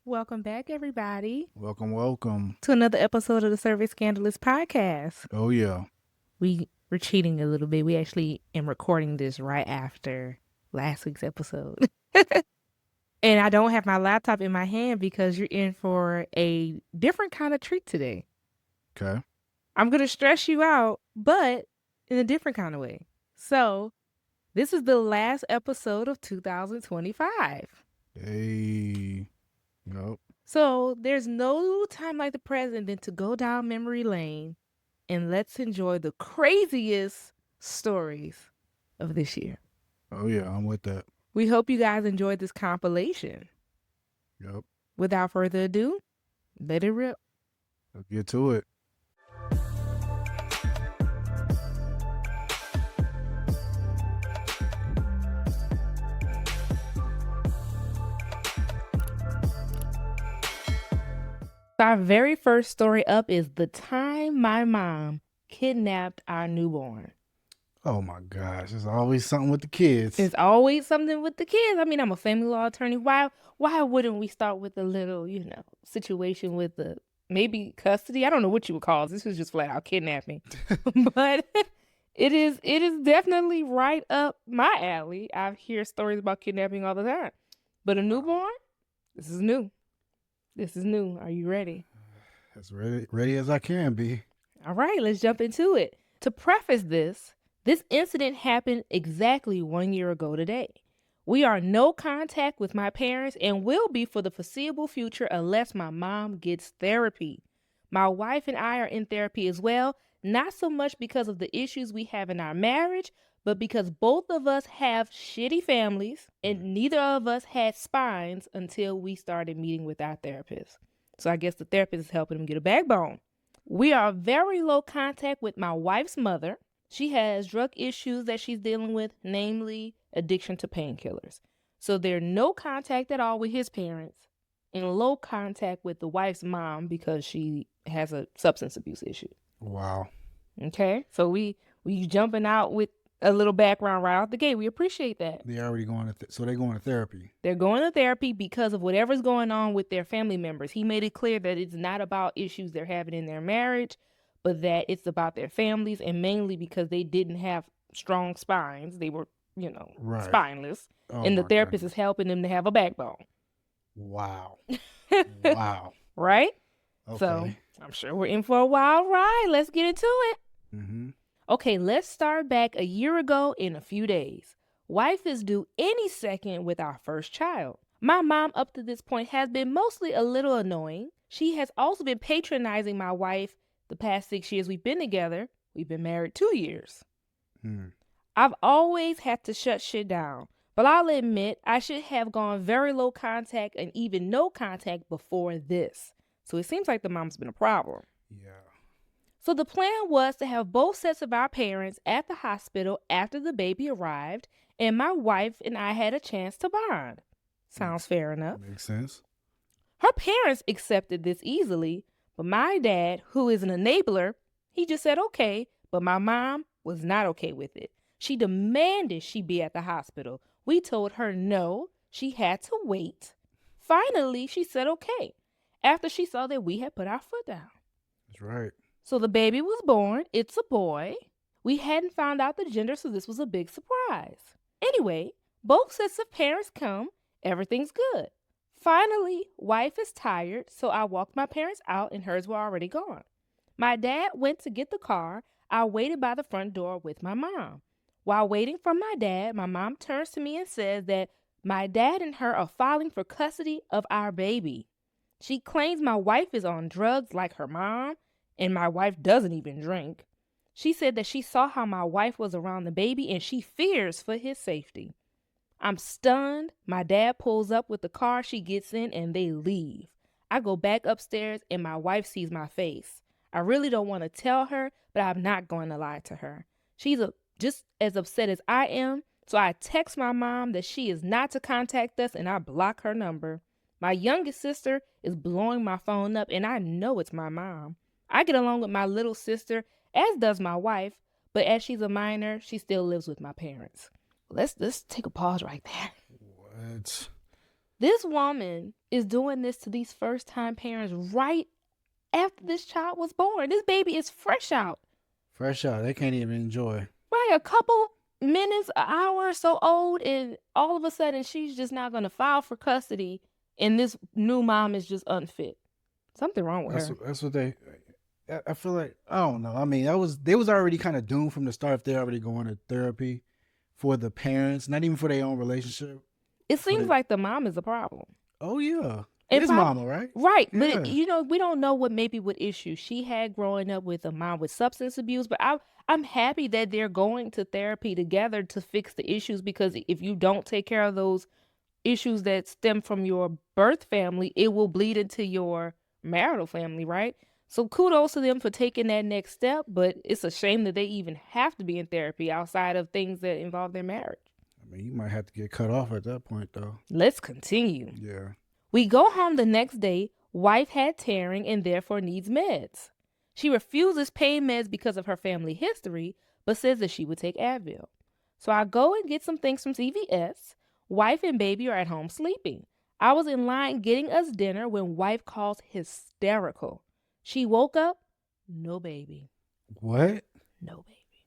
Welcome back, everybody, Welcome. to another episode of the Service Scandalous podcast. Oh, yeah. We're cheating a little bit. We actually am recording this right after last week's episode. And I don't have my laptop in my hand because you're in for a different kind of treat today. Okay. I'm going to stress you out, but in a different kind of way. So, this is the last episode of 2025. Hey. Nope. So, there's no time like the present than to go down memory lane and let's enjoy the craziest stories of this year. Oh, yeah. I'm with that. We hope you guys enjoyed this compilation. Yep. Without further ado, let it rip. Let's get to it. Our very first story up is the time my mom kidnapped our newborn. Oh, my gosh. There's always something with the kids. It's always something with the kids. I mean, I'm a family law attorney. Why wouldn't we start with a little, situation with the maybe custody? I don't know what you would call it. This is just flat out kidnapping. But it is definitely right up my alley. I hear stories about kidnapping all the time. But a newborn? This is new. This is new. Are you ready? As ready as I can be. All right, let's jump into it. To preface this incident happened exactly 1 year ago today. We are no contact with my parents and will be for the foreseeable future unless my mom gets therapy. My wife and I are in therapy as well, not so much because of the issues we have in our marriage, but because both of us have shitty families and neither of us had spines until we started meeting with our therapist. So I guess the therapist is helping him get a backbone. We are very low contact with my wife's mother. She has drug issues that she's dealing with, namely addiction to painkillers. So there's no contact at all with his parents and low contact with the wife's mom because she has a substance abuse issue. Wow. Okay, so we jumping out with a little background right out the gate. We appreciate that. They're already going to so they're going to therapy. They're going to therapy because of whatever's going on with their family members. He made it clear that it's not about issues they're having in their marriage, but that it's about their families, and mainly because they didn't have strong spines. They were, Right. spineless. Oh, And the my therapist goodness. is helping them to have a backbone. Wow. Wow. Right? Okay. So I'm sure we're in for a wild ride. Let's get into it. Mm-hmm. Okay, let's start back a year ago in a few days. Wife is due any second with our first child. My mom up to this point has been mostly a little annoying. She has also been patronizing my wife the past 6 years we've been together. We've been married 2 years. I've always had to shut shit down, but I'll admit I should have gone very low contact and even no contact before this. So it seems like the mom's been a problem. Yeah. So the plan was to have both sets of our parents at the hospital after the baby arrived, and my wife and I had a chance to bond. Sounds fair enough. Makes sense. Her parents accepted this easily, but my dad, who is an enabler, he just said okay, but my mom was not okay with it. She demanded she be at the hospital. We told her no, she had to wait. Finally, she said okay, after she saw that we had put our foot down. That's right. So the baby was born. It's a boy. We hadn't found out the gender, so this was a big surprise. Anyway, both sets of parents come. Everything's good. Finally, wife is tired, so I walked my parents out and hers were already gone. My dad went to get the car. I waited by the front door with my mom. While waiting for my dad, my mom turns to me and says that my dad and her are filing for custody of our baby. She claims my wife is on drugs like her mom, and my wife doesn't even drink. She said that she saw how my wife was around the baby and she fears for his safety. I'm stunned. My dad pulls up with the car, she gets in, and they leave. I go back upstairs and my wife sees my face. I really don't want to tell her, but I'm not going to lie to her. She's just as upset as I am, so I text my mom that she is not to contact us and I block her number. My youngest sister is blowing my phone up and I know it's my mom. I get along with my little sister, as does my wife, but as she's a minor, she still lives with my parents. Let's take a pause right there. What? This woman is doing this to these first-time parents right after this child was born. This baby is fresh out. Fresh out. They can't even enjoy. Right, a couple minutes, an hour or so old, and all of a sudden she's just not going to file for custody, and this new mom is just unfit. Something wrong with her. That's what they. I feel like I don't know. I mean, they was already kind of doomed from the start if they're already going to therapy for the parents, not even for their own relationship. It seems like the mom is a problem. Oh yeah, And his mama, right? Right, Yeah. but we don't know what issues she had growing up with a mom with substance abuse. But I'm happy that they're going to therapy together to fix the issues, because if you don't take care of those issues that stem from your birth family, it will bleed into your marital family, right? So kudos to them for taking that next step, but it's a shame that they even have to be in therapy outside of things that involve their marriage. I mean, you might have to get cut off at that point, though. Let's continue. Yeah. We go home the next day. Wife had tearing and therefore needs meds. She refuses pain meds because of her family history, but says that she would take Advil. So I go and get some things from CVS. Wife and baby are at home sleeping. I was in line getting us dinner when wife calls hysterical. She woke up, no baby. What? No baby.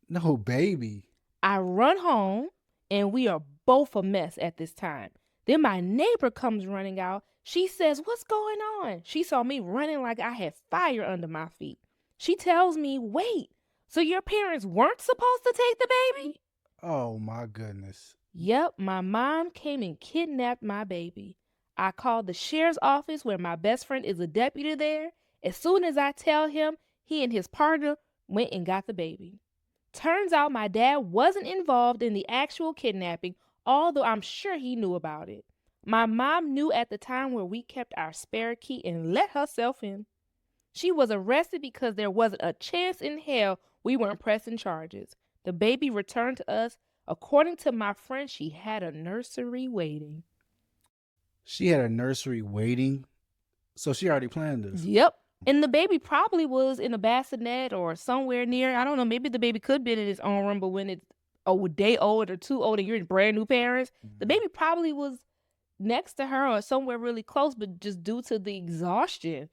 No baby. I run home, and we are both a mess at this time. Then my neighbor comes running out. She says, "What's going on?" She saw me running like I had fire under my feet. She tells me, "Wait, so your parents weren't supposed to take the baby?" Oh my goodness. Yep, my mom came and kidnapped my baby. I called the sheriff's office where my best friend is a deputy there. As soon as I tell him, he and his partner went and got the baby. Turns out my dad wasn't involved in the actual kidnapping, although I'm sure he knew about it. My mom knew at the time where we kept our spare key and let herself in. She was arrested because there wasn't a chance in hell we weren't pressing charges. The baby returned to us. According to my friend, she had a nursery waiting. She had a nursery waiting? So she already planned this? Yep. And the baby probably was in a bassinet or somewhere near. I don't know. Maybe the baby could have been in his own room, but when it's a day old or too old and you're brand new parents, the baby probably was next to her or somewhere really close, but just due to the exhaustion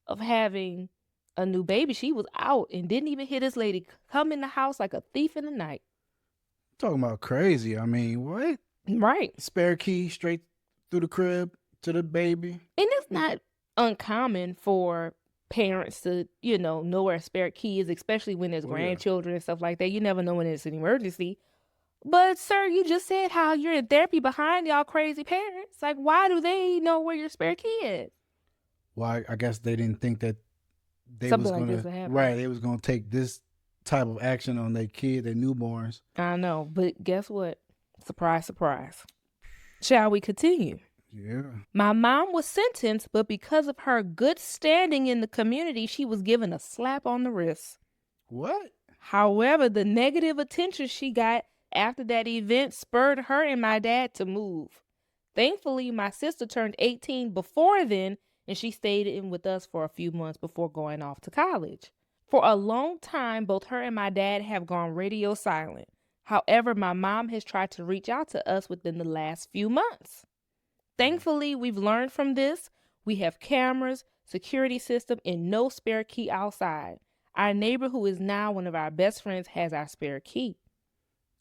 of having a new baby, she was out and didn't even hear this lady come in the house like a thief in the night. Talking about crazy. I mean, what? Right. Spare key straight through the crib to the baby. And it's not uncommon for parents to, know where a spare key is, especially when there's grandchildren and stuff like that. You never know when it's an emergency. But, sir, you just said how you're in therapy behind y'all crazy parents. Like, why do they know where your spare key is? Well, I guess they didn't think that they Something was like going this would to, happen. right, they was going to take this type of action on their kid, their newborns. I know, but guess what? Surprise, surprise. Shall we continue? Yeah. My mom was sentenced, but because of her good standing in the community, she was given a slap on the wrist. What? However, the negative attention she got after that event spurred her and my dad to move. Thankfully, my sister turned 18 before then, and she stayed in with us for a few months before going off to college. For a long time, both her and my dad have gone radio silent. However, my mom has tried to reach out to us within the last few months. Thankfully, we've learned from this. We have cameras, security system, and no spare key outside. Our neighbor, who is now one of our best friends, has our spare key.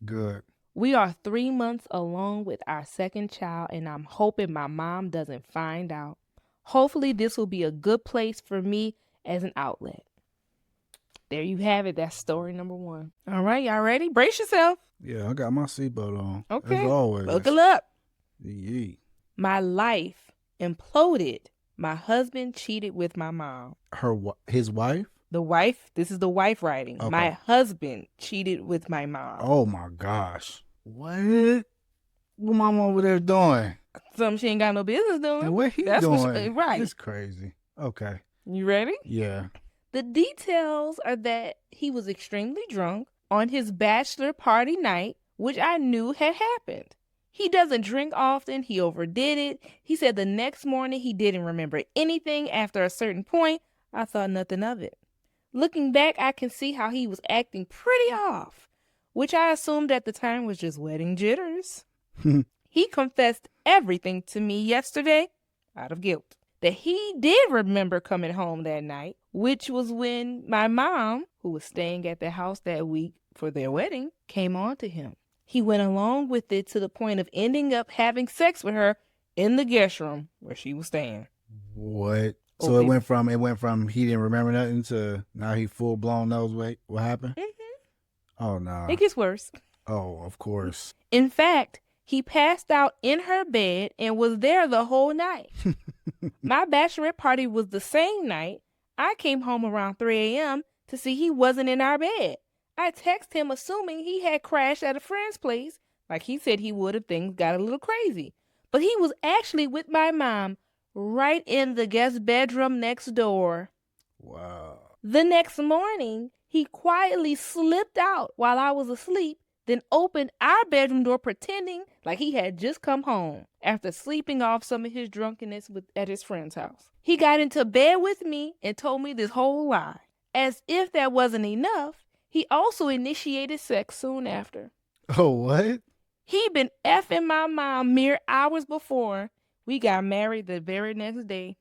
Good. We are 3 months along with our second child, and I'm hoping my mom doesn't find out. Hopefully, this will be a good place for me as an outlet. There you have it. That's story number 1. All right, y'all ready? Brace yourself. Yeah, I got my seatbelt on. Okay. As always. Buckle up. Yeah. My life imploded. My husband cheated with my mom. His wife? The wife, this is the wife writing. Okay. My husband cheated with my mom. Oh my gosh. What? What mama over there doing? Something she ain't got no business doing. And what he That's doing? right. It's crazy. Okay. You ready? Yeah. The details are that he was extremely drunk on his bachelor party night, which I knew had happened. He doesn't drink often. He overdid it. He said the next morning he didn't remember anything after a certain point. I thought nothing of it. Looking back, I can see how he was acting pretty off, which I assumed at the time was just wedding jitters. He confessed everything to me yesterday. out of guilt, that he did remember coming home that night, which was when my mom, who was staying at the house that week for their wedding, came on to him. He went along with it to the point of ending up having sex with her in the guest room where she was staying. What? Oh, So baby. it went from he didn't remember nothing to now he full blown knows what happened. Oh no. It gets worse. Oh, of course. In fact, he passed out in her bed and was there the whole night. My bachelorette party was the same night. I came home around 3 a.m. to see he wasn't in our bed. I texted him assuming he had crashed at a friend's place, like he said he would if things got a little crazy. But he was actually with my mom right in the guest bedroom next door. Wow. The next morning, he quietly slipped out while I was asleep, then opened our bedroom door pretending like he had just come home after sleeping off some of his drunkenness at his friend's house. He got into bed with me and told me this whole lie. As if that wasn't enough, he also initiated sex soon after. Oh, what? He'd been effing my mom mere hours before. We got married the very next day.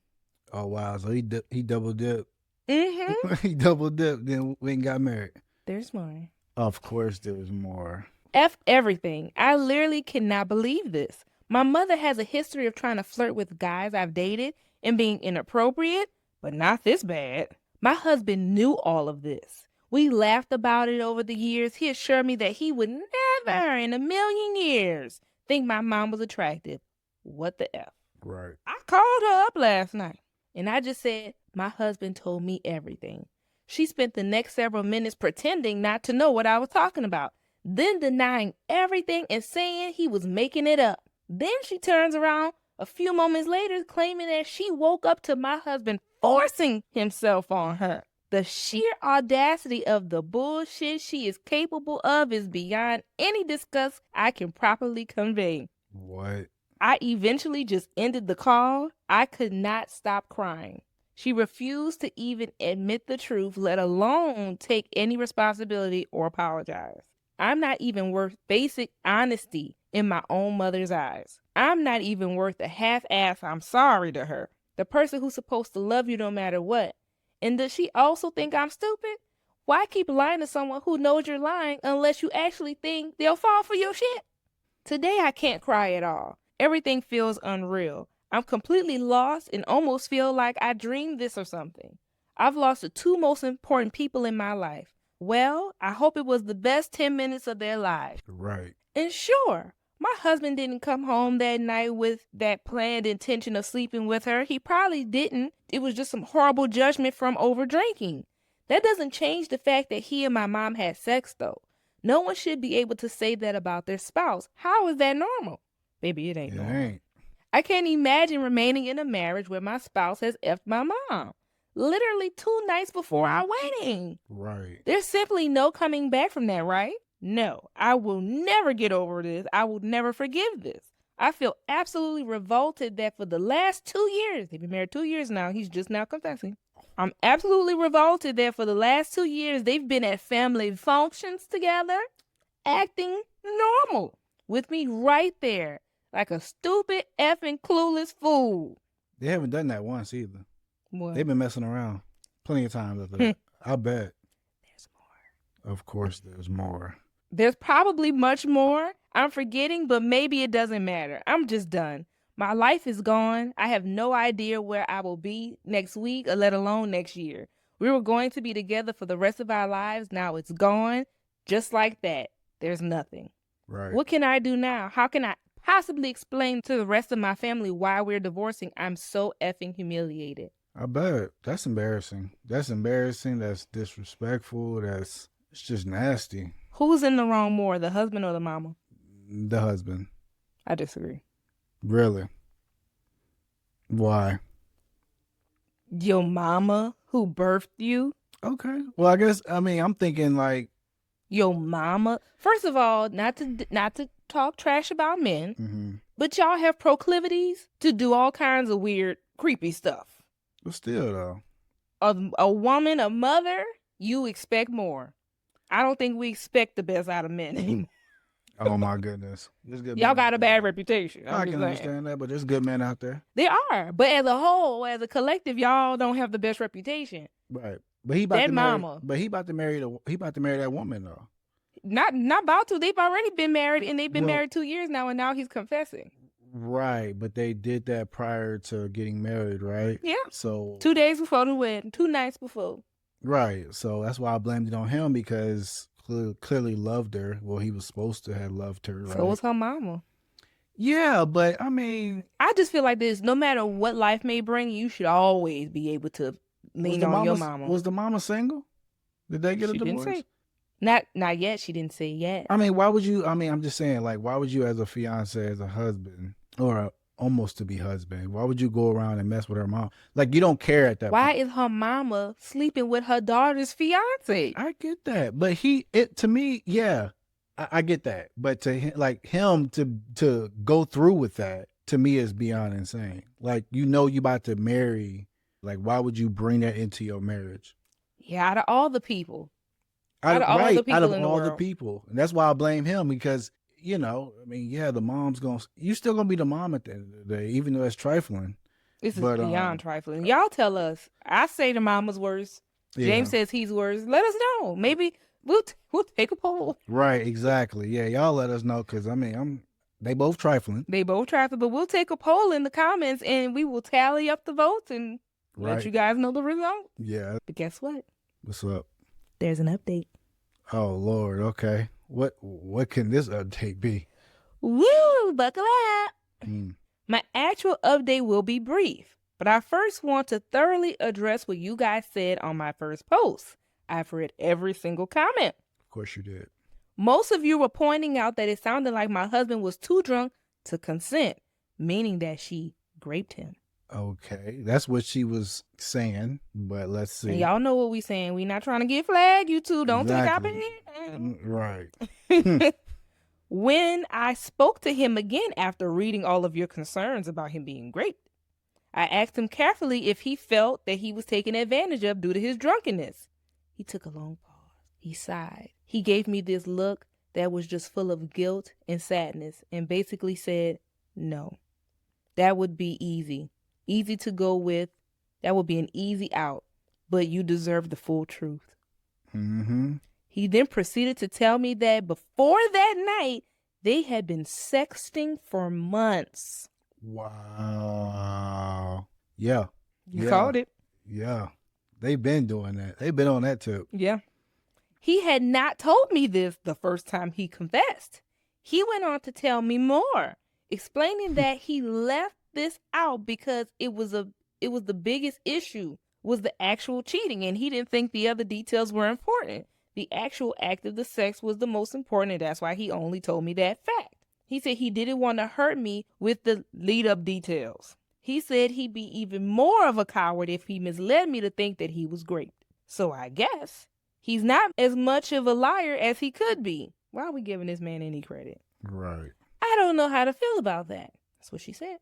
Oh wow. So he double dipped. Mm-hmm. He double dipped. Then we got married. There's more. Of course, there's more. F everything. I literally cannot believe this. My mother has a history of trying to flirt with guys I've dated and being inappropriate, but not this bad. My husband knew all of this. We laughed about it over the years. He assured me that he would never in a million years think my mom was attractive. What the F? Right. I called her up last night and I just said, my husband told me everything. She spent the next several minutes pretending not to know what I was talking about, then denying everything and saying he was making it up. Then she turns around a few moments later claiming that she woke up to my husband forcing himself on her. The sheer audacity of the bullshit she is capable of is beyond any disgust I can properly convey. What? I eventually just ended the call. I could not stop crying. She refused to even admit the truth, let alone take any responsibility or apologize. I'm not even worth basic honesty in my own mother's eyes. I'm not even worth a half-ass I'm sorry to her, the person who's supposed to love you no matter what. And does she also think I'm stupid? Why keep lying to someone who knows you're lying unless you actually think they'll fall for your shit? Today I can't cry at all. Everything feels unreal. I'm completely lost and almost feel like I dreamed this or something. I've lost the two most important people in my life. Well, I hope it was the best 10 minutes of their lives. Right. And sure, my husband didn't come home that night with that planned intention of sleeping with her. He probably didn't. It was just some horrible judgment from over drinking. That doesn't change the fact that he and my mom had sex, though. No one should be able to say that about their spouse. How is that normal? Baby, it ain't normal. I can't imagine remaining in a marriage where my spouse has effed my mom. Literally 2 nights before our wedding. Right. There's simply no coming back from that, right? No, I will never get over this. I will never forgive this. I feel absolutely revolted that for the last 2 years, they've been married 2 years now, he's just now confessing. I'm absolutely revolted that for the last 2 years, they've been at family functions together, acting normal, with me right there, like a stupid effing clueless fool. They haven't done that once either. What? They've been messing around plenty of times after that. I bet. There's more. Of course, there's more. There's probably much more I'm forgetting, but maybe it doesn't matter. I'm just done. My life is gone. I have no idea where I will be next week, or let alone next year. We were going to be together for the rest of our lives. Now it's gone. Just like that. There's nothing. Right. What can I do now? How can I possibly explain to the rest of my family why we're divorcing? I'm so effing humiliated. I bet. That's embarrassing. That's embarrassing. That's disrespectful. It's just nasty. Who's in the wrong more, the husband or the mama? The husband. I disagree. Really? Why? Your mama who birthed you? Okay. Well, I guess, I'm thinking like... Your mama? First of all, not to talk trash about men, but y'all have proclivities to do all kinds of weird, creepy stuff. But still, though. A woman, a mother, you expect more. I don't think we expect the best out of men anymore. Oh my goodness. There's good Y'all men out got a there, bad though. reputation. I I'm can just saying. understand that, but there's good men out there. They are. But as a whole, as a collective, y'all don't have the best reputation. Right. But he about That to marry mama. he about to marry that woman though. Not about to. They've already been married and they've been Well, married 2 years now, and now he's confessing. right, but they did that prior to getting married, right? Yeah. So 2 days before the wedding, 2 nights before. right. So that's why I blamed it on him because clearly loved her. Well, he was supposed to have loved her, So right? was her mama. Yeah, but I mean, I just feel like this, no matter what life may bring, you should always be able to lean on your mama. was the mama single? Did they get a She didn't divorce? say. Not yet. She didn't say yet. I mean, why would you? I mean, I'm just saying, like, why would you, as a fiance, as a husband, or almost to be husband, why would you go around and mess with her mom? Like, you don't care at that Why point. is her mama sleeping with her daughter's fiance? I get that, but to me, yeah, I get that, but to him, like him to go through with that to me is beyond insane. Like, you about to marry, like, why would you bring that into your marriage? Yeah, out of all the people. Out Out of, of all the right, out people of in the all the world. people, and that's why I blame him because I mean, yeah, the mom's you still gonna be the mom at the end of the day, even though that's trifling. This is But beyond trifling. Y'all tell us. I say the mama's worse. yeah, James says he's worse. Let us know. Maybe we'll take a poll. right, exactly. Yeah, y'all let us know because I mean, they both trifling, They both trifling, but we'll take a poll in the comments and we will tally up the votes and let right? you guys know the result. Yeah. But guess what? What's up? There's an update. Oh Lord, okay. What can this update be? Woo! Buckle up. Hmm. My actual update will be brief, but I first want to thoroughly address what you guys said on my first post. I've read every single comment. Of course you did. Most of you were pointing out that it sounded like my husband was too drunk to consent, meaning that she raped him. Okay, that's what she was saying, but let's see. And y'all know what we saying. We not trying to get flagged. You two don't Exactly. think Right. I When I spoke to him again after reading all of your concerns about him being raped, I asked him carefully if he felt that he was taken advantage of due to his drunkenness. He took a long pause. He sighed. He gave me this look that was just full of guilt and sadness and basically said, no, that would be easy. Easy to go with. That would be an easy out, but you deserve the full truth. Mm-hmm. He then proceeded to tell me that before that night, they had been sexting for months. Wow. Yeah. You called it. Yeah. They've been doing that. They've been on that too. Yeah. He had not told me this the first time he confessed. He went on to tell me more, explaining that he left this out because it was the biggest issue was the actual cheating, and he didn't think the other details were important. The actual act of the sex was the most important, and that's why he only told me that fact. He said he didn't want to hurt me with the lead-up details. He said he'd be even more of a coward if he misled me to think that he was raped. So I guess he's not as much of a liar as he could be. Why are we giving this man any credit? Right. I don't know how to feel about that. That's what she said.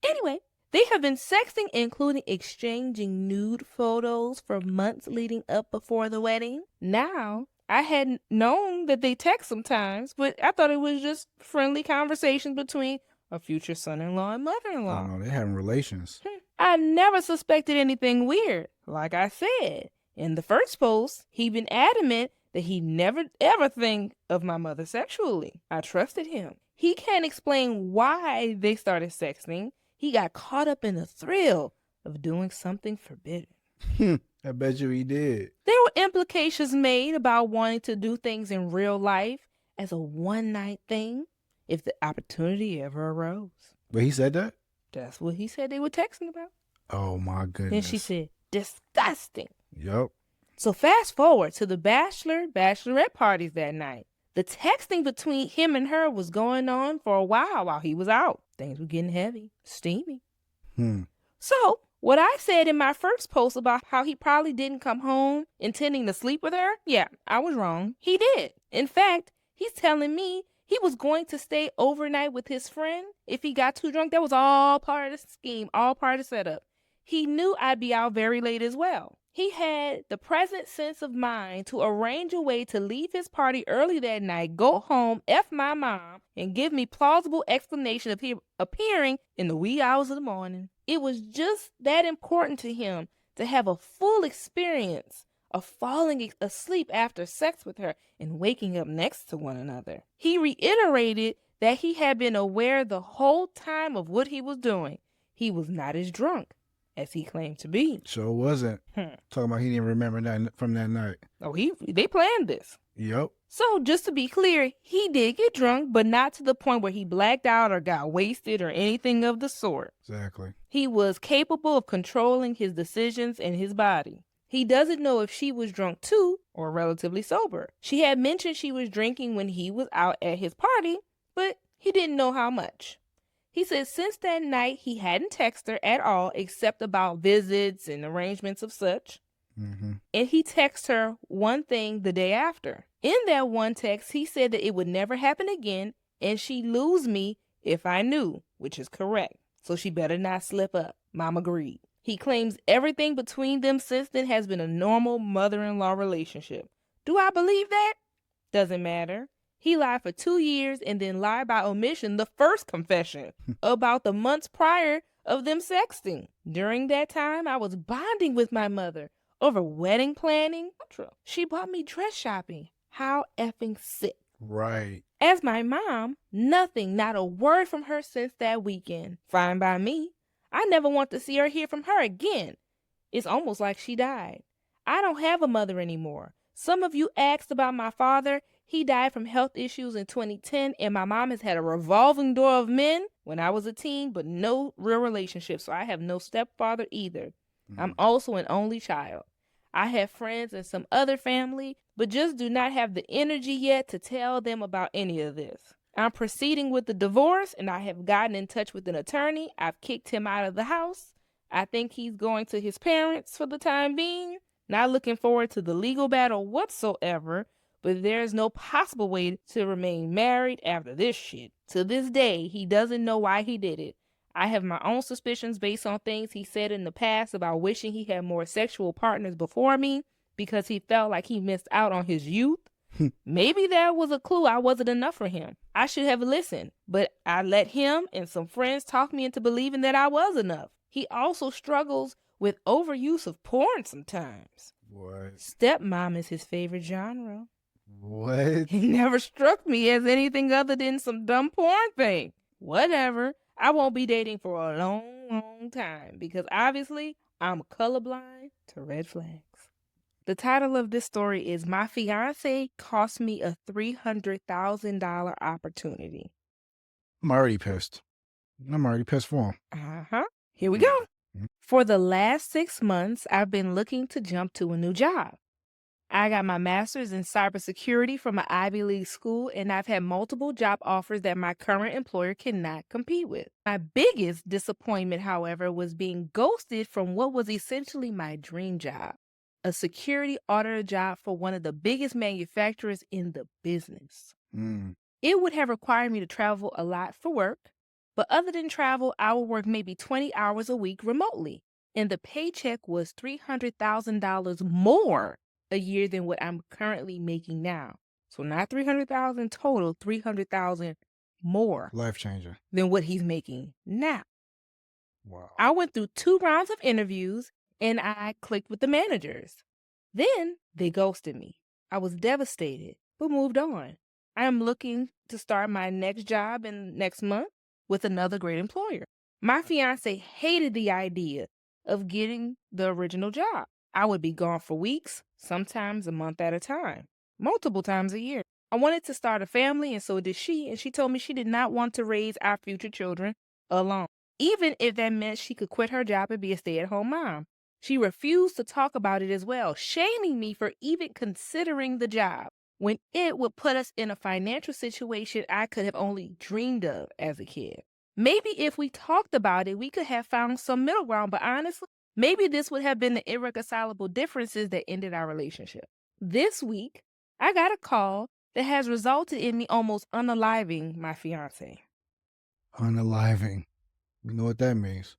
Anyway, they have been sexting, including exchanging nude photos for months leading up before the wedding. Now, I had known that they text sometimes, but I thought it was just friendly conversations between a future son-in-law and mother-in-law. Oh no, they're having relations. I never suspected anything weird. Like I said, in the first post, he'd been adamant that he never ever think of my mother sexually. I trusted him. He can't explain why they started sexting. He got caught up in the thrill of doing something forbidden. I bet you he did. There were implications made about wanting to do things in real life as a one-night thing if the opportunity ever arose. But he said that? That's what he said they were texting about. Oh my goodness. Then she said, disgusting. Yep. So fast forward to the bachelorette parties that night. The texting between him and her was going on for a while he was out. Things were getting heavy, steamy. So, what I said in my first post about how he probably didn't come home intending to sleep with her, yeah, I was wrong. He did. In fact, he's telling me he was going to stay overnight with his friend if he got too drunk. That was all part of the scheme, all part of the setup. He knew I'd be out very late as well. He had the present sense of mind to arrange a way to leave his party early that night, go home, F my mom, and give me plausible explanation of him appearing in the wee hours of the morning. It was just that important to him to have a full experience of falling asleep after sex with her and waking up next to one another. He reiterated that he had been aware the whole time of what he was doing. He was not as drunk as he claimed to be. Sure wasn't. Talking about he didn't remember that from that night. Oh, they planned this. Yep. So just to be clear, he did get drunk, but not to the point where he blacked out or got wasted or anything of the sort. Exactly. He was capable of controlling his decisions and his body. He doesn't know if she was drunk too or relatively sober. She had mentioned she was drinking when he was out at his party, but he didn't know how much. He said since that night he hadn't texted her at all except about visits and arrangements of such. And he texted her one thing the day after. In that one text, he said that it would never happen again and she'd lose me if I knew, which is correct. So she better not slip up. Mom agreed. He claims everything between them since then has been a normal mother-in-law relationship. Do I believe that? Doesn't matter. He lied for 2 years and then lied by omission the first confession about the months prior of them sexting. During that time, I was bonding with my mother over wedding planning. She bought me dress shopping. How effing sick. Right. As my mom, nothing, not a word from her since that weekend. Fine by me. I never want to see or hear from her again. It's almost like she died. I don't have a mother anymore. Some of you asked about my father. He died from health issues in 2010, and my mom has had a revolving door of men when I was a teen, but no real relationship, so I have no stepfather either. I'm also an only child. I have friends and some other family, but just do not have the energy yet to tell them about any of this. I'm proceeding with the divorce, and I have gotten in touch with an attorney. I've kicked him out of the house. I think he's going to his parents for the time being. Not looking forward to the legal battle whatsoever, but there's no possible way to remain married after this shit. To this day, he doesn't know why he did it. I have my own suspicions based on things he said in the past about wishing he had more sexual partners before me because he felt like he missed out on his youth. Maybe that was a clue I wasn't enough for him. I should have listened, but I let him and some friends talk me into believing that I was enough. He also struggles with overuse of porn sometimes. What? Stepmom is his favorite genre. What? He never struck me as anything other than some dumb porn thing. Whatever. I won't be dating for a long, long time because obviously I'm colorblind to red flags. The title of this story is My Fiancé Cost Me a $300,000 Opportunity. I'm already pissed. I'm already pissed for him. Here we go. For the last 6 months, I've been looking to jump to a new job. I got my master's in cybersecurity from an Ivy League school, and I've had multiple job offers that my current employer cannot compete with. My biggest disappointment, however, was being ghosted from what was essentially my dream job, a security auditor job for one of the biggest manufacturers in the business. It would have required me to travel a lot for work, but other than travel, I would work maybe 20 hours a week remotely, and the paycheck was $300,000 more a year than what I'm currently making now. So not $300,000 total, $300,000 more. Life changer. Than what he's making now. Wow. I went through 2 rounds of interviews and I clicked with the managers. Then they ghosted me. I was devastated, but moved on. I am looking to start my next job in next month with another great employer. My fiance hated the idea of getting the original job. I would be gone for weeks, sometimes a month at a time, multiple times a year. I wanted to start a family, and so did she, and she told me she did not want to raise our future children alone, even if that meant she could quit her job and be a stay-at-home mom. She refused to talk about it as well, shaming me for even considering the job when it would put us in a financial situation I could have only dreamed of as a kid. Maybe if we talked about it, we could have found some middle ground, but honestly, maybe this would have been the irreconcilable differences that ended our relationship. This week, I got a call that has resulted in me almost unaliving my fiance. Unaliving. You know what that means.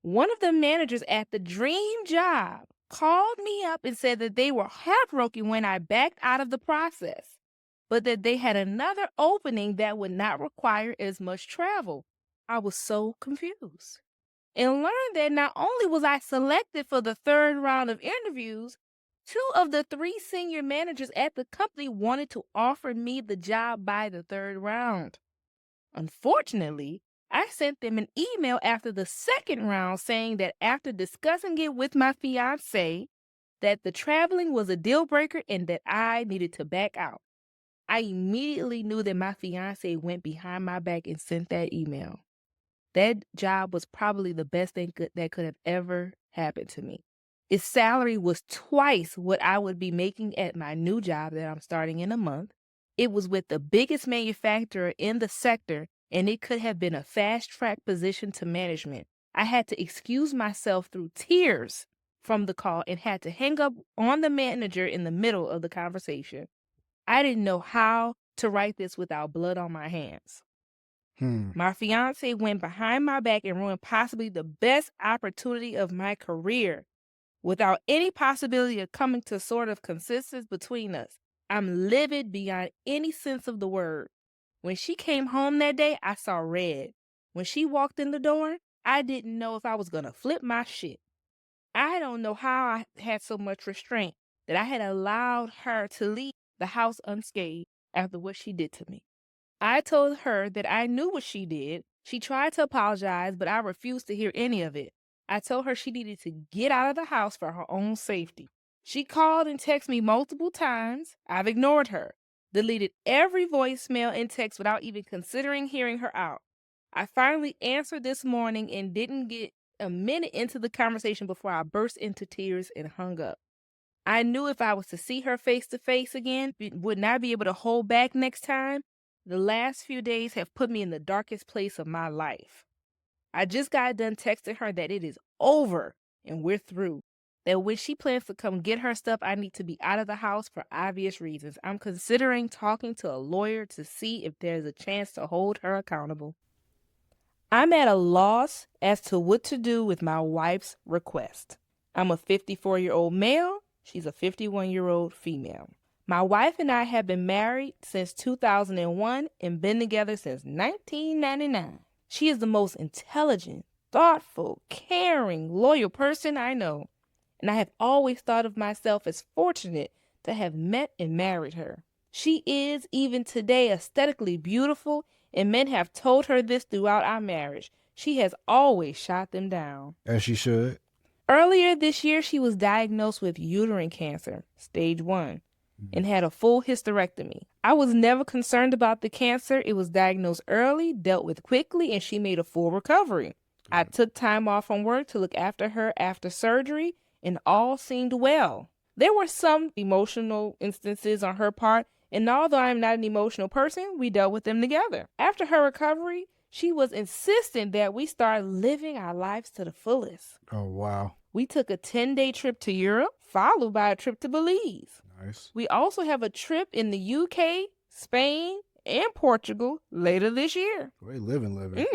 One of the managers at the dream job called me up and said that they were heartbroken when I backed out of the process, but that they had another opening that would not require as much travel. I was so confused and learned that not only was I selected for the third round of interviews, 2 of the 3 senior managers at the company wanted to offer me the job by the third round. Unfortunately, I sent them an email after the second round saying that after discussing it with my fiance, that the traveling was a deal breaker and that I needed to back out. I immediately knew that my fiance went behind my back and sent that email. That job was probably the best thing that could have ever happened to me. Its salary was twice what I would be making at my new job that I'm starting in a month. It was with the biggest manufacturer in the sector, and it could have been a fast-track position to management. I had to excuse myself through tears from the call and had to hang up on the manager in the middle of the conversation. I didn't know how to write this without blood on my hands. My fiance went behind my back and ruined possibly the best opportunity of my career without any possibility of coming to sort of consensus between us. I'm livid beyond any sense of the word. When she came home that day, I saw red. When she walked in the door, I didn't know if I was going to flip my shit. I don't know how I had so much restraint that I had allowed her to leave the house unscathed after what she did to me. I told her that I knew what she did. She tried to apologize, but I refused to hear any of it. I told her she needed to get out of the house for her own safety. She called and texted me multiple times. I've ignored her, deleted every voicemail and text without even considering hearing her out. I finally answered this morning and didn't get a minute into the conversation before I burst into tears and hung up. I knew if I was to see her face to face again, would not be able to hold back next time. The last few days have put me in the darkest place of my life. I just got done texting her that it is over and we're through. That when she plans to come get her stuff, I need to be out of the house for obvious reasons. I'm considering talking to a lawyer to see if there's a chance to hold her accountable. I'm at a loss as to what to do with my wife's request. I'm a 54-year-old male. She's a 51-year-old female. My wife and I have been married since 2001 and been together since 1999. She is the most intelligent, thoughtful, caring, loyal person I know, and I have always thought of myself as fortunate to have met and married her. She is, even today, aesthetically beautiful, and men have told her this throughout our marriage. She has always shot them down. As she should. Earlier this year, she was diagnosed with uterine cancer, stage 1. And had a full hysterectomy. I was never concerned about the cancer. It was diagnosed early, dealt with quickly, and she made a full recovery. I took time off from work to look after her after surgery, and all seemed well. There were some emotional instances on her part, and although I'm not an emotional person, we dealt with them together. After her recovery, she was insistent that we start living our lives to the fullest. Oh, wow. We took a 10-day trip to Europe, followed by a trip to Belize. Nice. We also have a trip in the UK, Spain, and Portugal later this year. Great living.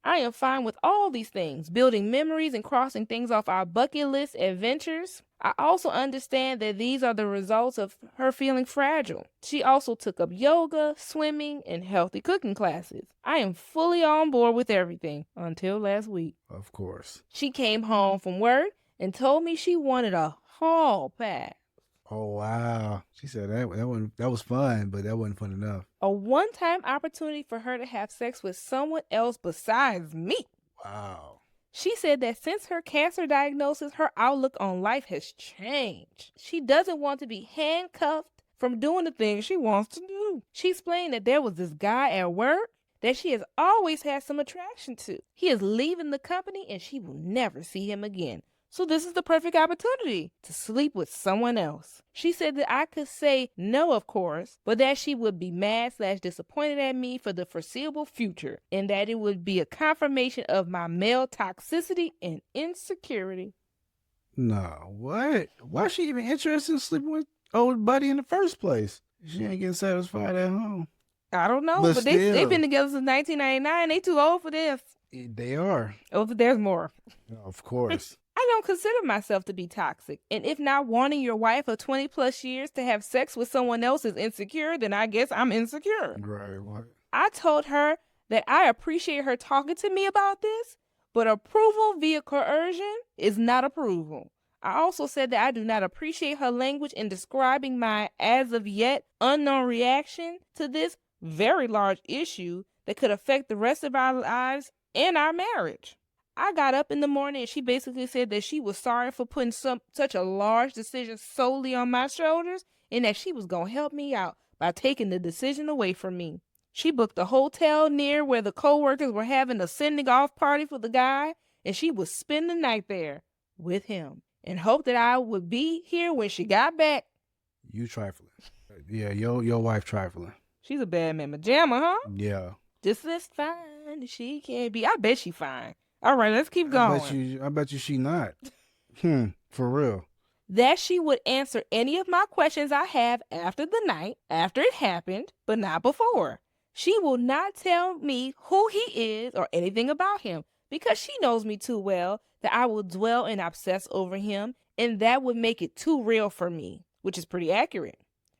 I am fine with all these things, building memories and crossing things off our bucket list adventures. I also understand that these are the results of her feeling fragile. She also took up yoga, swimming, and healthy cooking classes. I am fully on board with everything until last week. Of course. She came home from work and told me she wanted a hall pass. Oh, wow. She said that was fun, but that wasn't fun enough. A one-time opportunity for her to have sex with someone else besides me. Wow. She said that since her cancer diagnosis, her outlook on life has changed. She doesn't want to be handcuffed from doing the things she wants to do. She explained that there was this guy at work that she has always had some attraction to. He is leaving the company and she will never see him again. So this is the perfect opportunity to sleep with someone else. She said that I could say no, of course, but that she would be mad/disappointed at me for the foreseeable future, and that it would be a confirmation of my male toxicity and insecurity. No, what? Why is she even interested in sleeping with old buddy in the first place? She ain't getting satisfied at home. I don't know, But but they've been together since 1999. They too old for this. They are. Oh, but there's more. Of course. I don't consider myself to be toxic. And if not wanting your wife of 20 plus years to have sex with someone else is insecure, then I guess I'm insecure. Right. What? I told her that I appreciate her talking to me about this, but approval via coercion is not approval. I also said that I do not appreciate her language in describing my as of yet unknown reaction to this very large issue that could affect the rest of our lives and our marriage. I got up in the morning and she basically said that she was sorry for putting such a large decision solely on my shoulders and that she was going to help me out by taking the decision away from me. She booked a hotel near where the co-workers were having a sending off party for the guy, and she would spend the night there with him and hoped that I would be here when she got back. You trifling. Yeah, your wife trifling. She's a bad mamma jamma, huh? Yeah. Just as fine as she can be. I bet she fine. All right, let's keep going. I bet you she not. For real. That she would answer any of my questions I have after the night, after it happened, but not before. She will not tell me who he is or anything about him because she knows me too well that I will dwell and obsess over him, and that would make it too real for me, which is pretty accurate.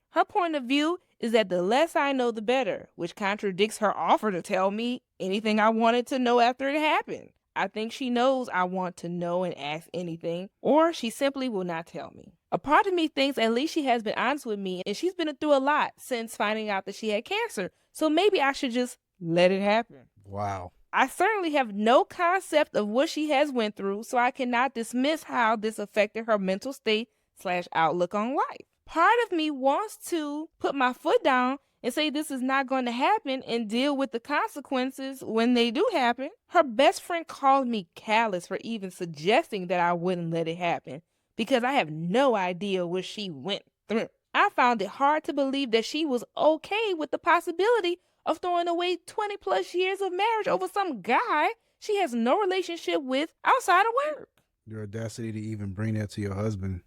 Her point of view is that the less I know, the better, which contradicts her offer to tell me anything I wanted to know after it happened. I think she knows I want to know and ask anything, or she simply will not tell me. A part of me thinks at least she has been honest with me, and she's been through a lot since finding out that she had cancer, so maybe I should just let it happen. Wow. I certainly have no concept of what she has went through, so I cannot dismiss how this affected her mental state / outlook on life. Part of me wants to put my foot down and say this is not going to happen and deal with the consequences when they do happen. Her best friend called me callous for even suggesting that I wouldn't let it happen because I have no idea what she went through. I found it hard to believe that she was okay with the possibility of throwing away 20 plus years of marriage over some guy she has no relationship with outside of work. Your audacity to even bring that to your husband.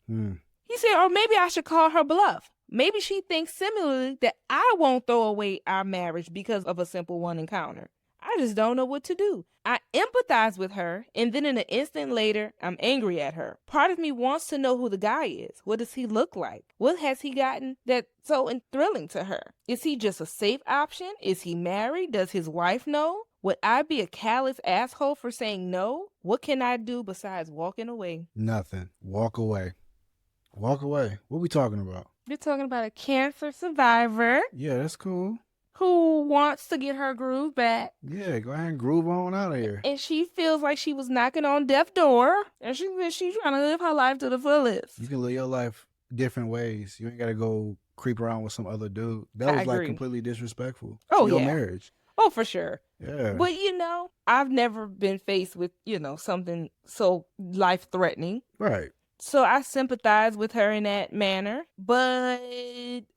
He said, or maybe I should call her bluff. Maybe she thinks similarly that I won't throw away our marriage because of a simple one encounter. I just don't know what to do. I empathize with her, and then in an instant later, I'm angry at her. Part of me wants to know who the guy is. What does he look like? What has he gotten that's so thrilling to her? Is he just a safe option? Is he married? Does his wife know? Would I be a callous asshole for saying no? What can I do besides walking away? Nothing. Walk away. Walk away. What we talking about? You're talking about a cancer survivor. Yeah, that's cool. Who wants to get her groove back. Yeah, go ahead and groove on out of here. And she feels like she was knocking on death's door, and she's trying to live her life to the fullest. You can live your life different ways. You ain't got to go creep around with some other dude. That was like completely disrespectful. Oh, your yeah. marriage. Oh, for sure. Yeah. But, I've never been faced with, something so life-threatening. Right. So I sympathize with her in that manner. But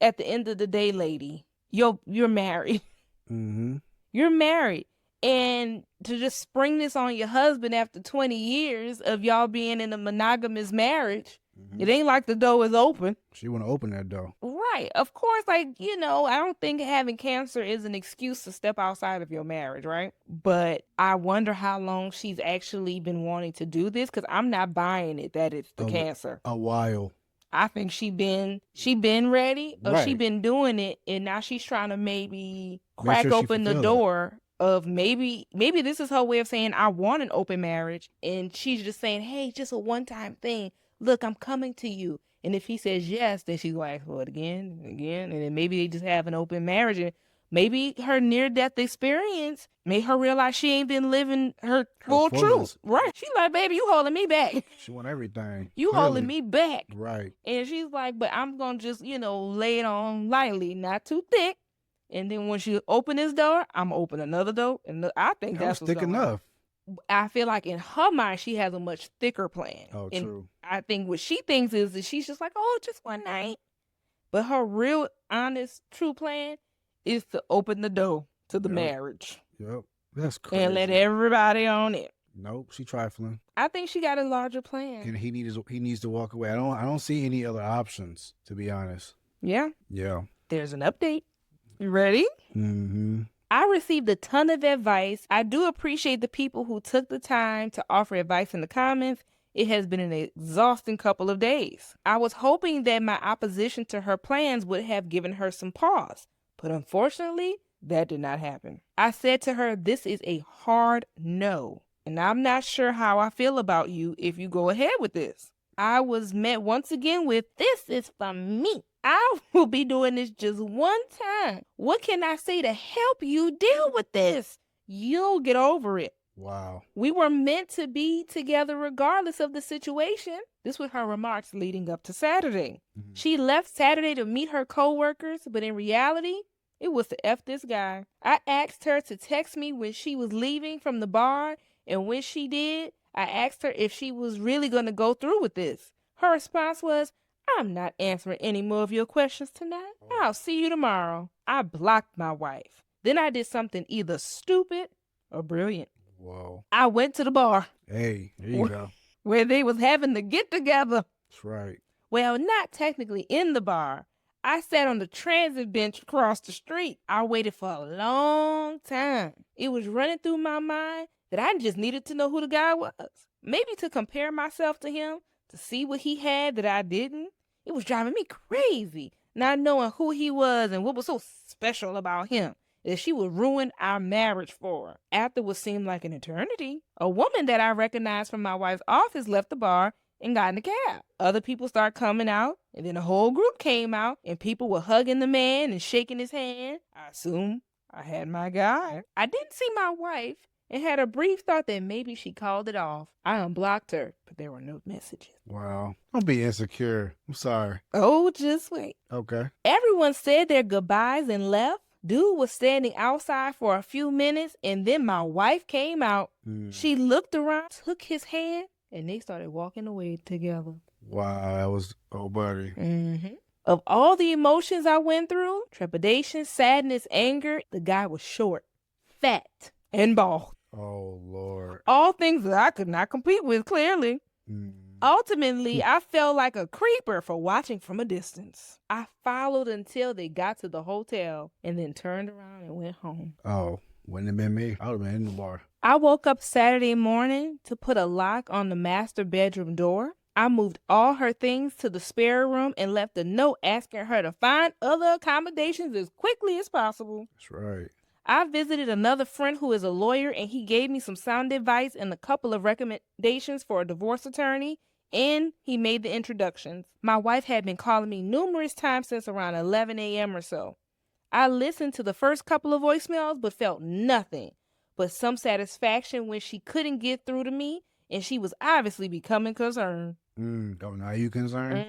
at the end of the day, lady, you're married. Mm-hmm. You're married. And to just spring this on your husband after 20 years of y'all being in a monogamous marriage, it ain't like the door is open. She want to open that door. Right. Of course, I don't think having cancer is an excuse to step outside of your marriage, right? But I wonder how long she's actually been wanting to do this, because I'm not buying it that it's the cancer. A while. I think she been ready, or right. she been doing it, and now she's trying to maybe crack open the door of maybe this is her way of saying I want an open marriage, and she's just saying, hey, just a one-time thing. Look, I'm coming to you. And if he says yes, then she's going to ask for it again, and then maybe they just have an open marriage. And maybe her near-death experience made her realize she ain't been living her full truth. Right. She's like, baby, you holding me back. She want everything. You holding me back. Right. And she's like, but I'm going to just, lay it on lightly, not too thick. And then when she open this door, I'm going to open another door. And I think that's thick enough. I feel like in her mind, she has a much thicker plan. Oh, and true. I think what she thinks is that she's just like, oh, just one night. But her real, honest, true plan is to open the door to the marriage. Yep. That's crazy. And let everybody on it. Nope, she trifling. I think she got a larger plan. And he needs to walk away. I don't see any other options, to be honest. Yeah. Yeah. There's an update. You ready? Mm-hmm. I received a ton of advice. I do appreciate the people who took the time to offer advice in the comments. It has been an exhausting couple of days. I was hoping that my opposition to her plans would have given her some pause, but unfortunately, that did not happen. I said to her, this is a hard no, and I'm not sure how I feel about you if you go ahead with this. I was met once again with, this is for me. I will be doing this just one time. What can I say to help you deal with this? You'll get over it. Wow. We were meant to be together regardless of the situation. This was her remarks leading up to Saturday. Mhm. She left Saturday to meet her coworkers, but in reality, it was to F this guy. I asked her to text me when she was leaving from the bar, and when she did, I asked her if she was really going to go through with this. Her response was, I'm not answering any more of your questions tonight. I'll see you tomorrow. I blocked my wife. Then I did something either stupid or brilliant. Whoa. I went to the bar. Hey, there you go. Where they was having the get together. That's right. Well, not technically in the bar. I sat on the transit bench across the street. I waited for a long time. It was running through my mind that I just needed to know who the guy was. Maybe to compare myself to him, to see what he had that I didn't. It was driving me crazy, not knowing who he was and what was so special about him that she would ruin our marriage for. After what seemed like an eternity, a woman that I recognized from my wife's office left the bar and got in the cab. Other people started coming out, and then a whole group came out, and people were hugging the man and shaking his hand. I assumed I had my guy. I didn't see my wife and had a brief thought that maybe she called it off. I unblocked her, but there were no messages. Wow. Don't be insecure. I'm sorry. Oh, just wait. Okay. Everyone said their goodbyes and left. Dude was standing outside for a few minutes, and then my wife came out. She looked around, took his hand, and they started walking away together. Wow, that was, oh, buddy. Of all the emotions I went through, trepidation, sadness, anger, the guy was short, fat, and bald. Oh, Lord. All things that I could not compete with, clearly. Ultimately, I felt like a creeper for watching from a distance. I followed until they got to the hotel and then turned around and went home. Oh, wouldn't have been me. I would have been in the bar. I woke up Saturday morning to put a lock on the master bedroom door. I moved all her things to the spare room and left a note asking her to find other accommodations as quickly as possible. That's right. I visited another friend who is a lawyer, and he gave me some sound advice and a couple of recommendations for a divorce attorney, and he made the introductions. My wife had been calling me numerous times since around 11 a.m. or so. I listened to the first couple of voicemails but felt nothing but some satisfaction when she couldn't get through to me, and she was obviously becoming concerned. Oh, now you concerned?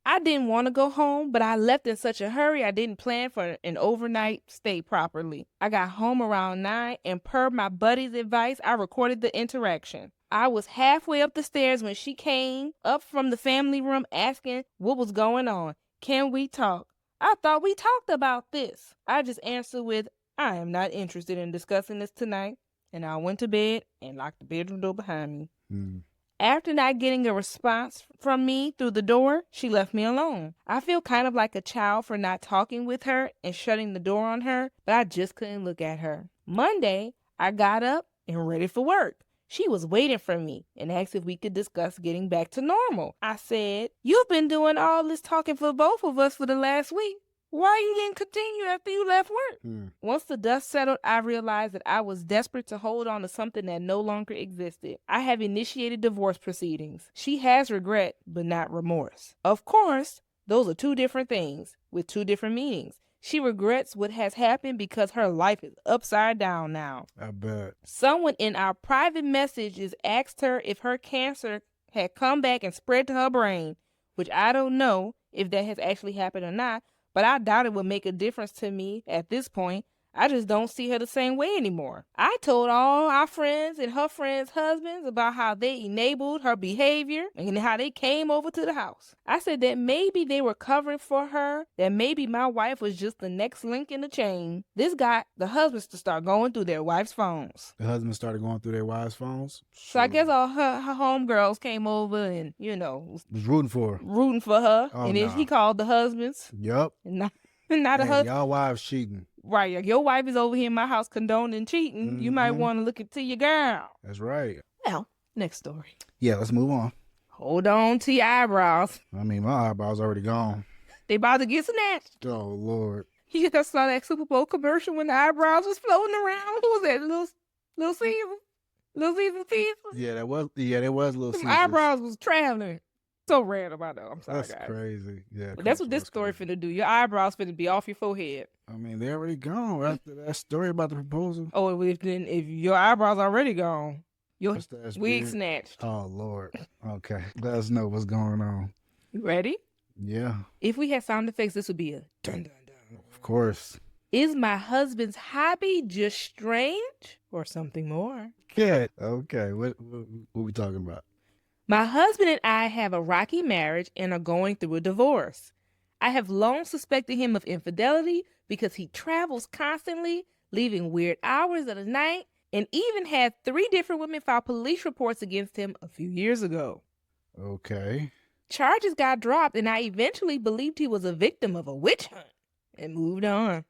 I didn't want to go home, but I left in such a hurry I didn't plan for an overnight stay properly. I got home around 9, and per my buddy's advice, I recorded the interaction. I was halfway up the stairs when she came up from the family room asking what was going on. Can we talk? I thought we talked about this. I just answered with, I am not interested in discussing this tonight. And I went to bed and locked the bedroom door behind me. After not getting a response from me through the door, she left me alone. I feel kind of like a child for not talking with her and shutting the door on her, but I just couldn't look at her. Monday, I got up and ready for work. She was waiting for me and asked if we could discuss getting back to normal. I said, you've been doing all this talking for both of us for the last week. Why you didn't continue after you left work? Once the dust settled, I realized that I was desperate to hold on to something that no longer existed. I have initiated divorce proceedings. She has regret, but not remorse. Of course, those are two different things with two different meanings. She regrets what has happened because her life is upside down now. I bet. Someone in our private messages asked her if her cancer had come back and spread to her brain, which I don't know if that has actually happened or not. But I doubt it would make a difference to me at this point. I just don't see her the same way anymore. I told all our friends and her friends' husbands about how they enabled her behavior and how they came over to the house. I said that maybe they were covering for her, that maybe my wife was just the next link in the chain. This got the husbands to start going through their wives' phones. The husband started going through their wives' phones? So I guess all her homegirls came over and, was rooting for her. Rooting for her. Oh, and then he called the husbands. Yup. Not a husband. Y'all wives cheating. Right. Like your wife is over here in my house condoning cheating. You might want to look into your girl. That's right. Well, next story. Yeah, let's move on. Hold on to your eyebrows. I mean, my eyebrows already gone. They about to get snatched. Oh, Lord. You just saw that Super Bowl commercial when the eyebrows was floating around. Who was that? Little Caesar? Little Caesar Caesar? Yeah, that was Little Some Caesars. eyebrows was traveling. So random, I know. I'm sorry, That's guys. crazy. Yeah. But that's what this story finna do. Your eyebrows finna be off your forehead. I mean, they already gone after that story about the proposal. Oh, if your eyebrows already gone, your What's that wig beard? snatched. Oh, Lord. Okay. Let us know what's going on. You ready? Yeah. If we had sound effects, this would be a dun dun dun. Of course. Is my husband's hobby just strange or something more? Good. Okay. What we talking about? My husband and I have a rocky marriage and are going through a divorce. I have long suspected him of infidelity because he travels constantly, leaving weird hours of the night, and even had 3 different women file police reports against him a few years ago. Okay. Charges got dropped, and I eventually believed he was a victim of a witch hunt and moved on.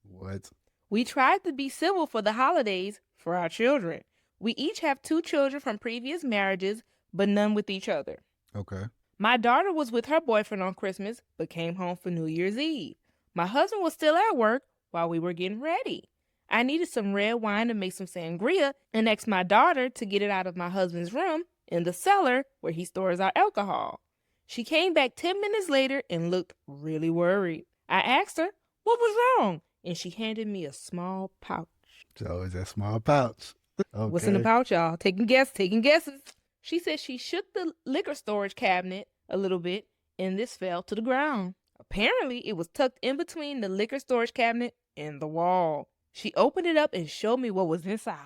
What? We tried to be civil for the holidays for our children. We each have 2 children from previous marriages, but none with each other. Okay. My daughter was with her boyfriend on Christmas, but came home for New Year's Eve. My husband was still at work while we were getting ready. I needed some red wine to make some sangria and asked my daughter to get it out of my husband's room in the cellar where he stores our alcohol. She came back 10 minutes later and looked really worried. I asked her what was wrong, and she handed me a small pouch. So it's that small pouch. Okay. What's in the pouch, y'all? Taking guesses. She said she shook the liquor storage cabinet a little bit, and this fell to the ground. Apparently, it was tucked in between the liquor storage cabinet and the wall. She opened it up and showed me what was inside.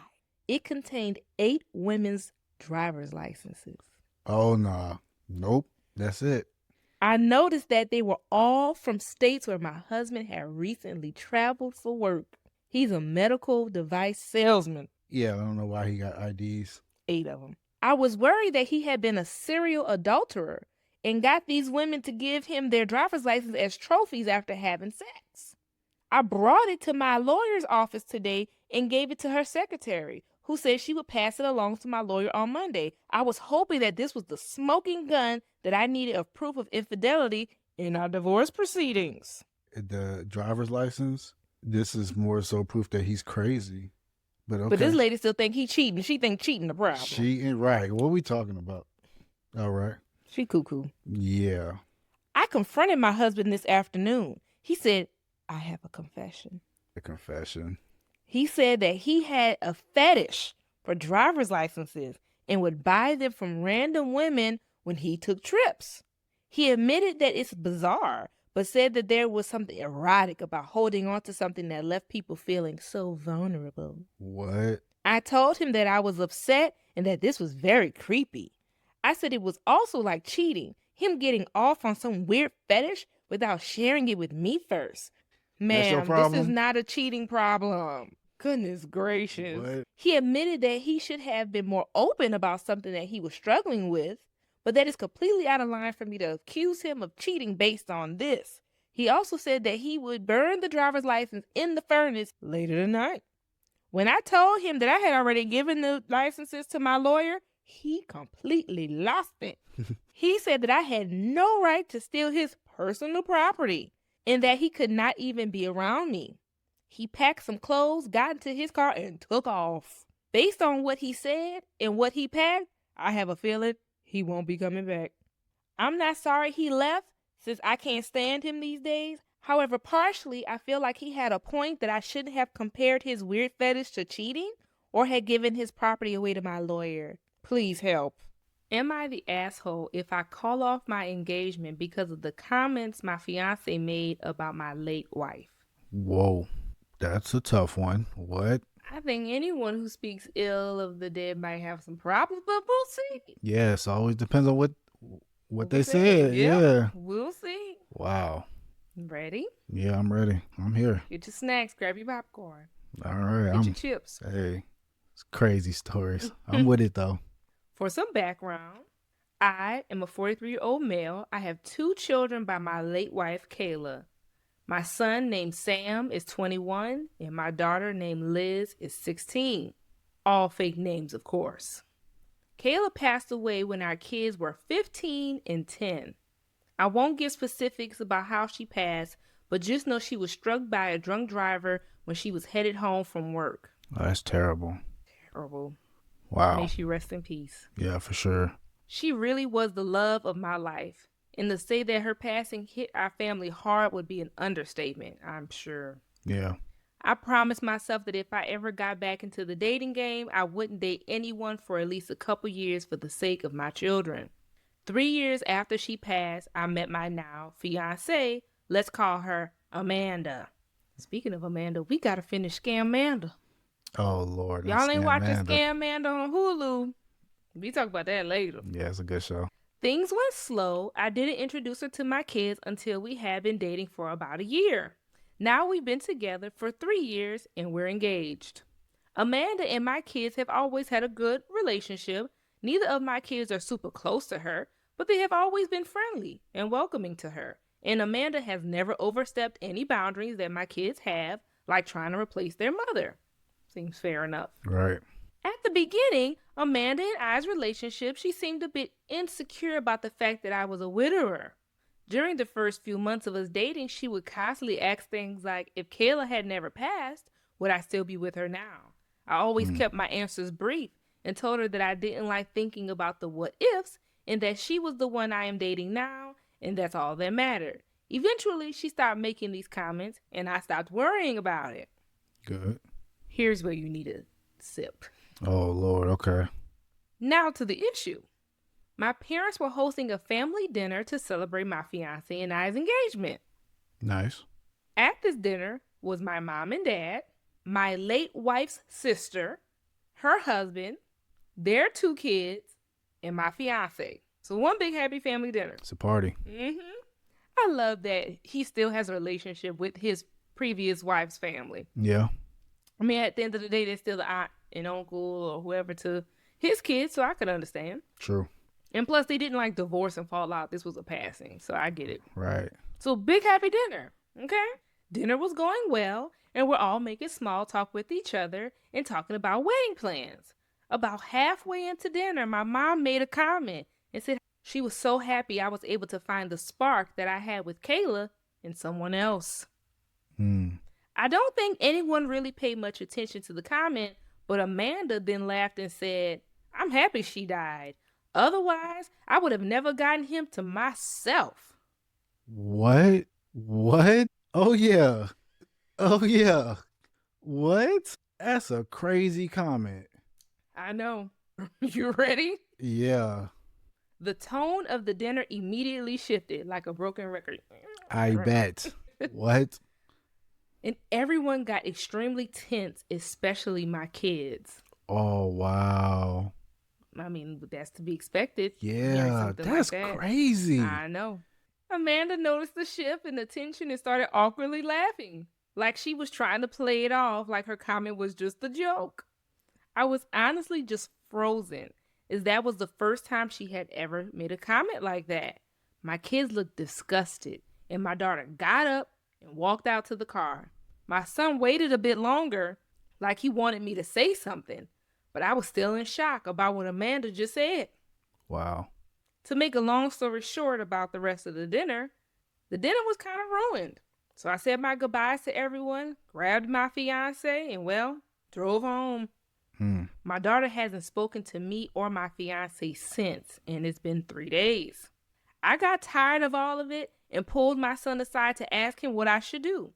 It contained 8 women's driver's licenses. Oh, no. Nope. That's it. I noticed that they were all from states where my husband had recently traveled for work. He's a medical device salesman. Yeah, I don't know why he got IDs. 8 of them. I was worried that he had been a serial adulterer and got these women to give him their driver's license as trophies after having sex. I brought it to my lawyer's office today and gave it to her secretary, who said she would pass it along to my lawyer on Monday. I was hoping that this was the smoking gun that I needed of proof of infidelity in our divorce proceedings. The driver's license, this is more so proof that he's crazy. But okay. But this lady still think he cheating. She think cheating the problem. Cheating, right. What are we talking about? All right. She cuckoo. Yeah. I confronted my husband this afternoon. He said, I have a confession. A confession. He said that he had a fetish for driver's licenses and would buy them from random women when he took trips. He admitted that it's bizarre, but said that there was something erotic about holding on to something that left people feeling so vulnerable. What? I told him that I was upset and that this was very creepy. I said it was also like cheating, him getting off on some weird fetish without sharing it with me first. Ma'am, this is not a cheating problem. Goodness gracious. What? He admitted that he should have been more open about something that he was struggling with, but that is completely out of line for me to accuse him of cheating based on this. He also said that he would burn the driver's license in the furnace later tonight. When I told him that I had already given the licenses to my lawyer, he completely lost it. He said that I had no right to steal his personal property and that he could not even be around me. He packed some clothes, got into his car, and took off. Based on what he said and what he packed, I have a feeling he won't be coming back. I'm not sorry he left, since I can't stand him these days. However, partially, I feel like he had a point that I shouldn't have compared his weird fetish to cheating or had given his property away to my lawyer. Please help. Am I the asshole if I call off my engagement because of the comments my fiance made about my late wife? Whoa, that's a tough one. What? I think anyone who speaks ill of the dead might have some problems, but we'll see. Yes, always depends on what they said. Yeah. We'll see. Wow. Ready? Yeah, I'm ready. I'm here. Get your snacks, grab your popcorn. All right. Get your chips. Hey, it's crazy stories. I'm with it though. For some background, I am a 43-year-old male. I have 2 children by my late wife, Kayla. My son named Sam is 21, and my daughter named Liz is 16. All fake names, of course. Kayla passed away when our kids were 15 and 10. I won't give specifics about how she passed, but just know she was struck by a drunk driver when she was headed home from work. Oh, that's terrible. Terrible. Wow. May she rest in peace. Yeah, for sure. She really was the love of my life. And to say that her passing hit our family hard would be an understatement, I'm sure. Yeah. I promised myself that if I ever got back into the dating game, I wouldn't date anyone for at least a couple years for the sake of my children. 3 years after she passed, I met my now fiance. Let's call her Amanda. Speaking of Amanda, we gotta finish Scamanda. Oh Lord. Y'all ain't watching Scamanda. Scamanda on Hulu. We talk about that later. Yeah, it's a good show. Things went slow. I didn't introduce her to my kids until we had been dating for about a year. Now we've been together for 3 years and we're engaged. Amanda and my kids have always had a good relationship. Neither of my kids are super close to her, but they have always been friendly and welcoming to her. And Amanda has never overstepped any boundaries that my kids have, like trying to replace their mother. Seems fair enough. Right. At the beginning, Amanda and I's relationship, she seemed a bit insecure about the fact that I was a widower. During the first few months of us dating, she would constantly ask things like, if Kayla had never passed, would I still be with her now? I always kept my answers brief and told her that I didn't like thinking about the what ifs and that she was the one I am dating now, and that's all that mattered. Eventually, she stopped making these comments and I stopped worrying about it. Good. Here's where you need a sip. Oh Lord. Okay. Now to the issue. My parents were hosting a family dinner to celebrate my fiance and I's engagement. Nice. At this dinner was my mom and dad, my late wife's sister, her husband, their 2 kids, and my fiance. So one big happy family dinner. It's a party. I love that he still has a relationship with his previous wife's family. Yeah. I mean, at the end of the day, they're still the aunt and uncle or whoever to his kids, so I could understand. True. And plus, they didn't like divorce and fall out. This was a passing, so I get it. Right. So, big happy dinner, okay? Dinner was going well, and we're all making small talk with each other and talking about wedding plans. About halfway into dinner, my mom made a comment and said she was so happy I was able to find the spark that I had with Kayla in someone else. I don't think anyone really paid much attention to the comment, but Amanda then laughed and said, I'm happy she died. Otherwise, I would have never gotten him to myself. What? What? Oh yeah. Oh yeah. What? That's a crazy comment. I know. You ready? Yeah. The tone of the dinner immediately shifted like a broken record. I bet. What? And everyone got extremely tense, especially my kids. Oh wow. I mean, that's to be expected. Yeah, that's crazy. I know. Amanda noticed the shift in the tension and started awkwardly laughing, like she was trying to play it off like her comment was just a joke. I was honestly just frozen, as that was the first time she had ever made a comment like that. My kids looked disgusted, and my daughter got up and walked out to the car. My son waited a bit longer, like he wanted me to say something, but I was still in shock about what Amanda just said. Wow. To make a long story short about the rest of the dinner was kind of ruined. So I said my goodbyes to everyone, grabbed my fiance, and well, drove home. My daughter hasn't spoken to me or my fiance since, and it's been 3 days. I got tired of all of it and pulled my son aside to ask him what I should do.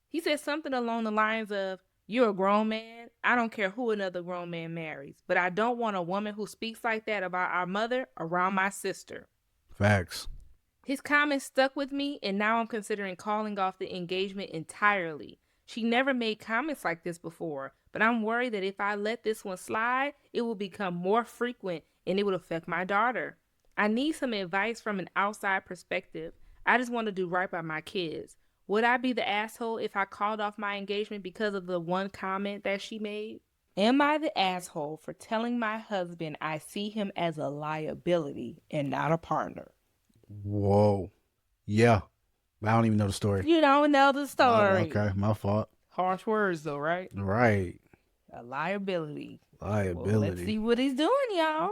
He said something along the lines of, you're a grown man. I don't care who another grown man marries, but I don't want a woman who speaks like that about our mother around my sister. Facts. His comment stuck with me, and now I'm considering calling off the engagement entirely. She never made comments like this before, but I'm worried that if I let this one slide, it will become more frequent and it would affect my daughter. I need some advice from an outside perspective. I just want to do right by my kids. Would I be the asshole if I called off my engagement because of the one comment that she made? Am I the asshole for telling my husband I see him as a liability and not a partner? Whoa. Yeah. I don't even know the story. You don't know the story. Okay, my fault. Harsh words, though, right? Right. A liability. Well, let's Liability. see what he's doing, y'all.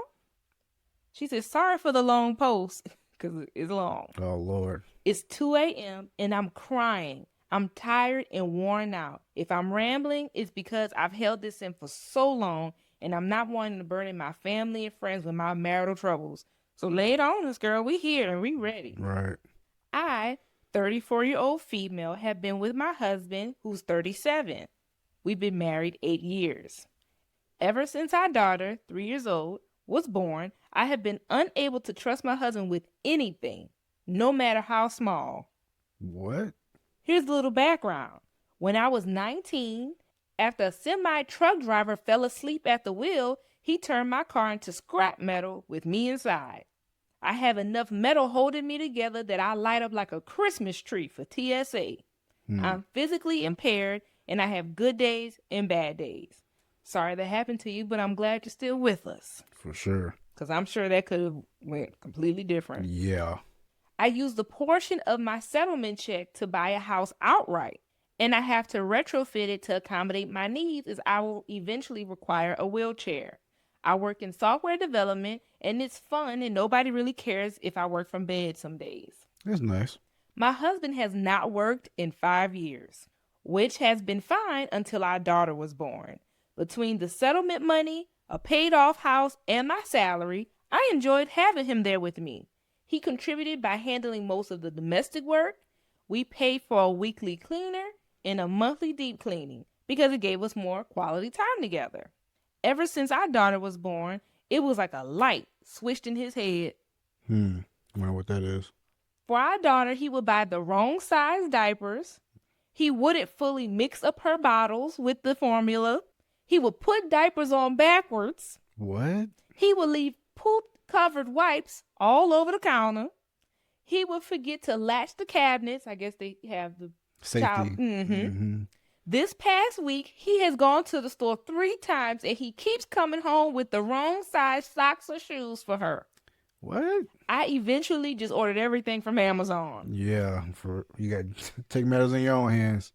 She said, sorry for the long post, because it's long. Oh, Lord. It's 2 a.m. and I'm crying. I'm tired and worn out. If I'm rambling, it's because I've held this in for so long and I'm not wanting to burden my family and friends with my marital troubles. So lay it on us, girl. We here and we ready. Right. I, 34-year-old female, have been with my husband, who's 37. We've been married 8 years. Ever since our daughter, 3 years old, was born, I have been unable to trust my husband with anything, no matter how small. What? Here's a little background. When I was 19, after a semi-truck driver fell asleep at the wheel, he turned my car into scrap metal with me inside. I have enough metal holding me together that I light up like a Christmas tree for TSA. I'm physically impaired and I have good days and bad days. Sorry that happened to you, but I'm glad you're still with us. For sure. Because I'm sure that could have went completely different. Yeah. I used a portion of my settlement check to buy a house outright, and I have to retrofit it to accommodate my needs as I will eventually require a wheelchair. I work in software development, and it's fun, and nobody really cares if I work from bed some days. That's nice. My husband has not worked in 5 years, which has been fine until our daughter was born. Between the settlement money, a paid-off house, and my salary, I enjoyed having him there with me. He contributed by handling most of the domestic work. We paid for a weekly cleaner and a monthly deep cleaning because it gave us more quality time together. Ever since our daughter was born, it was like a light switched in his head. I wonder what that is. For our daughter, he would buy the wrong size diapers. He wouldn't fully mix up her bottles with the formula. He would put diapers on backwards. What? He would leave poop-covered wipes all over the counter. He would forget to latch the cabinets. I guess they have the Safety. This past week, he has gone to the store 3 times and he keeps coming home with the wrong size socks or shoes for her. What? I eventually just ordered everything from Amazon. Yeah. You got to take matters in your own hands.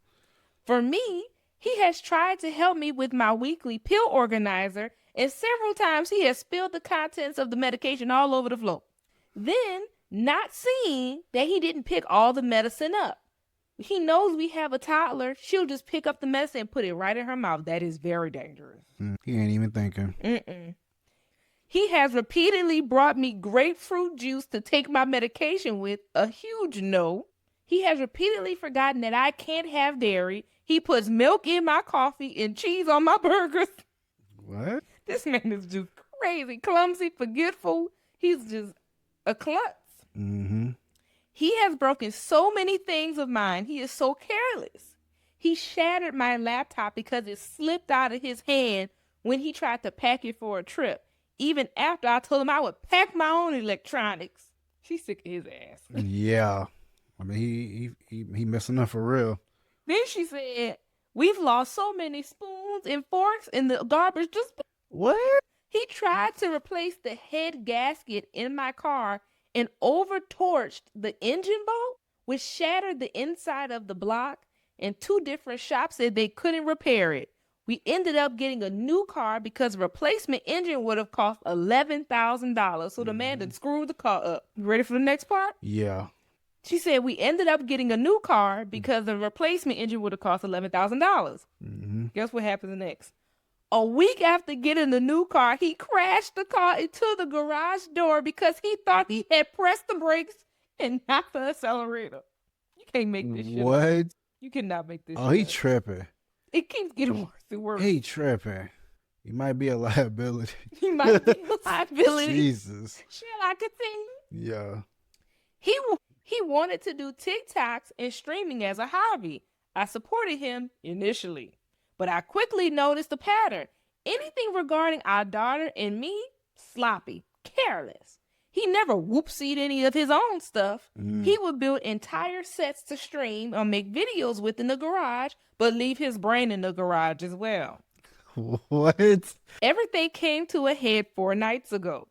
For me, he has tried to help me with my weekly pill organizer, and several times he has spilled the contents of the medication all over the floor. Then, not seeing that he didn't pick all the medicine up. He knows we have a toddler. She'll just pick up the medicine and put it right in her mouth. That is very dangerous. He ain't even thinking. He has repeatedly brought me grapefruit juice to take my medication with, a huge no. He has repeatedly forgotten that I can't have dairy. He puts milk in my coffee and cheese on my burgers. What? This man is just crazy, clumsy, forgetful. He's just a klutz. He has broken so many things of mine. He is so careless. He shattered my laptop because it slipped out of his hand when he tried to pack it for a trip, even after I told him I would pack my own electronics. She's sick of his ass. Yeah. I mean, he messing up for real. Then she said, we've lost so many spoons and forks in the garbage. What? He tried to replace the head gasket in my car and over-torched the engine bolt, which shattered the inside of the block, and 2 different shops said they couldn't repair it. We ended up getting a new car because a replacement engine would have cost $11,000. So the man done screwed the car up. You ready for the next part? Yeah. She said we ended up getting a new car because the replacement engine would have cost $11,000. Guess what happens next? A week after getting the new car, he crashed the car into the garage door because he thought he had pressed the brakes and not the accelerator. You can't make this shit up. What? You cannot make this Oh, shit he up. tripping. It keeps getting worse and worse. He tripping. He might be a liability. He might be a liability. Jesus. Shall I continue? Yeah. He wanted to do TikToks and streaming as a hobby. I supported him initially, but I quickly noticed a pattern. Anything regarding our daughter and me, sloppy, careless. He never whoopsied any of his own stuff. He would build entire sets to stream or make videos with in the garage, but leave his brain in the garage as well. What? Everything came to a head 4 nights ago.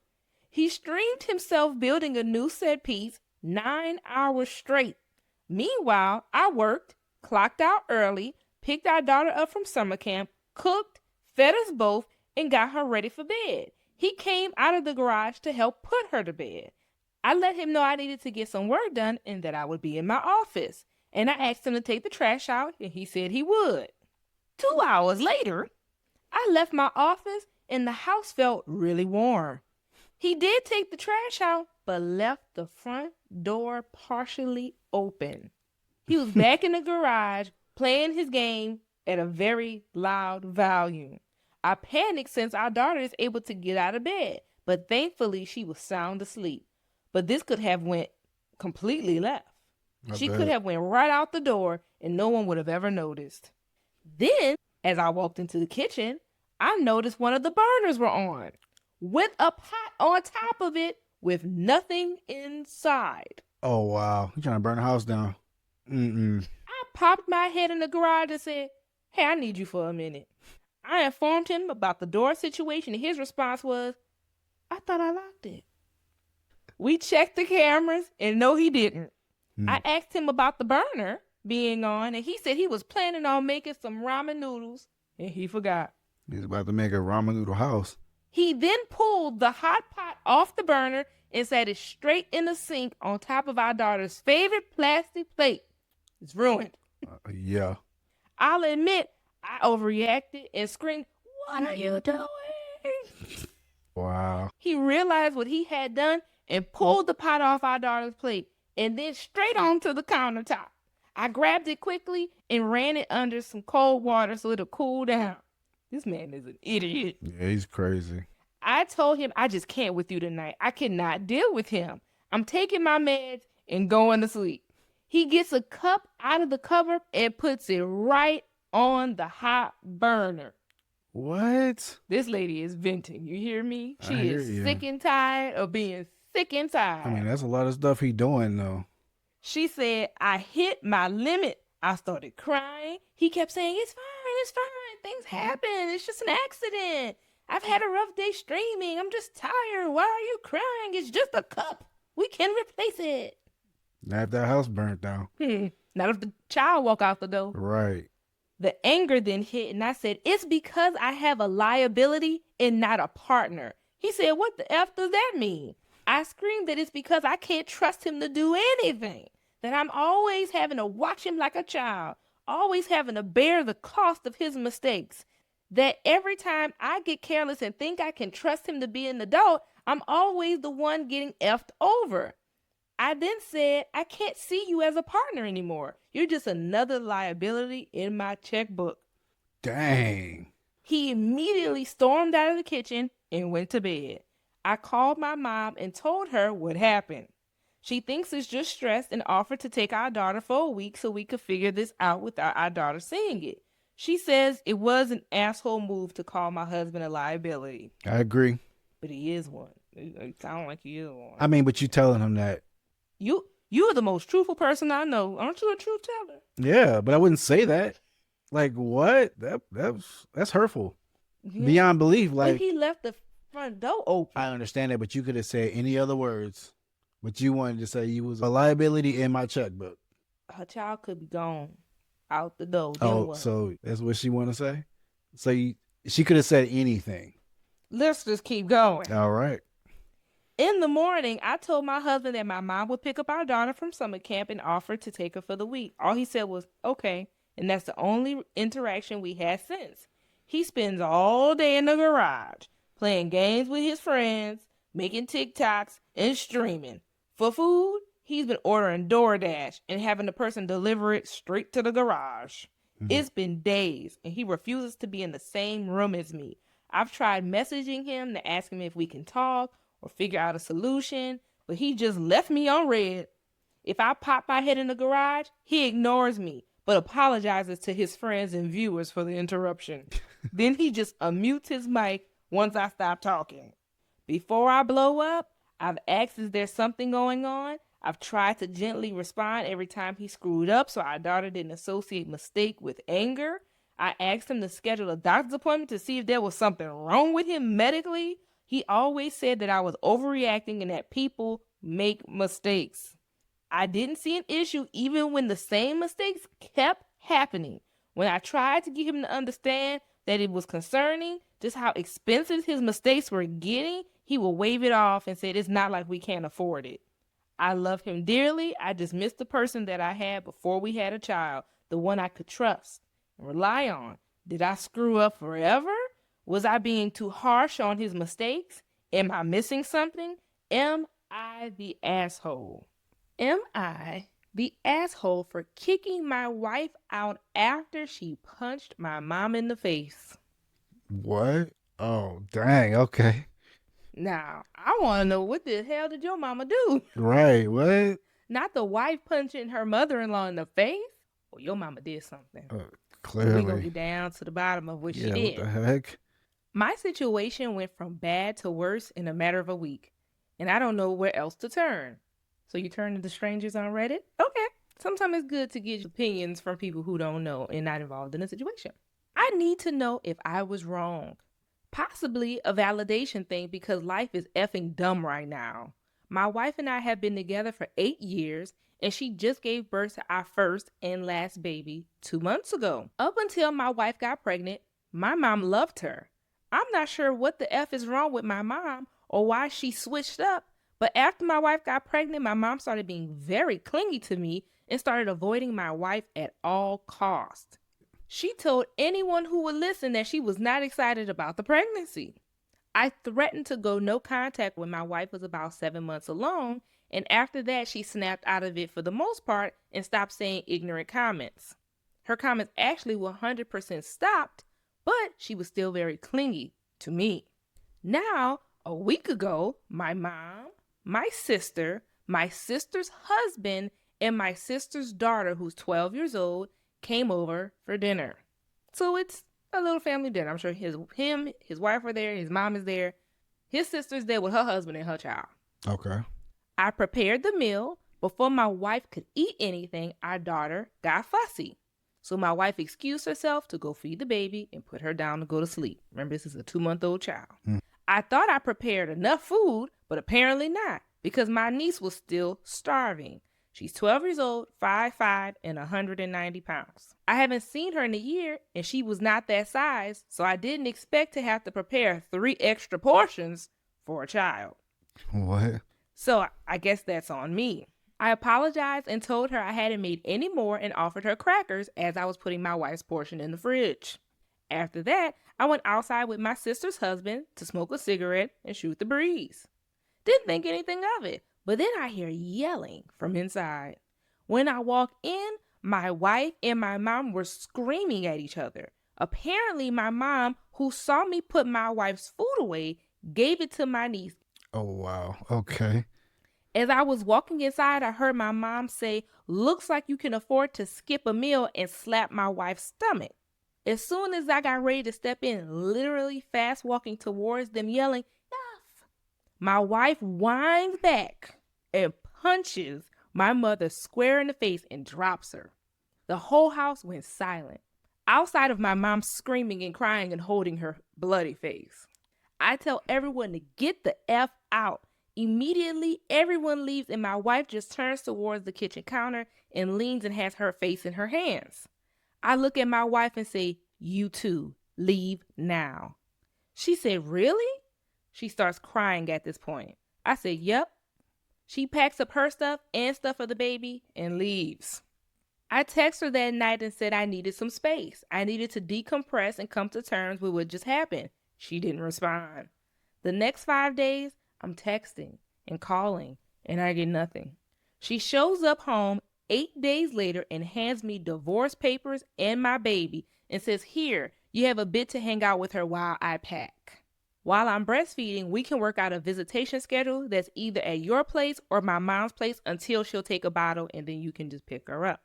He streamed himself building a new set piece 9 hours straight. Meanwhile, I worked, clocked out early, picked our daughter up from summer camp, cooked, fed us both, and got her ready for bed. He came out of the garage to help put her to bed. I let him know I needed to get some work done and that I would be in my office. And I asked him to take the trash out, and he said he would. 2 hours later, I left my office and the house felt really warm. He did take the trash out, but left the front door partially open. He was back in the garage playing his game at a very loud volume. I panicked since our daughter is able to get out of bed, but thankfully she was sound asleep. But this could have went completely left. She could have went right out the door and no one would have ever noticed. Then, as I walked into the kitchen, I noticed one of the burners were on, with a pot on top of it with nothing inside. Oh, wow. You trying to burn the house down. I popped my head in the garage and said, "Hey, I need you for a minute." I informed him about the door situation, and his response was, "I thought I locked it." We checked the cameras, and no, he didn't. I asked him about the burner being on, and he said he was planning on making some ramen noodles, and he forgot. He's about to make a ramen noodle house. He then pulled the hot pot off the burner and set it straight in the sink on top of our daughter's favorite plastic plate. It's ruined. Yeah. I'll admit, I overreacted and screamed, "What are you doing?" Wow. He realized what he had done and pulled the pot off our daughter's plate and then straight onto the countertop. I grabbed it quickly and ran it under some cold water so it'll cool down. This man is an idiot. Yeah, he's crazy. I told him I just can't with you tonight. I cannot deal with him. I'm taking my meds and going to sleep. He gets a cup out of the cupboard and puts it right on the hot burner. What? This lady is venting. You hear me? I She hear is you. sick and tired of being sick and tired. I mean, that's a lot of stuff he doing, though. She said, "I hit my limit." I started crying. He kept saying, "It's fine, it's fine. Things happen. It's just an accident. I've had a rough day streaming. I'm just tired. Why are you crying? It's just a cup. We can replace it." Not if that house burnt down. Not if the child walk out the door. Right. The anger then hit, and I said, "It's because I have a liability and not a partner." He said, "What the F does that mean?" I screamed that it's because I can't trust him to do anything, that I'm always having to watch him like a child, always having to bear the cost of his mistakes, that every time I get careless and think I can trust him to be an adult, I'm always the one getting effed over. I then said, "I can't see you as a partner anymore. You're just another liability in my checkbook." Dang. He immediately stormed out of the kitchen and went to bed. I called my mom and told her what happened. She thinks it's just stress and offered to take our daughter for a week so we could figure this out without our daughter seeing it. She says it was an asshole move to call my husband a liability. I agree. But he is one. It sounds like he is one. I mean, but you telling him that. You're the most truthful person I know. Aren't you a truth teller? Yeah, but I wouldn't say that. Like, what? That's hurtful. Yeah. Beyond belief. But Like, he left the front door open. I understand that, but you could have said any other words. But you wanted to say you was a liability in my checkbook. Her child could be gone out the door. Then Oh, what? so that's what she want to say? So she could have said anything. Let's just keep going. All right. In the morning, I told my husband that my mom would pick up our daughter from summer camp and offered to take her for the week. All he said was, "Okay," and that's the only interaction we had since. He spends all day in the garage, playing games with his friends, making TikToks, and streaming. For food, he's been ordering DoorDash and having the person deliver it straight to the garage. It's been days, and he refuses to be in the same room as me. I've tried messaging him to ask him if we can talk or figure out a solution, but he just left me on red. If I pop my head in the garage, he ignores me, but apologizes to his friends and viewers for the interruption. Then he just unmutes his mic once I stop talking. Before I blow up, I've asked, "Is there something going on?" I've tried to gently respond every time he screwed up so our daughter didn't associate mistake with anger. I asked him to schedule a doctor's appointment to see if there was something wrong with him medically. He always said that I was overreacting and that people make mistakes. I didn't see an issue even when the same mistakes kept happening. When I tried to get him to understand that it was concerning just how expensive his mistakes were getting, he would wave it off and say, it's not like we can't afford it. I love him dearly. I just miss the person that I had before we had a child, the one I could trust and rely on. Did I screw up forever? Was I being too harsh on his mistakes? Am I missing something? Am I the asshole? Am I the asshole for kicking my wife out after she punched my mom in the face? What? Oh, dang. Okay. Now, I want to know, what the hell did your mama do? Right. What? Not the wife punching her mother-in-law in the face. Well, your mama did something. So we gonna Clearly. get down to the bottom of what she Yeah. What did. the heck? My situation went from bad to worse in a matter of a week, and I don't know where else to turn. So you turn to the strangers on Reddit? Okay. Sometimes it's good to get opinions from people who don't know and not involved in the situation. I need to know if I was wrong. Possibly a validation thing because life is effing dumb right now. My wife and I have been together for 8 years, and she just gave birth to our first and last baby 2 months ago. Up until my wife got pregnant, my mom loved her. I'm not sure what the F is wrong with my mom or why she switched up, but after my wife got pregnant, my mom started being very clingy to me and started avoiding my wife at all costs. She told anyone who would listen that she was not excited about the pregnancy. I threatened to go no contact when my wife was about 7 months along, and after that, she snapped out of it for the most part and stopped saying ignorant comments. Her comments actually 100% stopped, but she was still very clingy to me. Now, a week ago, my mom, my sister's husband, and my sister's daughter, who's 12 years old, came over for dinner. So it's a little family dinner. I'm sure his wife are there, his mom is there, his sister's there with her husband and her child. Okay. I prepared the meal. Before my wife could eat anything, our daughter got fussy. So my wife excused herself to go feed the baby and put her down to go to sleep. Remember, this is a 2-month-old child. I thought I prepared enough food, but apparently not, because my niece was still starving. She's 12 years old, 5'5", and 190 pounds. I haven't seen her in a year, and she was not that size, so I didn't expect to have to prepare 3 extra portions for a child. What? So I guess that's on me. I apologized and told her I hadn't made any more and offered her crackers as I was putting my wife's portion in the fridge. After that, I went outside with my sister's husband to smoke a cigarette and shoot the breeze. Didn't think anything of it, but then I hear yelling from inside. When I walked in, my wife and my mom were screaming at each other. Apparently, my mom, who saw me put my wife's food away, gave it to my niece. Oh, wow. Okay. As I was walking inside, I heard my mom say, "Looks like you can afford to skip a meal," and slap my wife's stomach. As soon as I got ready to step in, literally fast walking towards them yelling, "Enough!" my wife winds back and punches my mother square in the face and drops her. The whole house went silent, outside of my mom screaming and crying and holding her bloody face. I tell everyone to get the F out. Immediately, everyone leaves and my wife just turns towards the kitchen counter and leans and has her face in her hands. I look at my wife and say, "You too, leave now." She said, "Really?" She starts crying at this point. I said, "Yep." She packs up her stuff and stuff for the baby and leaves. I text her that night and said I needed some space. I needed to decompress and come to terms with what just happened. She didn't respond. The next 5 days, I'm texting and calling, and I get nothing. She shows up home 8 days later and hands me divorce papers and my baby and says, "Here, you have a bit to hang out with her while I pack." While I'm breastfeeding, we can work out a visitation schedule that's either at your place or my mom's place until she'll take a bottle and then you can just pick her up.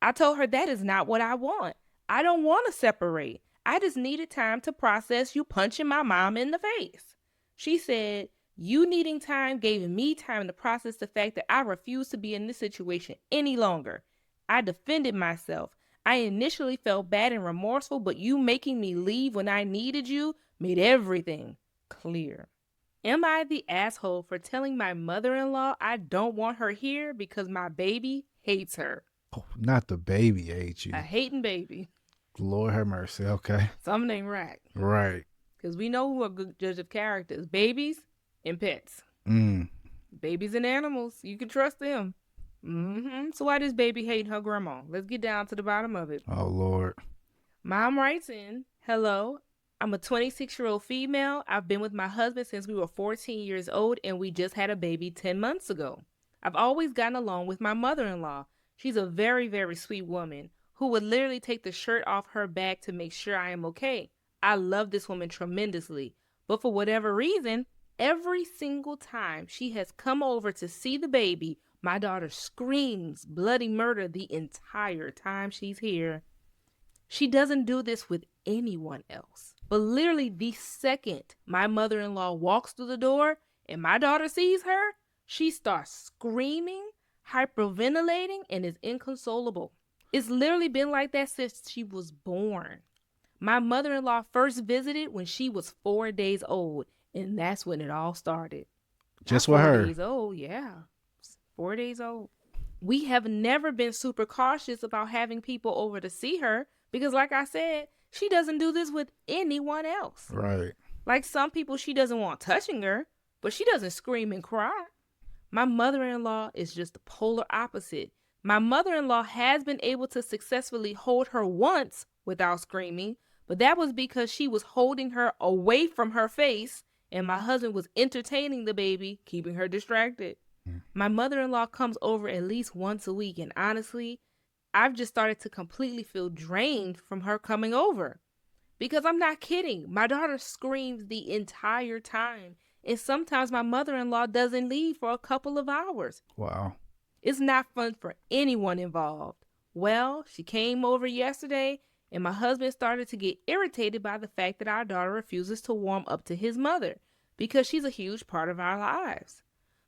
I told her that is not what I want. I don't want to separate. I just needed time to process you punching my mom in the face. She said, "You needing time gave me time to process the fact that I refuse to be in this situation any longer." I defended myself. I initially felt bad and remorseful, but you making me leave when I needed you made everything clear. Am I the asshole for telling my mother-in-law I don't want her here because my baby hates her? Oh, not the baby ate A you. hating baby. Lord have mercy. Okay. Something ain't right. Right. Because we know who are good judge of characters. Babies and pets. Mm. Babies and animals. You can trust them. So why does baby hate her grandma? Let's get down to the bottom of it. Oh Lord. Mom writes in, hello, I'm a 26-year-old female. I've been with my husband since we were 14 years old and we just had a baby 10 months ago. I've always gotten along with my mother-in-law. She's a very, very sweet woman who would literally take the shirt off her back to make sure I am okay. I love this woman tremendously, but for whatever reason, every single time she has come over to see the baby, my daughter screams bloody murder the entire time she's here. She doesn't do this with anyone else. But literally the second my mother-in-law walks through the door and my daughter sees her, she starts screaming, hyperventilating, and is inconsolable. It's literally been like that since she was born. My mother-in-law first visited when she was 4 days old, and that's when it all started. Just Not with 4 her. days old, yeah. 4 days old. We have never been super cautious about having people over to see her because, like I said, she doesn't do this with anyone else. Right. Like some people, she doesn't want touching her, but she doesn't scream and cry. My mother-in-law is just the polar opposite. My mother-in-law has been able to successfully hold her once without screaming, but that was because she was holding her away from her face and my husband was entertaining the baby, keeping her distracted. My mother-in-law comes over at least once a week, and honestly, I've just started to completely feel drained from her coming over. Because I'm not kidding. My daughter screams the entire time, and sometimes my mother-in-law doesn't leave for a couple of hours. Wow. It's not fun for anyone involved. Well, she came over yesterday, and my husband started to get irritated by the fact that our daughter refuses to warm up to his mother because she's a huge part of our lives.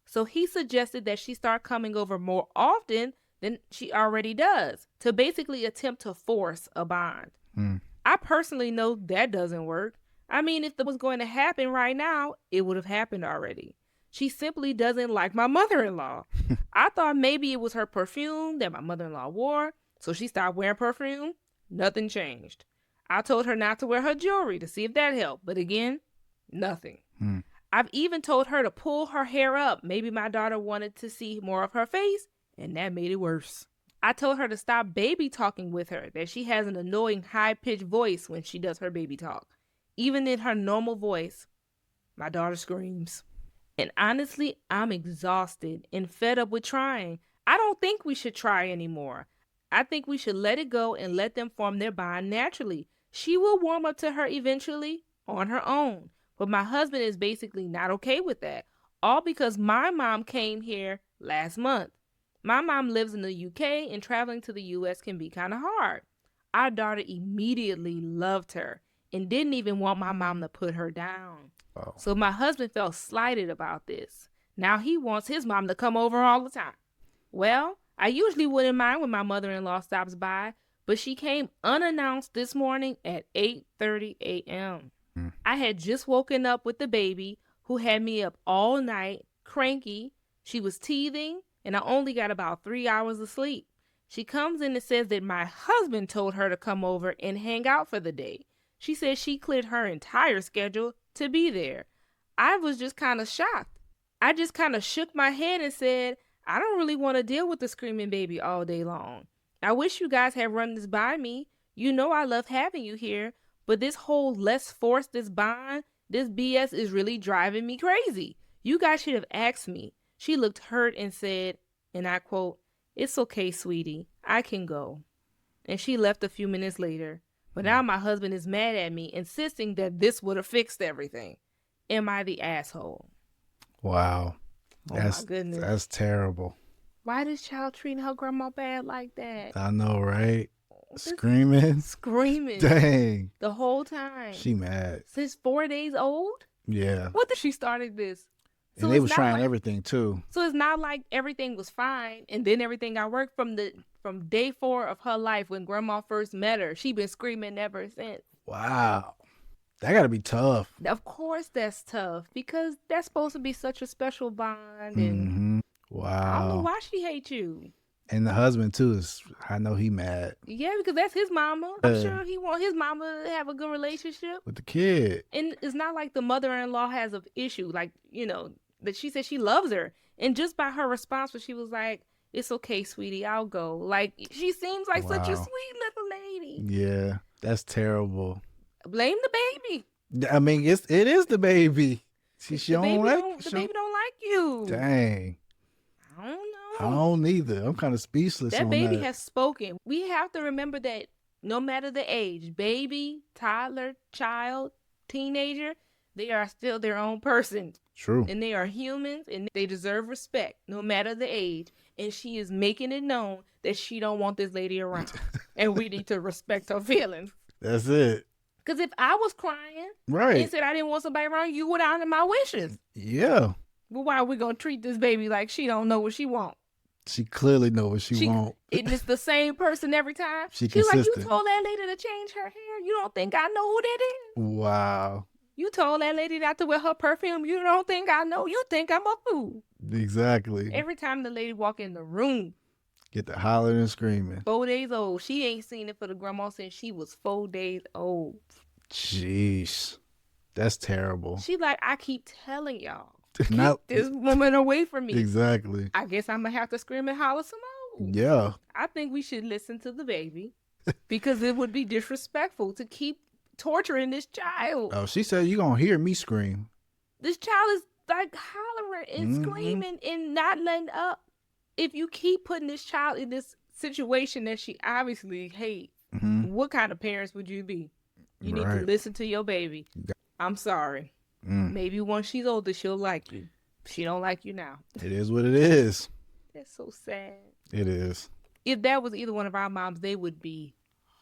So he suggested that she start coming over more often than she already does to basically attempt to force a bond. I personally know that doesn't work. I mean, if that was going to happen right now, it would have happened already. She simply doesn't like my mother-in-law. I thought maybe it was her perfume that my mother-in-law wore, so she stopped wearing perfume. Nothing changed. I told her not to wear her jewelry to see if that helped, but again, nothing. I've even told her to pull her hair up. Maybe my daughter wanted to see more of her face, and that made it worse. I told her to stop baby talking with her, that she has an annoying high-pitched voice when she does her baby talk. Even in her normal voice, my daughter screams. And honestly, I'm exhausted and fed up with trying. I don't think we should try anymore. I think we should let it go and let them form their bond naturally. She will warm up to her eventually on her own. But my husband is basically not okay with that. All because my mom came here last month. My mom lives in the UK and traveling to the US can be kind of hard. Our daughter immediately loved her and didn't even want my mom to put her down. Oh. So my husband felt slighted about this. Now he wants his mom to come over all the time. Well, I usually wouldn't mind when my mother-in-law stops by, but she came unannounced this morning at 8:30 a.m. I had just woken up with the baby who had me up all night, cranky. She was teething, and I only got about 3 hours of sleep. She comes in and says that my husband told her to come over and hang out for the day. She said she cleared her entire schedule to be there. I was just kind of shocked. I just kind of shook my head and said, I don't really want to deal with the screaming baby all day long. I wish you guys had run this by me. You know I love having you here, but this whole let's force this bond, this BS is really driving me crazy. You guys should have asked me. She looked hurt and said, and I quote, "It's okay, sweetie. I can go." And she left a few minutes later. But now my husband is mad at me, insisting that this would have fixed everything. Am I the asshole? Wow. Oh my goodness. That's terrible. Why does child treating her grandma bad like that? I know, right? Screaming. Screaming. Dang. The whole time. She mad. Since 4 days old? Yeah. What did she started this? So and they was trying everything too. So it's not like everything was fine and then everything got worked from day 4 of her life when grandma first met her. She been screaming ever since. Wow. That gotta be tough. Of course that's tough because that's supposed to be such a special bond, and Mm-hmm. I don't know Wow. why she hates you. And the husband too is, I know he mad. Yeah, because that's his mama. I'm sure he want his mama to have a good relationship. With the kid. And it's not like the mother-in-law has an issue, like, that she said she loves her. And just by her response when she was like, it's okay, sweetie, I'll go. Like, she seems like such a Wow. sweet little lady. Yeah, that's terrible. Blame the baby. I mean, it is the baby. She The don't baby like. the baby don't like you. Dang. I don't I know. don't either. I'm kind of speechless That on baby that. has spoken. We have to remember that no matter the age, baby, toddler, child, teenager, they are still their own person. True. And they are humans and they deserve respect no matter the age. And she is making it known that she don't want this lady around. And we need to respect her feelings. That's it. Because if I was crying Right. and said I didn't want somebody around, you would honor my wishes. Yeah. But why are we going to treat this baby like she don't know what she wants? She clearly know what she want. It's the same person every time. She's like, you consistent. told that lady to change her hair. You don't think I know who that is? Wow. You told that lady not to wear her perfume. You don't think I know. You think I'm a fool. Exactly. Every time the lady walk in the room, get to hollering and screaming. 4 days old. She ain't seen it for the grandma since she was 4 days old. Jeez. That's terrible. She like, I keep telling y'all. Keep this Not woman away from me. exactly. I guess I'm going to have to scream and holler some more. Yeah. I think we should listen to the baby because it would be disrespectful to keep torturing this child. Oh, she said you gonna hear me scream. This child is like hollering and screaming and not letting up. If you keep putting this child in this situation that she obviously hates, what kind of parents would you be? You need to listen to your baby. I'm sorry. Maybe once she's older, she'll like you. She don't like you now. It is what it is. That's so sad. It is. If that was either one of our moms, they would be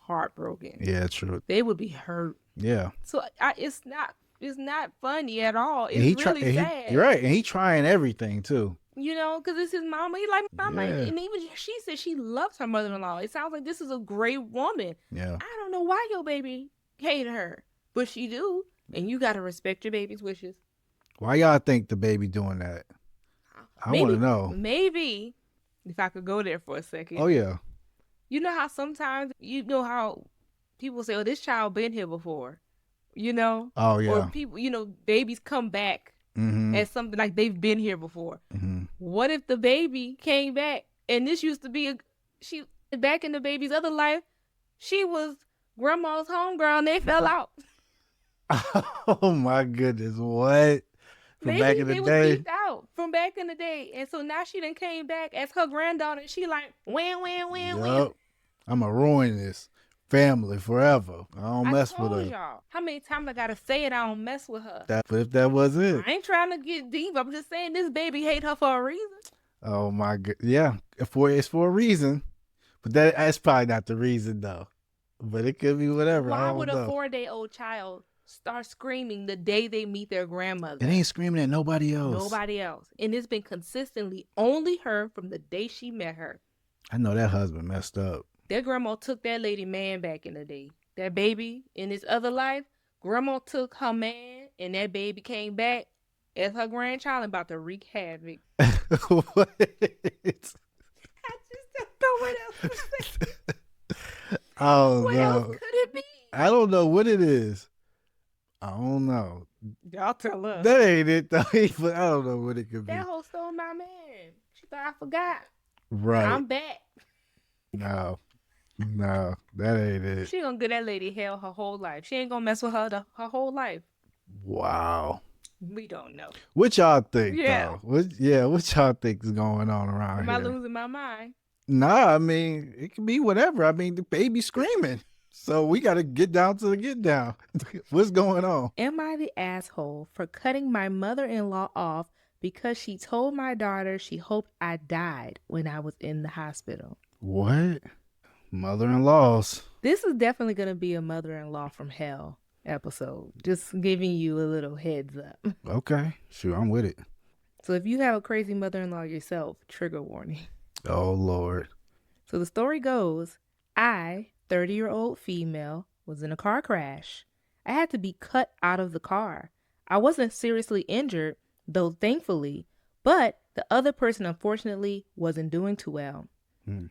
heartbroken. Yeah, true. They would be hurt. Yeah. So it's not funny at all. It's really sad. You're right, and he trying everything too. Because it's his mama. He like mama, and even she said she loves her mother-in-law. It sounds like this is a great woman. Yeah. I don't know why your baby hated her, but she do, and you gotta respect your baby's wishes. Why y'all think the baby doing that? I want to know. Maybe if I could go there for a second. Oh yeah. You know how sometimes how people say, "Oh, this child been here before," Oh yeah. or people, babies come back as something like they've been here before. What if the baby came back and this used to be she back in the baby's other life? She was grandma's homegirl. They fell out. Oh my goodness! What? From back in the was day. beat out from back in the day, and so now she done came back as her granddaughter. She like win. I'ma ruin this family forever. I don't mess with her. Y'all, how many times I gotta say it? I don't mess with her. But if that was it, I ain't trying to get deep. I'm just saying this baby hate her for a reason. Oh my god! Yeah, it's for a reason, but that's probably not the reason though. But it could be whatever. Why would a 4-day-old child start screaming the day they meet their grandmother? It ain't screaming at nobody else. And it's been consistently only her from the day she met her. I know that husband messed up. Their grandma took that lady man back in the day. That baby in his other life, grandma took her man and that baby came back as her grandchild and about to wreak havoc. What? I just don't know what else to say. Oh what no. else could it be? I don't know what it is. I don't know. Y'all tell us. That ain't it though. But I don't know what it could be. That hoe stole my man. She thought I forgot. Right. I'm back. No, that ain't it. She gonna give that lady hell her whole life. She ain't gonna mess with her her whole life. Wow. We don't know. What y'all think Yeah. though? What y'all think is going on around Am here? I losing my mind? Nah, I mean, it can be whatever. I mean, the baby's screaming. So we got to get down to the get down. What's going on? Am I the asshole for cutting my mother-in-law off because she told my daughter she hoped I died when I was in the hospital? What? Mother-in-laws. This is definitely going to be a mother-in-law from hell episode. Just giving you a little heads up. Okay. Sure, I'm with it. So if you have a crazy mother-in-law yourself, trigger warning. Oh, Lord. So the story goes, I, 30-year-old female, was in a car crash. I had to be cut out of the car. I wasn't seriously injured, though thankfully, but the other person unfortunately wasn't doing too well,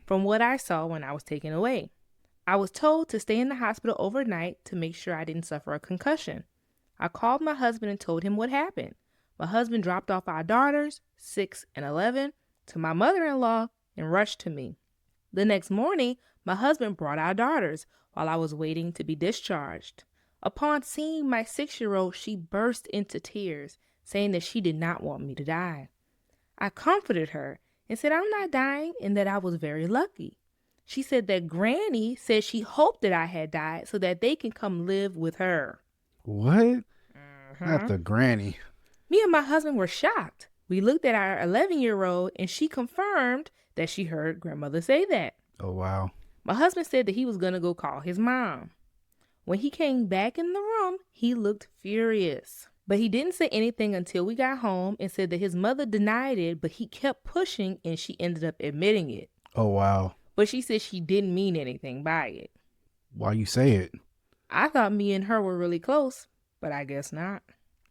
from what I saw when I was taken away. I was told to stay in the hospital overnight to make sure I didn't suffer a concussion. I called my husband and told him what happened. My husband dropped off our daughters, 6 and 11, to my mother-in-law and rushed to me. The next morning, my husband brought our daughters while I was waiting to be discharged. Upon seeing my 6-year-old, she burst into tears, saying that she did not want me to die. I comforted her and said I'm not dying and that I was very lucky. She said that Granny said she hoped that I had died so that they can come live with her. What? Not the granny. Me and my husband were shocked. We looked at our 11-year-old and she confirmed that she heard grandmother say that. Oh, wow. My husband said that he was going to go call his mom. When he came back in the room, he looked furious. But he didn't say anything until we got home and said that his mother denied it, but he kept pushing and she ended up admitting it. Oh, wow. But she said she didn't mean anything by it. Why you say it? I thought me and her were really close, but I guess not.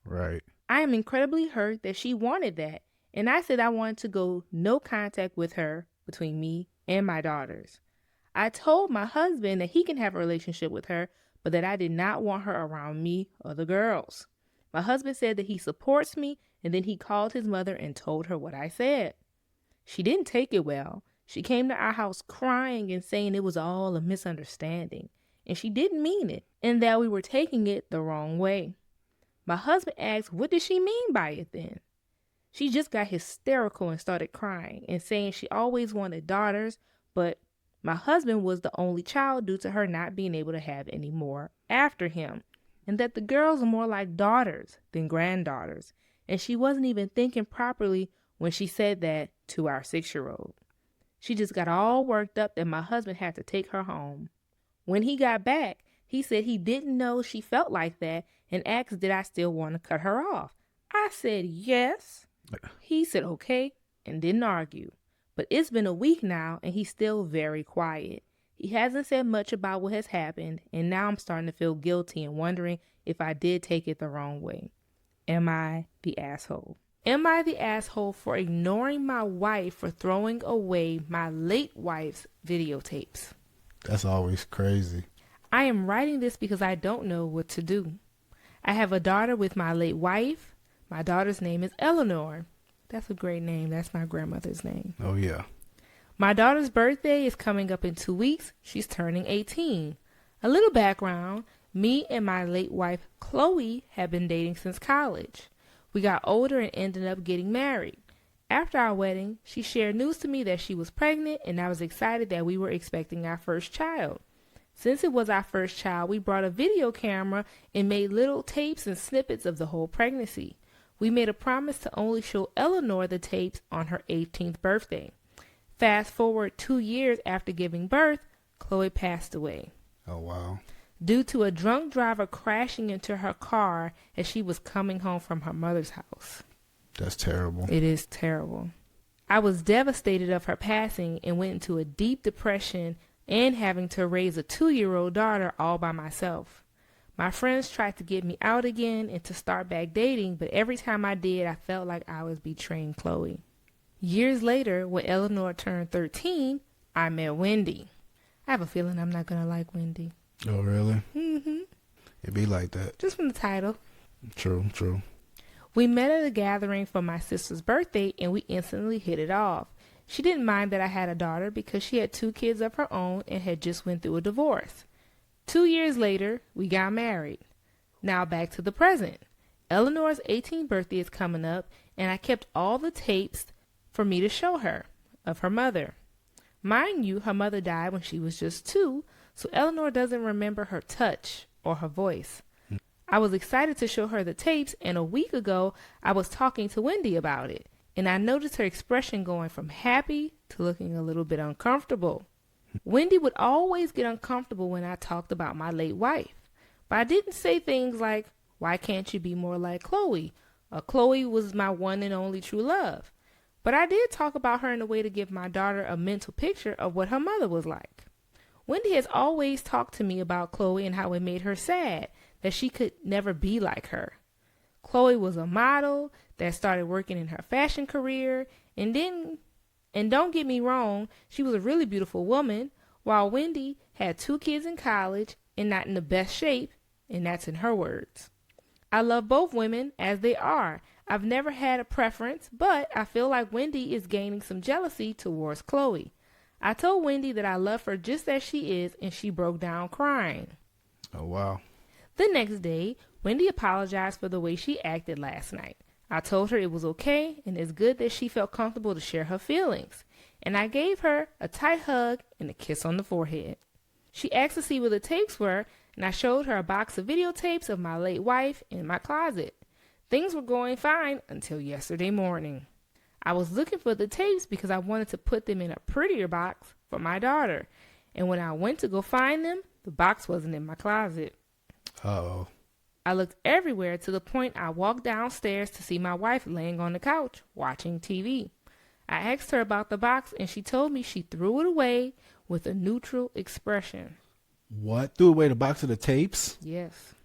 Right. I am incredibly hurt that she wanted that, and I said I wanted to go no contact with her between me and my daughters. I told my husband that he can have a relationship with her, but that I did not want her around me or the girls. My husband said that he supports me, and then he called his mother and told her what I said. She didn't take it well. She came to our house crying and saying it was all a misunderstanding, and she didn't mean it, and that we were taking it the wrong way. My husband asked, what did she mean by it then? She just got hysterical and started crying and saying she always wanted daughters, but my husband was the only child due to her not being able to have any more after him, and that the girls are more like daughters than granddaughters, and she wasn't even thinking properly when she said that to our 6-year-old. She just got all worked up that my husband had to take her home. When he got back, he said he didn't know she felt like that and asked did I still want to cut her off. I said yes. He said okay and didn't argue. But it's been a week now and he's still very quiet. He hasn't said much about what has happened, and now I'm starting to feel guilty and wondering if I did take it the wrong way. Am I the asshole? Am I the asshole for ignoring my wife for throwing away my late wife's videotapes? That's always crazy. I am writing this because I don't know what to do. I have a daughter with my late wife. My daughter's name is Eleanor. That's a great name. That's my grandmother's name. Oh, yeah. My daughter's birthday is coming up in 2 weeks. She's turning 18. A little background. Me and my late wife, Chloe, have been dating since college. We got older and ended up getting married. After our wedding, she shared news to me that she was pregnant, and I was excited that we were expecting our first child. Since it was our first child, we brought a video camera and made little tapes and snippets of the whole pregnancy. We made a promise to only show Eleanor the tapes on her 18th birthday. Fast forward 2 years after giving birth, Chloe passed away. Oh, wow. Due to a drunk driver crashing into her car as she was coming home from her mother's house. That's terrible. It is terrible. I was devastated of her passing and went into a deep depression and having to raise a 2-year-old daughter all by myself. My friends tried to get me out again and to start back dating, but every time I did, I felt like I was betraying Chloe. Years later, when Eleanor turned 13, I met Wendy. I have a feeling I'm not going to like Wendy. Oh, really? Mm-hmm. It be like that. Just from the title. True. We met at a gathering for my sister's birthday and we instantly hit it off. She didn't mind that I had a daughter because she had 2 kids of her own and had just went through a divorce. 2 years later, we got married. Now back to the present. Eleanor's 18th birthday is coming up and I kept all the tapes for me to show her of her mother. Mind you, her mother died when she was just 2, so Eleanor doesn't remember her touch or her voice. I was excited to show her the tapes, and a week ago, I was talking to Wendy about it, and I noticed her expression going from happy to looking a little bit uncomfortable. Wendy would always get uncomfortable when I talked about my late wife, but I didn't say things like, why can't you be more like Chloe? Or Chloe was my one and only true love. But I did talk about her in a way to give my daughter a mental picture of what her mother was like. Wendy has always talked to me about Chloe and how it made her sad that she could never be like her. Chloe was a model that started working in her fashion career, and don't get me wrong, she was a really beautiful woman, while Wendy had 2 kids in college and not in the best shape, and that's in her words. I love both women as they are. I've never had a preference, but I feel like Wendy is gaining some jealousy towards Chloe. I told Wendy that I love her just as she is, and she broke down crying. Oh, wow. The next day, Wendy apologized for the way she acted last night. I told her it was okay and it's good that she felt comfortable to share her feelings. And I gave her a tight hug and a kiss on the forehead. She asked to see where the tapes were, and I showed her a box of videotapes of my late wife in my closet. Things were going fine until yesterday morning. I was looking for the tapes because I wanted to put them in a prettier box for my daughter. And when I went to go find them, the box wasn't in my closet. Uh-oh. I looked everywhere to the point I walked downstairs to see my wife laying on the couch watching TV. I asked her about the box and she told me she threw it away with a neutral expression. What? Threw away the box of the tapes? Yes.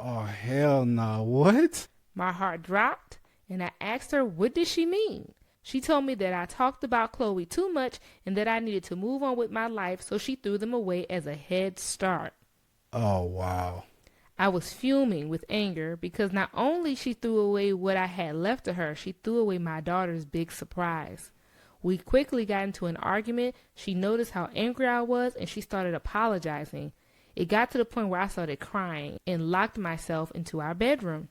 Oh, hell no. What? My heart dropped and I asked her what did she mean. She told me that I talked about Chloe too much and that I needed to move on with my life, so she threw them away as a head start. Oh, wow. I was fuming with anger because not only she threw away what I had left to her, she threw away my daughter's big surprise. We quickly got into an argument. She noticed how angry I was and she started apologizing. It got to the point where I started crying and locked myself into our bedroom.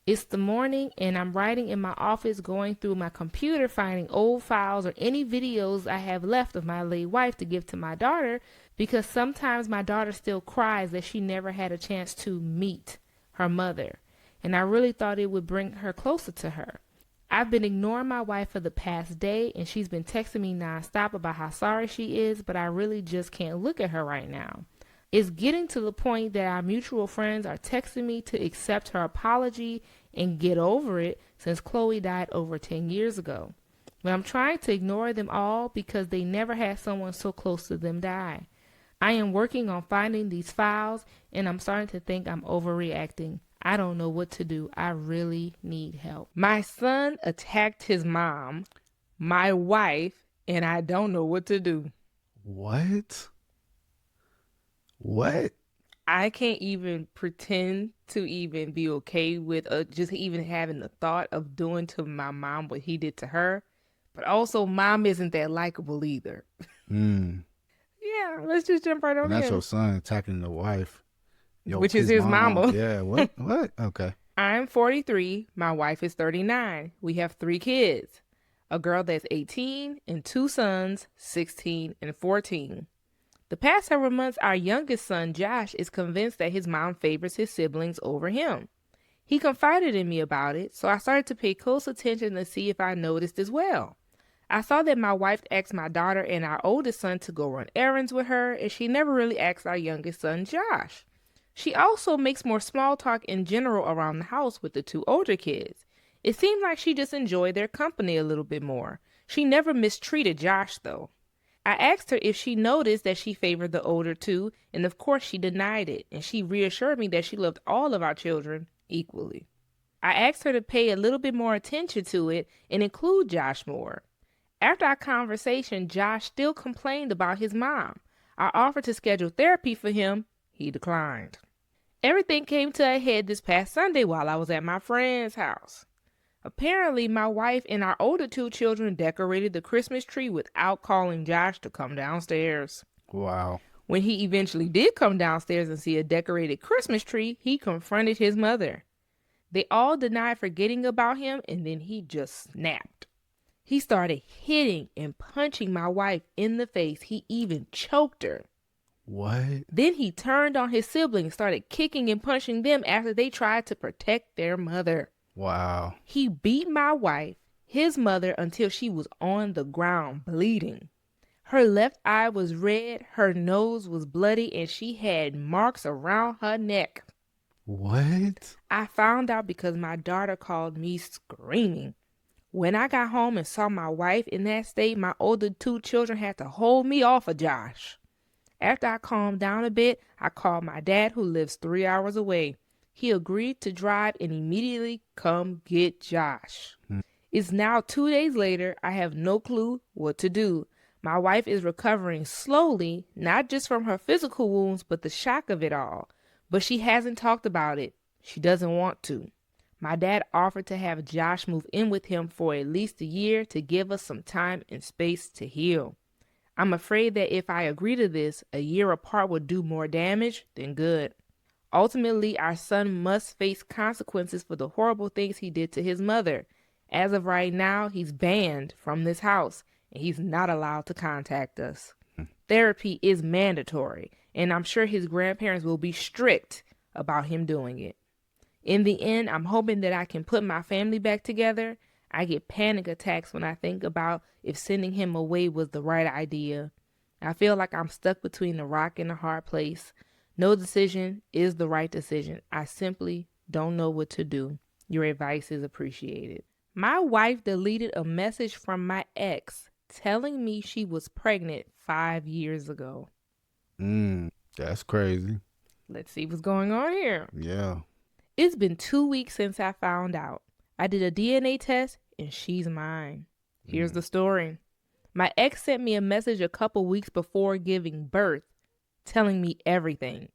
It's the morning and I'm writing in my office, going through my computer, finding old files or any videos I have left of my late wife to give to my daughter, because sometimes my daughter still cries that she never had a chance to meet her mother, and I really thought it would bring her closer to her. I've been ignoring my wife for the past day, and she's been texting me nonstop about how sorry she is, but I really just can't look at her right now. It's getting to the point that our mutual friends are texting me to accept her apology and get over it, since Chloe died over 10 years ago. But I'm trying to ignore them all because they never had someone so close to them die. I am working on finding these files, and I'm starting to think I'm overreacting. I don't know what to do. I really need help. My son attacked his mom, my wife, and I don't know what to do. What? What? I can't even pretend to even be okay with just even having the thought of doing to my mom what he did to her. But also, mom isn't that likable either. Yeah, let's just jump right on And that's in. your son attacking the wife. Which is his mama. Yeah, what? What? Okay. I'm 43. My wife is 39. We have 3 kids. A girl that's 18 and 2 sons, 16 and 14. The past several months, our youngest son, Josh, is convinced that his mom favors his siblings over him. He confided in me about it, so I started to pay close attention to see if I noticed as well. I saw that my wife asked my daughter and our oldest son to go run errands with her, and she never really asked our youngest son, Josh. She also makes more small talk in general around the house with the 2 older kids. It seemed like she just enjoyed their company a little bit more. She never mistreated Josh, though. I asked her if she noticed that she favored the older 2, and of course she denied it, and she reassured me that she loved all of our children equally. I asked her to pay a little bit more attention to it and include Josh more. After our conversation, Josh still complained about his mom. I offered to schedule therapy for him. He declined. Everything came to a head this past Sunday while I was at my friend's house. Apparently, my wife and our older 2 children decorated the Christmas tree without calling Josh to come downstairs. Wow. When he eventually did come downstairs and see a decorated Christmas tree, he confronted his mother. They all denied forgetting about him, and then he just snapped. He started hitting and punching my wife in the face. He even choked her. What? Then he turned on his siblings, started kicking and punching them after they tried to protect their mother. Wow. He beat my wife, his mother, until she was on the ground bleeding. Her left eye was red, her nose was bloody, and she had marks around her neck. What? I found out because my daughter called me screaming. When I got home and saw my wife in that state, my older 2 children had to hold me off of Josh. After I calmed down a bit, I called my dad, who lives 3 hours away. He agreed to drive and immediately come get Josh. It's now 2 days later. I have no clue what to do. My wife is recovering slowly, not just from her physical wounds, but the shock of it all. But she hasn't talked about it. She doesn't want to. My dad offered to have Josh move in with him for at least a year to give us some time and space to heal. I'm afraid that if I agree to this, a year apart will do more damage than good. Ultimately, our son must face consequences for the horrible things he did to his mother. As of right now, he's banned from this house and he's not allowed to contact us. Therapy is mandatory, and I'm sure his grandparents will be strict about him doing it. In the end, I'm hoping that I can put my family back together. I get panic attacks when I think about if sending him away was the right idea. I feel like I'm stuck between a rock and a hard place. No decision is the right decision. I simply don't know what to do. Your advice is appreciated. My wife deleted a message from my ex telling me she was pregnant 5 years ago. That's crazy. Let's see what's going on here. Yeah. It's been 2 weeks since I found out. I did a DNA test and she's mine. Here's the story. My ex sent me a message a couple weeks before giving birth, telling me everything.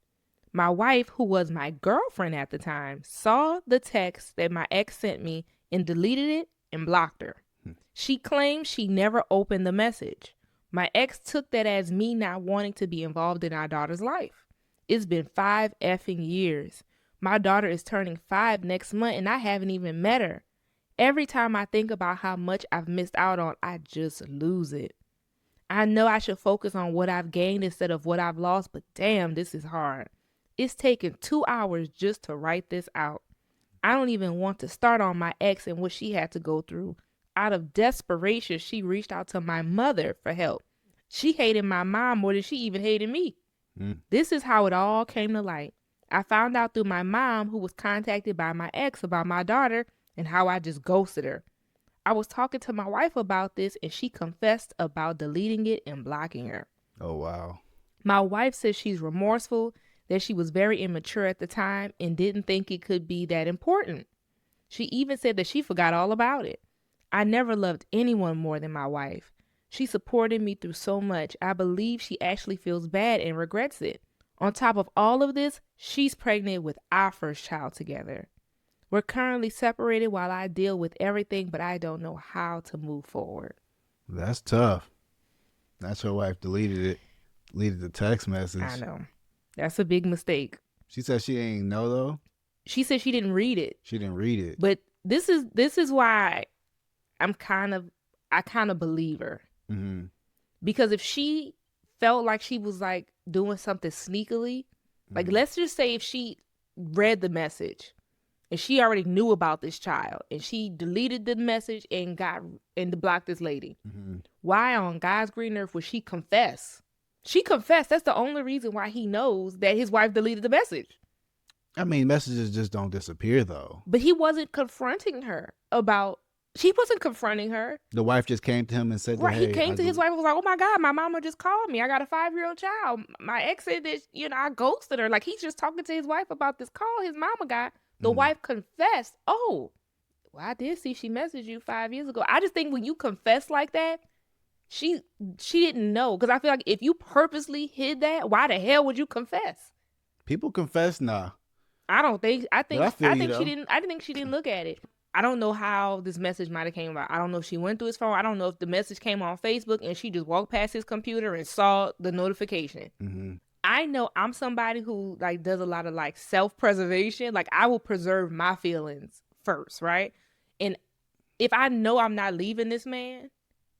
My wife, who was my girlfriend at the time, saw the text that my ex sent me and deleted it and blocked her. She claimed she never opened the message. My ex took that as me not wanting to be involved in our daughter's life. It's been 5 effing years. My daughter is turning 5 next month and I haven't even met her. Every time I think about how much I've missed out on, I just lose it. I know I should focus on what I've gained instead of what I've lost, but damn, this is hard. It's taken 2 hours just to write this out. I don't even want to start on my ex and what she had to go through. Out of desperation, she reached out to my mother for help. She hated my mom more than she even hated me. This is how it all came to light. I found out through my mom, who was contacted by my ex about my daughter and how I just ghosted her. I was talking to my wife about this and she confessed about deleting it and blocking her. Oh, wow. My wife says she's remorseful, that she was very immature at the time and didn't think it could be that important. She even said that she forgot all about it. I never loved anyone more than my wife. She supported me through so much. I believe she actually feels bad and regrets it. On top of all of this, she's pregnant with our first child together. We're currently separated while I deal with everything, but I don't know how to move forward. That's tough. That's her wife deleted the text message. I know. That's a big mistake. She said she ain't know though. She said she didn't read it. She didn't read it. But this is why I kind of believe her. Mm-hmm. Because if she felt like she was like doing something sneakily, like let's just say if she read the message and she already knew about this child and she deleted the message and blocked this lady, why on God's green earth would she confess? She confessed. That's the only reason why he knows that his wife deleted the message. I mean, messages just don't disappear though. But he wasn't confronting her about. She wasn't confronting her. The wife just came to him and said, right. Hey, he came to his wife and was like, "Oh my God, my mama just called me. I got a 5-year-old child. My ex said that I ghosted her." Like he's just talking to his wife about this call his mama got. The wife confessed. Oh, well, I did see she messaged you 5 years ago. I just think when you confess like that, she didn't know, because I feel like if you purposely hid that, why the hell would you confess? People confess now. I don't think. I think she didn't. I think she didn't look at it. I don't know how this message might have came about. I don't know if she went through his phone. I don't know if the message came on Facebook and she just walked past his computer and saw the notification. I know I'm somebody who like does a lot of like self-preservation. Like I will preserve my feelings first, right? And if I know I'm not leaving this man,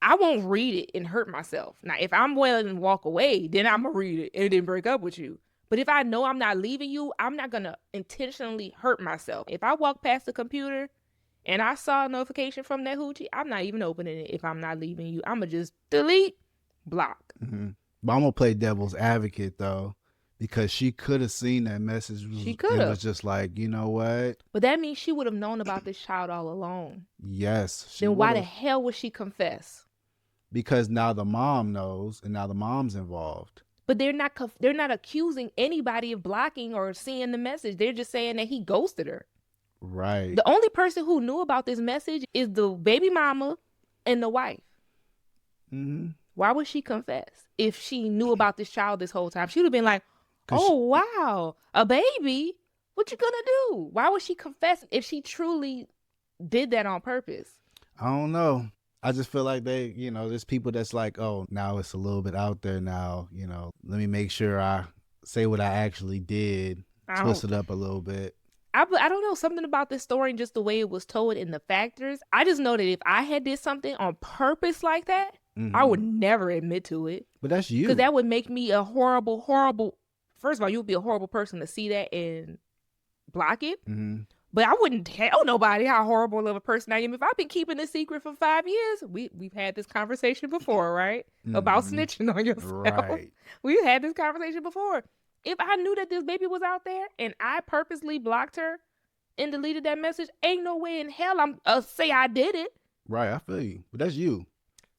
I won't read it and hurt myself. Now, if I'm willing to walk away, then I'm going to read it and then break up with you. But if I know I'm not leaving you, I'm not going to intentionally hurt myself. If I walk past the computer and I saw a notification from that hoochie, I'm not even opening it if I'm not leaving you. I'm going to just delete, block. But I'm going to play devil's advocate, though, because she could have seen that message. She could have. And was just like, you know what? But that means she would have known about this child all along. Yes. Then why the hell would she confess? Because now the mom knows and now the mom's involved. But they're not accusing anybody of blocking or seeing the message. They're just saying that he ghosted her. Right. The only person who knew about this message is the baby mama and the wife. Mm-hmm. Why would she confess if she knew about this child this whole time? She would have been like, Cause oh, wow, a baby? What you gonna do? Why would she confess if she truly did that on purpose? I don't know. I just feel like there's people that's like, oh, now it's a little bit out there now, let me make sure I say what I actually did, twist it up a little bit. I don't know, something about this story and just the way it was told and the factors. I just know that if I had did something on purpose like that, I would never admit to it. But that's you. Because that would make me a horrible, horrible, first of all, you would be a horrible person to see that and block it. But I wouldn't tell nobody how horrible of a person I am. If I've been keeping a secret for 5 years, we've had this conversation before, right? About snitching on yourself. Right. We've had this conversation before. If I knew that this baby was out there and I purposely blocked her and deleted that message, ain't no way in hell I'm say I did it. Right, I feel you. But that's you.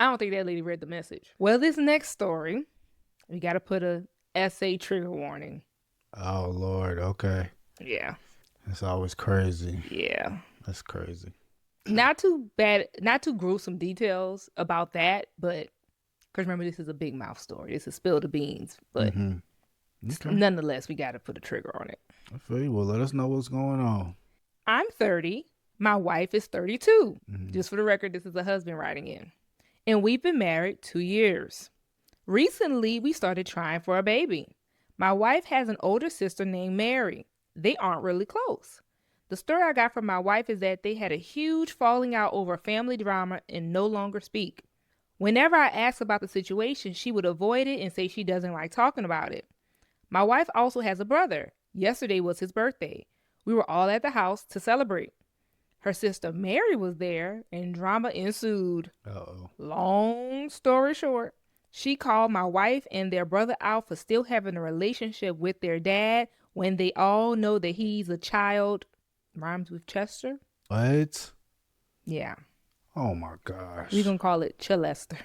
I don't think that lady read the message. Well, this next story, we got to put a essay trigger warning. Oh, Lord. Okay. Yeah. That's always crazy. Yeah. That's crazy. Not too bad, not too gruesome details about that, but because remember, this is a big mouth story. This is spill the beans, but nonetheless, we got to put a trigger on it. I feel you. Well, let us know what's going on. I'm 30. My wife is 32. Just for the record, this is a husband writing in. And we've been married 2 years. Recently, we started trying for a baby. My wife has an older sister named Mary. They aren't really close. The story I got from my wife is that they had a huge falling out over family drama and no longer speak. Whenever I asked about the situation, she would avoid it and say she doesn't like talking about it. My wife also has a brother. Yesterday was his birthday. We were all at the house to celebrate. Her sister Mary was there and drama ensued. Uh-oh. Long story short, she called my wife and their brother out for still having a relationship with their dad when they all know that he's a child. Rhymes with Chester. What? Yeah. Oh my gosh. We're going to call it Chilester.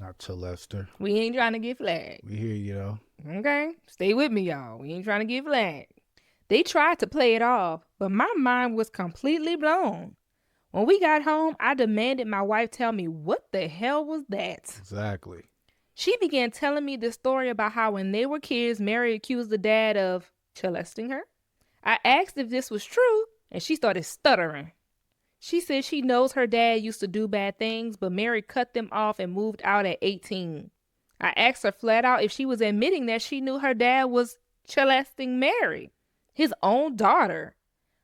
Not Chilester. We ain't trying to get flagged. We hear you though. Okay? Stay with me, y'all. We ain't trying to get flagged. They tried to play it off, but my mind was completely blown. When we got home, I demanded my wife tell me what the hell was that. Exactly. She began telling me this story about how when they were kids, Mary accused the dad of molesting her. I asked if this was true, and she started stuttering. She said she knows her dad used to do bad things, but Mary cut them off and moved out at 18. I asked her flat out if she was admitting that she knew her dad was molesting Mary, his own daughter.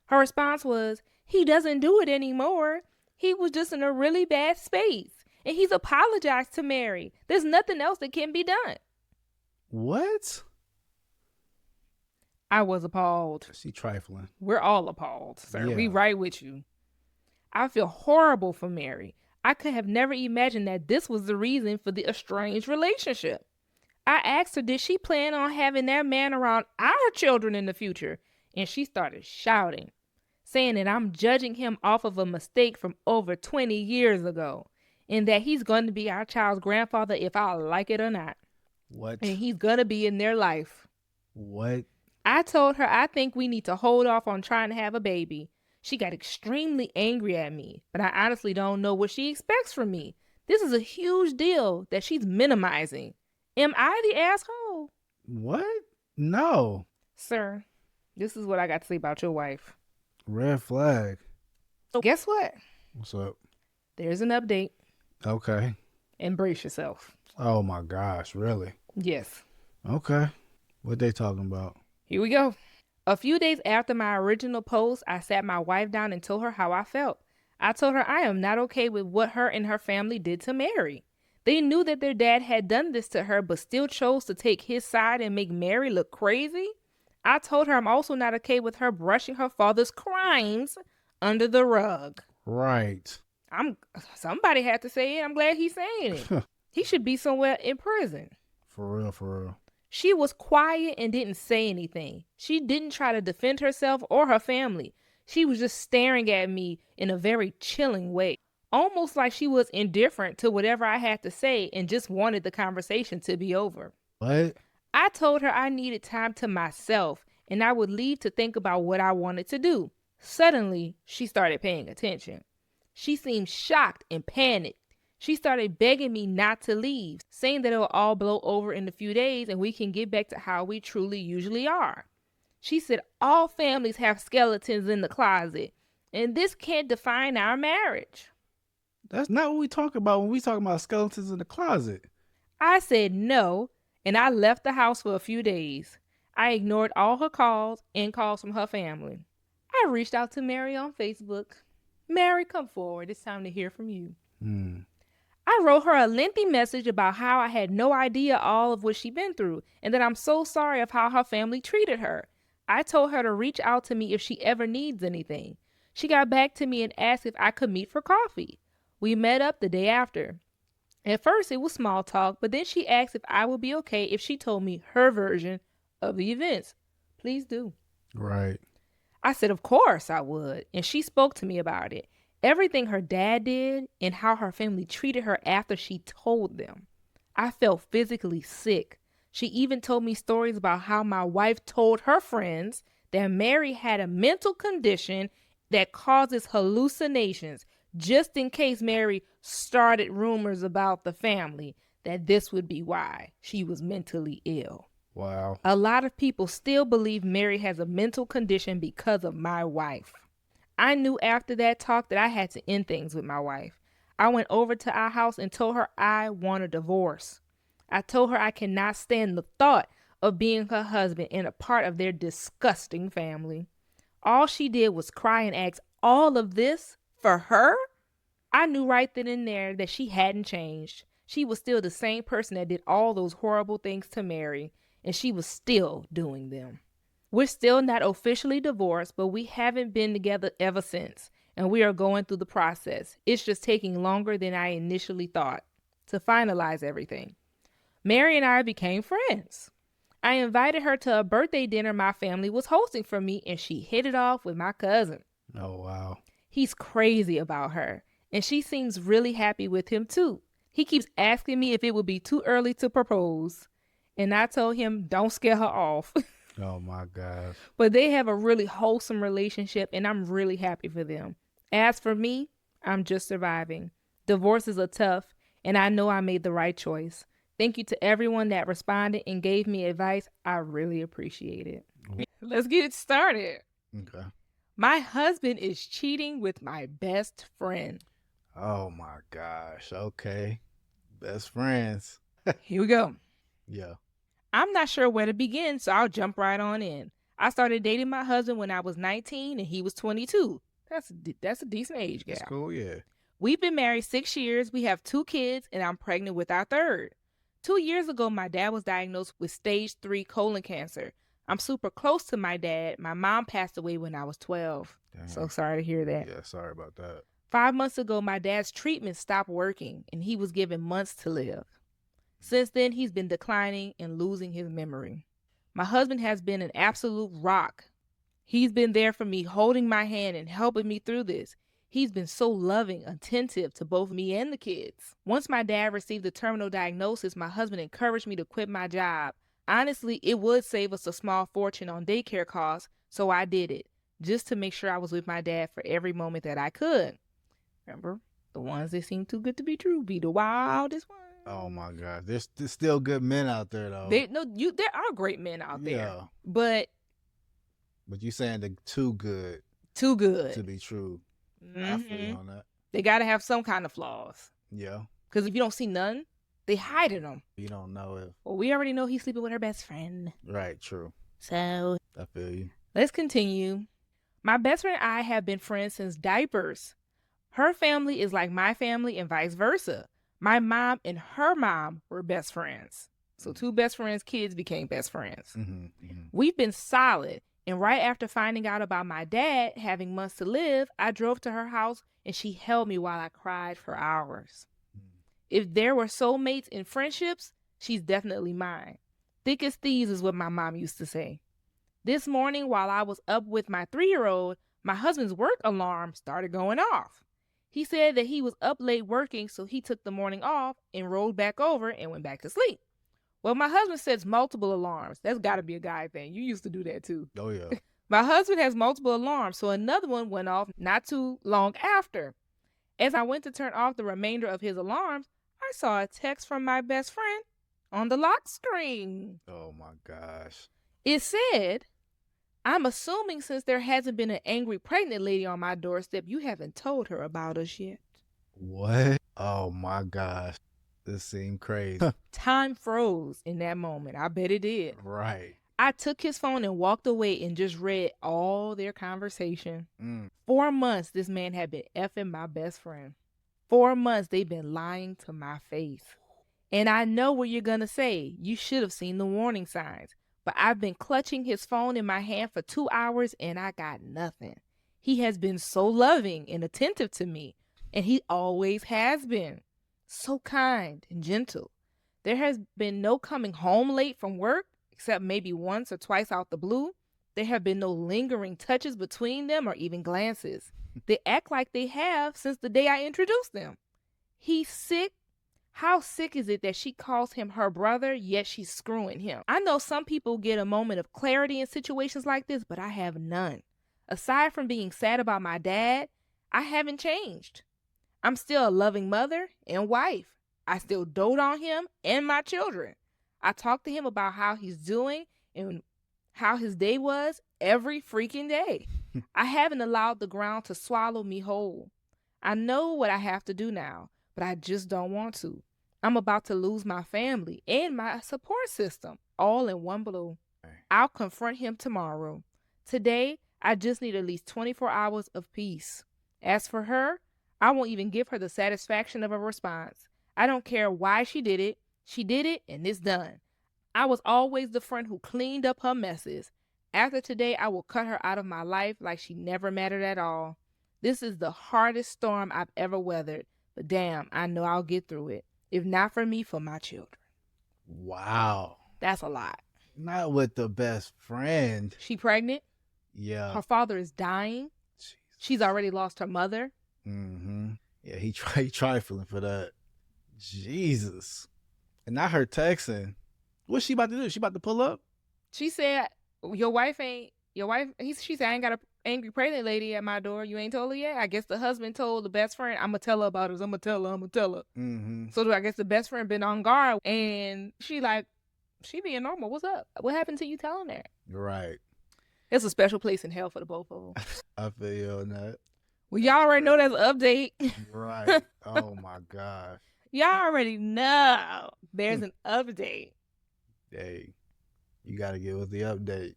Her response was, he doesn't do it anymore. He was just in a really bad space, and he's apologized to Mary. There's nothing else that can be done. What? I was appalled. She trifling. We're all appalled, sir. Yeah. We right with you. I feel horrible for Mary. I could have never imagined that this was the reason for the estranged relationship. I asked her, did she plan on having that man around our children in the future? And she started shouting, saying that I'm judging him off of a mistake from over 20 years ago, and that he's going to be our child's grandfather if I like it or not. What? And he's going to be in their life. What? I told her I think we need to hold off on trying to have a baby. She got extremely angry at me, but I honestly don't know what she expects from me. This is a huge deal that she's minimizing. Am I the asshole? What? No. Sir, this is what I got to say about your wife. Red flag. So guess what? What's up? There's an update. Okay. Embrace yourself. Oh my gosh, really? Yes. Okay. What they talking about? Here we go. A few days after my original post, I sat my wife down and told her how I felt. I told her I am not okay with what her and her family did to Mary. They knew that their dad had done this to her, but still chose to take his side and make Mary look crazy. I told her I'm also not okay with her brushing her father's crimes under the rug. Right. Somebody had to say it. I'm glad he's saying it. He should be somewhere in prison. For real, for real. She was quiet and didn't say anything. She didn't try to defend herself or her family. She was just staring at me in a very chilling way, almost like she was indifferent to whatever I had to say and just wanted the conversation to be over. What? I told her I needed time to myself and I would leave to think about what I wanted to do. Suddenly, she started paying attention. She seemed shocked and panicked. She started begging me not to leave, saying that it will all blow over in a few days and we can get back to how we truly usually are. She said all families have skeletons in the closet, and this can't define our marriage. That's not what we talk about when we talk about skeletons in the closet. I said no, and I left the house for a few days. I ignored all her calls and calls from her family. I reached out to Mary on Facebook. Mary, come forward. It's time to hear from you. I wrote her a lengthy message about how I had no idea all of what she'd been through and that I'm so sorry of how her family treated her. I told her to reach out to me if she ever needs anything. She got back to me and asked if I could meet for coffee. We met up the day after. At first, it was small talk, but then she asked if I would be okay if she told me her version of the events. Please do. Right. I said, of course I would, and she spoke to me about it. Everything her dad did and how her family treated her after she told them. I felt physically sick. She even told me stories about how my wife told her friends that Mary had a mental condition that causes hallucinations, just in case Mary started rumors about the family, that this would be why she was mentally ill. Wow. A lot of people still believe Mary has a mental condition because of my wife. I knew after that talk that I had to end things with my wife. I went over to our house and told her I want a divorce. I told her I cannot stand the thought of being her husband and a part of their disgusting family. All she did was cry and ask all of this for her? I knew right then and there that she hadn't changed. She was still the same person that did all those horrible things to Mary, and she was still doing them. We're still not officially divorced, but we haven't been together ever since, and we are going through the process. It's just taking longer than I initially thought to finalize everything. Mary and I became friends. I invited her to a birthday dinner my family was hosting for me, and she hit it off with my cousin. Oh, wow. He's crazy about her, and she seems really happy with him too. He keeps asking me if it would be too early to propose, and I told him don't scare her off. Oh, my gosh. But they have a really wholesome relationship, and I'm really happy for them. As for me, I'm just surviving. Divorces are tough, and I know I made the right choice. Thank you to everyone that responded and gave me advice. I really appreciate it. Let's get it started. Okay. My husband is cheating with my best friend. Oh, my gosh. Okay. Best friends. Here we go. Yeah. I'm not sure where to begin, so I'll jump right on in. I started dating my husband when I was 19 and he was 22. That's a decent age gap. That's cool, yeah. We've been married 6 years. We have 2 kids, and I'm pregnant with our third. 2 years ago, my dad was diagnosed with stage 3 colon cancer. I'm super close to my dad. My mom passed away when I was 12. Dang. So sorry to hear that. Yeah, sorry about that. 5 months ago, my dad's treatment stopped working, and he was given months to live. Since then, he's been declining and losing his memory. My husband has been an absolute rock. He's been there for me, holding my hand and helping me through this. He's been so loving, attentive to both me and the kids. Once my dad received the terminal diagnosis, my husband encouraged me to quit my job. Honestly, it would save us a small fortune on daycare costs, so I did it, just to make sure I was with my dad for every moment that I could. Remember, the ones that seem too good to be true be the wildest ones. Oh, my God. There's still good men out there, though. There are great men out there. Yeah. But you saying they're too good too good to be true. I feel you on that. They got to have some kind of flaws. Yeah. Because if you don't see none, they hiding them. You don't know if. Well, we already know he's sleeping with her best friend. Right, true. So I feel you. let's continue. My best friend and I have been friends since diapers. Her family is like my family and vice versa. My mom and her mom were best friends. So 2 best friends' kids became best friends. We've been solid. And right after finding out about my dad having months to live, I drove to her house and she held me while I cried for hours. If there were soulmates in friendships, she's definitely mine. Thick as thieves is what my mom used to say. This morning, while I was up with my 3-year-old, my husband's work alarm started going off. He said that he was up late working, so he took the morning off and rolled back over and went back to sleep. Well, my husband sets multiple alarms. That's got to be a guy thing. You used to do that too. Oh yeah. My husband has multiple alarms, so another one went off not too long after. As I went to turn off the remainder of his alarms, I saw a text from my best friend on the lock screen. Oh my gosh. It said, I'm assuming since there hasn't been an angry pregnant lady on my doorstep, you haven't told her about us yet. What? Oh my gosh. This seemed crazy. Time froze in that moment. I bet it did. Right. I took his phone and walked away and just read all their conversation. 4 months this man had been effing my best friend. 4 months they've been lying to my face. And I know what you're going to say. You should have seen the warning signs. But I've been clutching his phone in my hand for 2 hours and I got nothing. He has been so loving and attentive to me. And he always has been. So kind and gentle. There has been no coming home late from work, except maybe once or twice out the blue. There have been no lingering touches between them or even glances. They act like they have since the day I introduced them. He's sick. How sick is it that she calls him her brother, yet she's screwing him? I know some people get a moment of clarity in situations like this, but I have none. Aside from being sad about my dad, I haven't changed. I'm still a loving mother and wife. I still dote on him and my children. I talk to him about how he's doing and how his day was every freaking day. I haven't allowed the ground to swallow me whole. I know what I have to do now, but I just don't want to. I'm about to lose my family and my support system all in one blow. I'll confront him tomorrow. Today, I just need at least 24 hours of peace. As for her, I won't even give her the satisfaction of a response. I don't care why she did it. She did it and it's done. I was always the friend who cleaned up her messes. After today, I will cut her out of my life like she never mattered at all. This is the hardest storm I've ever weathered, but damn, I know I'll get through it. If not for me, for my children. Wow. That's a lot. Not with the best friend. She pregnant. Yeah. Her father is dying. Jesus. She's already lost her mother. Mm-hmm. Yeah, he trifling for that. Jesus. And not her texting. What's she about to do? She about to pull up? She said, she said, I ain't got an angry pregnant lady at my door. You ain't told her yet? I guess the husband told the best friend, I'm going to tell her about us. I'm going to tell her. Mm-hmm. So I guess the best friend been on guard. And she being normal. What's up? What happened to you telling her? Right. It's a special place in hell for the both of them. I feel you on that. Well, y'all already know that's an update. Right. Oh, my gosh. Y'all already know there's an update. Hey, you got to give us the update.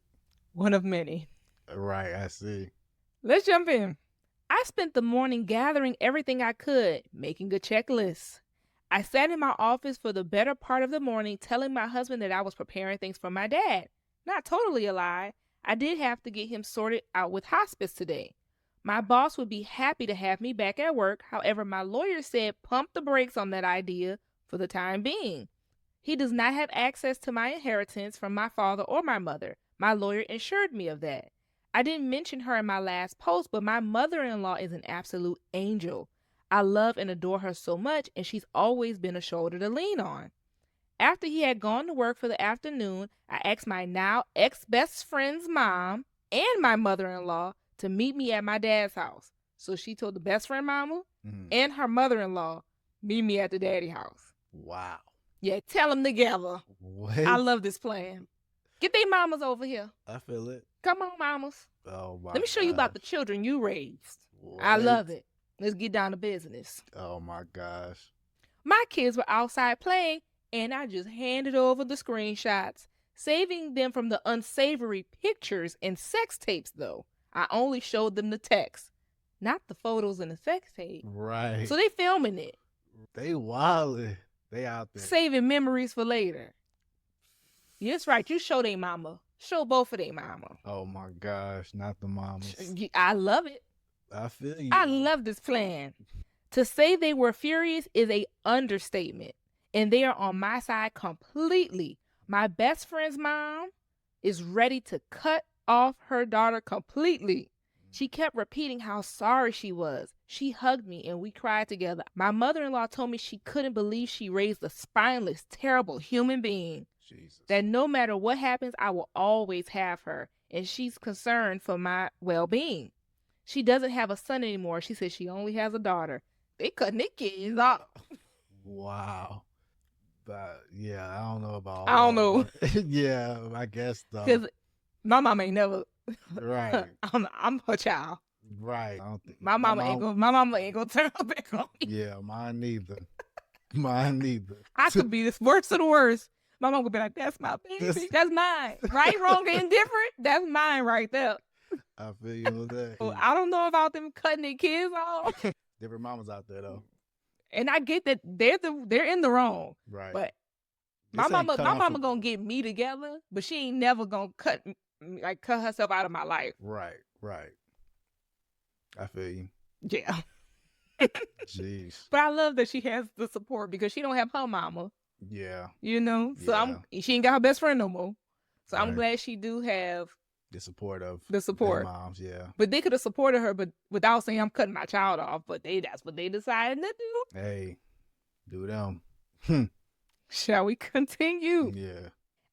One of many. Right, I see. Let's jump in. I spent the morning gathering everything I could, making a checklist. I sat in my office for the better part of the morning telling my husband that I was preparing things for my dad. Not totally a lie. I did have to get him sorted out with hospice today. My boss would be happy to have me back at work. However, my lawyer said pump the brakes on that idea for the time being. He does not have access to my inheritance from my father or my mother. My lawyer assured me of that. I didn't mention her in my last post, but my mother-in-law is an absolute angel. I love and adore her so much, and she's always been a shoulder to lean on. After he had gone to work for the afternoon, I asked my now ex-best friend's mom and my mother-in-law to meet me at my dad's house. So she told the best friend mama and her mother-in-law, meet me at the daddy house. Wow. Yeah, tell them together. What? I love this plan. Get they mamas over here. I feel it. Come on, mamas. Oh, my Let me show you about the children you raised. I love it. Let's get down to business. Oh, my gosh. My kids were outside playing, and I just handed over the screenshots, saving them from the unsavory pictures and sex tapes, though. I only showed them the text, not the photos and the sex tape. Right. So they filming it. They wildin'. They out there. Saving memories for later. Yeah, that's right. You show they mama. Show both of they mama. Oh, my gosh. Not the mamas. I love it. I feel you. I love this plan. To say they were furious is a understatement. And they are on my side completely. My best friend's mom is ready to cut off her daughter completely. She kept repeating how sorry she was. She hugged me and we cried together. My mother-in-law told me she couldn't believe she raised a spineless, terrible human being. Jesus. That no matter what happens, I will always have her, and she's concerned for my well-being. She doesn't have a son anymore. She says she only has a daughter. They cutting their kids off. Wow. But yeah, I don't know about I all don't know. that. Yeah, I guess though. Because my mama ain't never. Right. I'm her child. Right. I don't think My mama ain't gonna turn her back on me. Yeah, mine neither. Mine neither. I could be the worst of the worst. My mom would be like, "That's my baby. That's mine. Right, wrong, and indifferent. That's mine right there." I feel you with that. Well, I don't know about them cutting their kids off. Different mamas out there though. And I get that they're in the wrong. Right. But This my ain't cut mama off gonna get me together, but she ain't never gonna cut herself out of my life. Right. I feel you. Yeah. Jeez. But I love that she has the support because she don't have her mama. Yeah. You know? So Yeah. she ain't got her best friend no more. So I'm Right. glad she do have The support of the support. their moms, yeah. But they could have supported her, but without saying I'm cutting my child off. But that's what they decided to do. Hey, do them. Shall we continue? Yeah.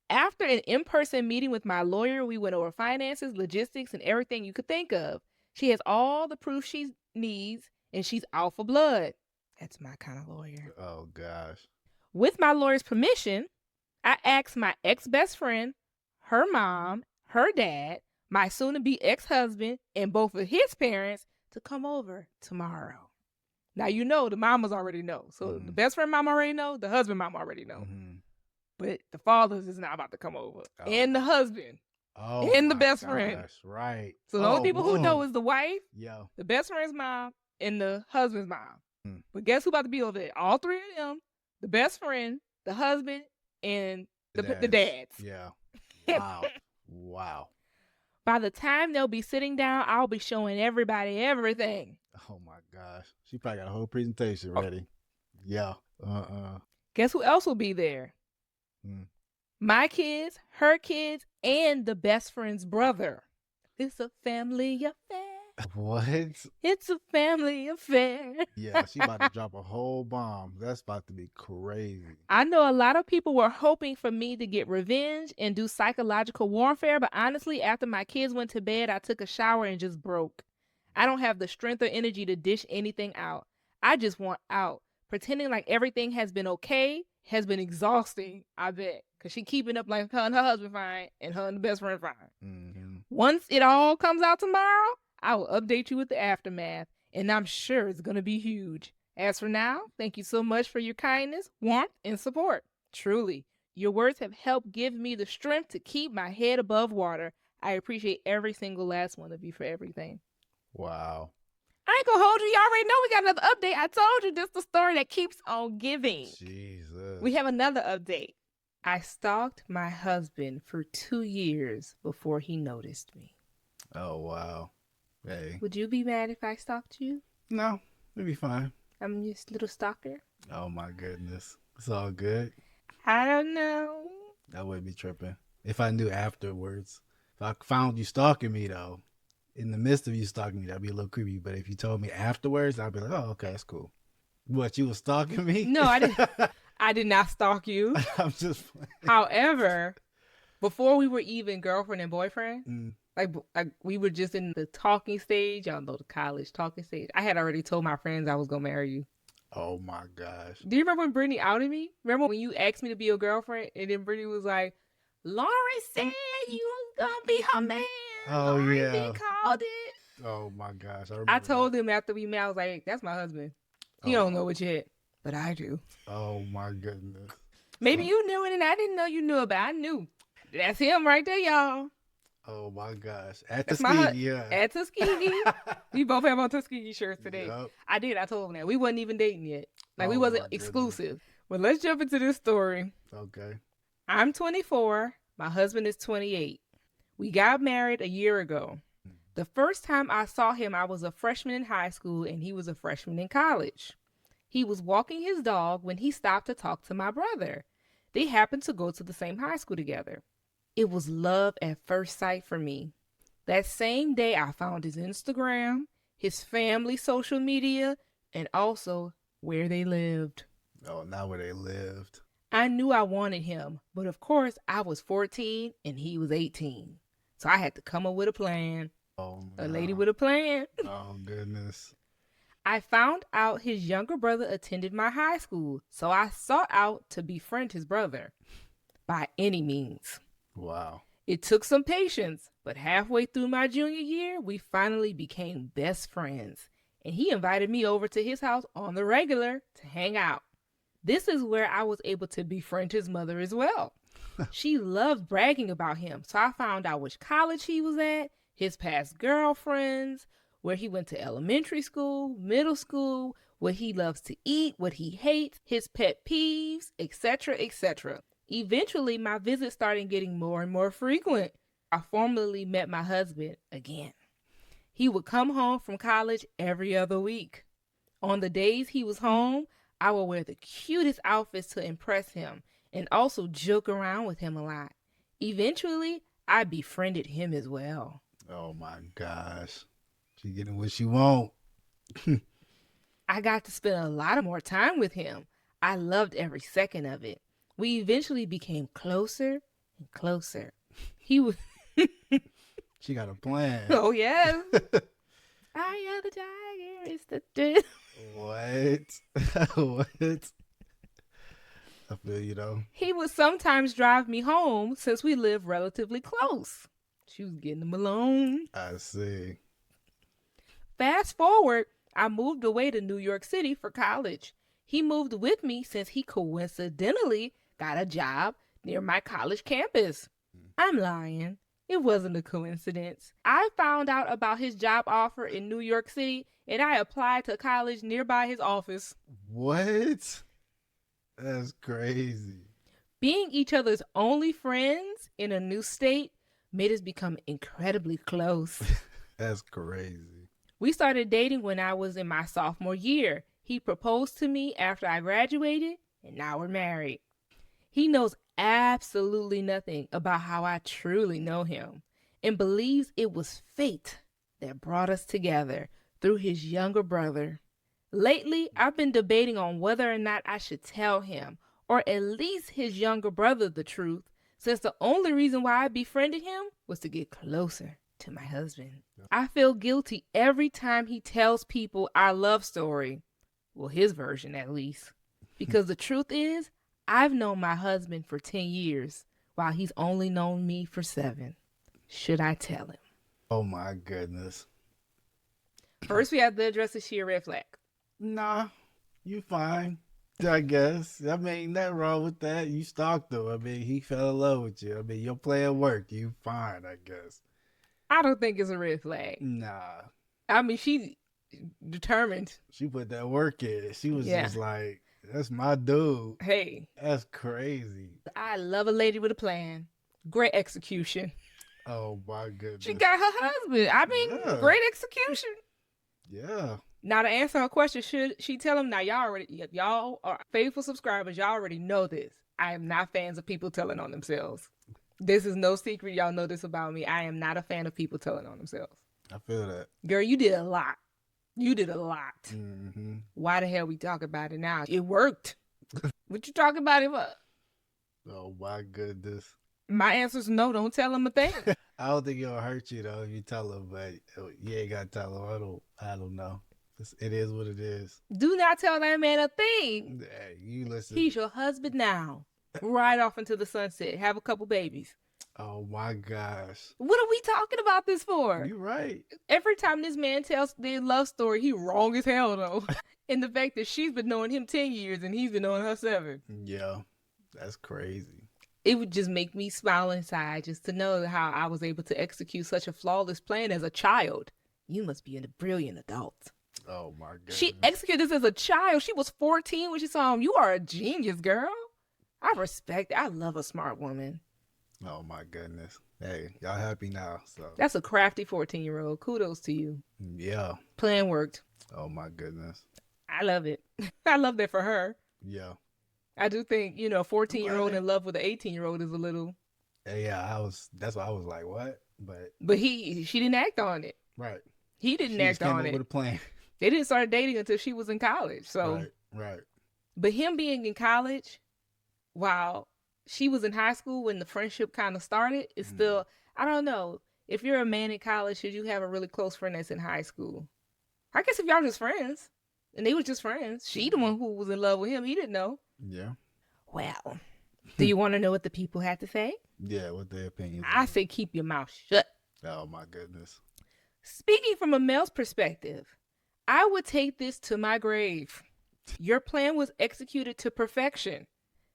After an in-person meeting with my lawyer, we went over finances, logistics, and everything you could think of. She has all the proof she needs, and she's out for blood. That's my kind of lawyer. Oh, gosh. With my lawyer's permission, I asked my ex-best friend, her mom, her dad, my soon-to-be ex-husband, and both of his parents to come over tomorrow. Now, you know, the mamas already know. So the best friend mom already know, the husband mom already know. But the fathers is not about to come over. Oh. And the husband. Oh, And the my best gosh, friend. Right. So the only people who know is the wife, Yeah. the best friend's mom, and the husband's mom. But guess who about to be over there? All three of them, the best friend, the husband, and the dads. Yeah. Wow. Wow. By the time they'll be sitting down, I'll be showing everybody everything. Oh, my gosh. She probably got a whole presentation ready. Yeah. Guess who else will be there? My kids, her kids, and the best friend's brother. It's a family affair. What? It's a family affair. Yeah, she about to drop a whole bomb. That's about to be crazy. I know a lot of people were hoping for me to get revenge and do psychological warfare, but honestly, after my kids went to bed, I took a shower and just broke. I don't have the strength or energy to dish anything out. I just want out. Pretending like everything has been okay has been exhausting, I bet. Because she keeping up like her and her husband fine and her and the best friend fine. Once it all comes out tomorrow, I will update you with the aftermath, and I'm sure it's going to be huge. As for now, thank you so much for your kindness, warmth, and support. Truly, your words have helped give me the strength to keep my head above water. I appreciate every single last one of you for everything. Wow. I ain't gonna hold you. You already know we got another update. I told you this is the story that keeps on giving. Jesus. We have another update. I stalked my husband for 2 years before he noticed me. Oh, wow. Hey. Would you be mad if I stalked you? No, it'd be fine. I'm just a little stalker. Oh, my goodness. It's all good. I don't know. I wouldn't be tripping. If I knew afterwards. If I found you stalking me, though, in the midst of you stalking me, that'd be a little creepy. But if you told me afterwards, I'd be like, oh, okay, that's cool. What, you was stalking me? No, I didn't. I did not stalk you. I'm just playing. However, before we were even girlfriend and boyfriend, like we were just in the talking stage. Y'all know the college talking stage. I had already told my friends I was gonna marry you. Oh my gosh. Do you remember when Brittany outed me? Remember when you asked me to be your girlfriend, and then Brittany was like, "Lauren said you was gonna be her man." Oh, Lauren yeah. been called it. Oh my gosh. I told him after we met, I was like, "That's my husband. He don't know it yet, but I do." Oh my goodness. Maybe you knew it and I didn't know you knew it, but I knew. That's him right there, y'all. Oh my gosh. At That's Tuskegee, yeah. At Tuskegee. We both have on Tuskegee shirts today. Yep. I did. I told him that. We wasn't even dating yet. Like, we Oh, wasn't my goodness. exclusive. Well, let's jump into this story. Okay. I'm 24. My husband is 28. We got married a year ago. The first time I saw him, I was a freshman in high school and he was a freshman in college. He was walking his dog when he stopped to talk to my brother. They happened to go to the same high school together. It was love at first sight for me. That same day, I found his Instagram, his family social media, and also where they lived. Oh, not where they lived. I knew I wanted him, but of course I was 14 and he was 18. So I had to come up with a plan. Oh A lady no. with a plan. Oh goodness. I found out his younger brother attended my high school, so I sought out to befriend his brother by any means. Wow. It took some patience, but halfway through my junior year, we finally became best friends, and he invited me over to his house on the regular to hang out. This is where I was able to befriend his mother as well. She loved bragging about him, so I found out which college he was at, his past girlfriends, where he went to elementary school, middle school, what he loves to eat, what he hates, his pet peeves, etc., etc. Eventually, my visits started getting more and more frequent. I formally met my husband again. He would come home from college every other week. On the days he was home, I would wear the cutest outfits to impress him and also joke around with him a lot. Eventually, I befriended him as well. Oh my gosh. She getting what she want. I got to spend a lot more time with him. I loved every second of it. We eventually became closer and closer. He was, She got a plan. oh yes, I am the tiger. It's the What? What? I feel you though. He would sometimes drive me home since we lived relatively close. She was getting him alone. I see. Fast forward, I moved away to New York City for college. He moved with me since he coincidentally got a job near my college campus. I'm lying. It wasn't a coincidence. I found out about his job offer in New York City and I applied to college nearby his office. What? That's crazy. Being each other's only friends in a new state made us become incredibly close. That's crazy. We started dating when I was in my sophomore year. He proposed to me after I graduated, and now we're married. He knows absolutely nothing about how I truly know him and believes it was fate that brought us together through his younger brother. Lately, I've been debating on whether or not I should tell him, or at least his younger brother, the truth, since the only reason why I befriended him was to get closer to my husband. I feel guilty every time he tells people our love story. Well, his version at least. Because the truth is, I've known my husband for 10 years, while he's only known me for 7. Should I tell him? Oh my goodness. First, we have to address the sheer red flag. Nah, you fine. I guess. I mean, nothing wrong with that. You stalked him. I mean, he fell in love with you. I mean, your plan worked. You fine, I guess. I don't think it's a red flag. Nah. I mean, she's determined. She put that work in. She was Yeah. just like, that's my dude. Hey, That's crazy. I love a lady with a plan. Great execution. Oh my goodness. She got her husband. I mean, Yeah. great execution. Yeah. Now to answer her question, should she tell him? Now y'all are faithful subscribers. Y'all already know this. I am not fans of people telling on themselves. This is no secret. Y'all know this about me. I am not a fan of people telling on themselves. I feel that. Girl, you did a lot. You did a lot. Mm-hmm. Why the hell we talk about it now? It worked. What you talking about it for? Oh my goodness. My answer is no. Don't tell him a thing. I don't think it'll hurt you though if you tell him, but you ain't gotta tell him. I don't know. It is what it is. Do not tell that man a thing. Hey, you listen. He's your husband now. Ride off into the sunset. Have a couple babies. Oh my gosh. What are we talking about this for? You're right. Every time this man tells their love story, he wrong as hell though. And the fact that she's been knowing him 10 years and he's been knowing her 7. Yeah, that's crazy. It would just make me smile inside just to know how I was able to execute such a flawless plan as a child. You must be a brilliant adult. Oh my goodness. She executed this as a child. She was 14 when she saw him. You are a genius, girl. I respect it. I love a smart woman. Oh my goodness. Hey, y'all happy now? So That's a crafty 14-year-old. Kudos to you. yeah. Plan worked. Oh my goodness. I love it. I love that for her. Yeah. I do think, 14-year-old in love with an 18-year-old is a little. Yeah, that's why I was like, what? But she didn't act on it. Right. He didn't She just act came on up it. with a plan. They didn't start dating until she was in college. So, Right. But him being in college while she was in high school when the friendship kind of started, it's still, I don't know. If you're a man in college, should you have a really close friend that's in high school? I guess if y'all just friends and they was just friends, she the one who was in love with him. He didn't know. Yeah. Well, do you want to know what the people had to say? Yeah, what their opinions I are. say keep your mouth shut. Oh my goodness. Speaking from a male's perspective, I would take this to my grave. Your plan was executed to perfection.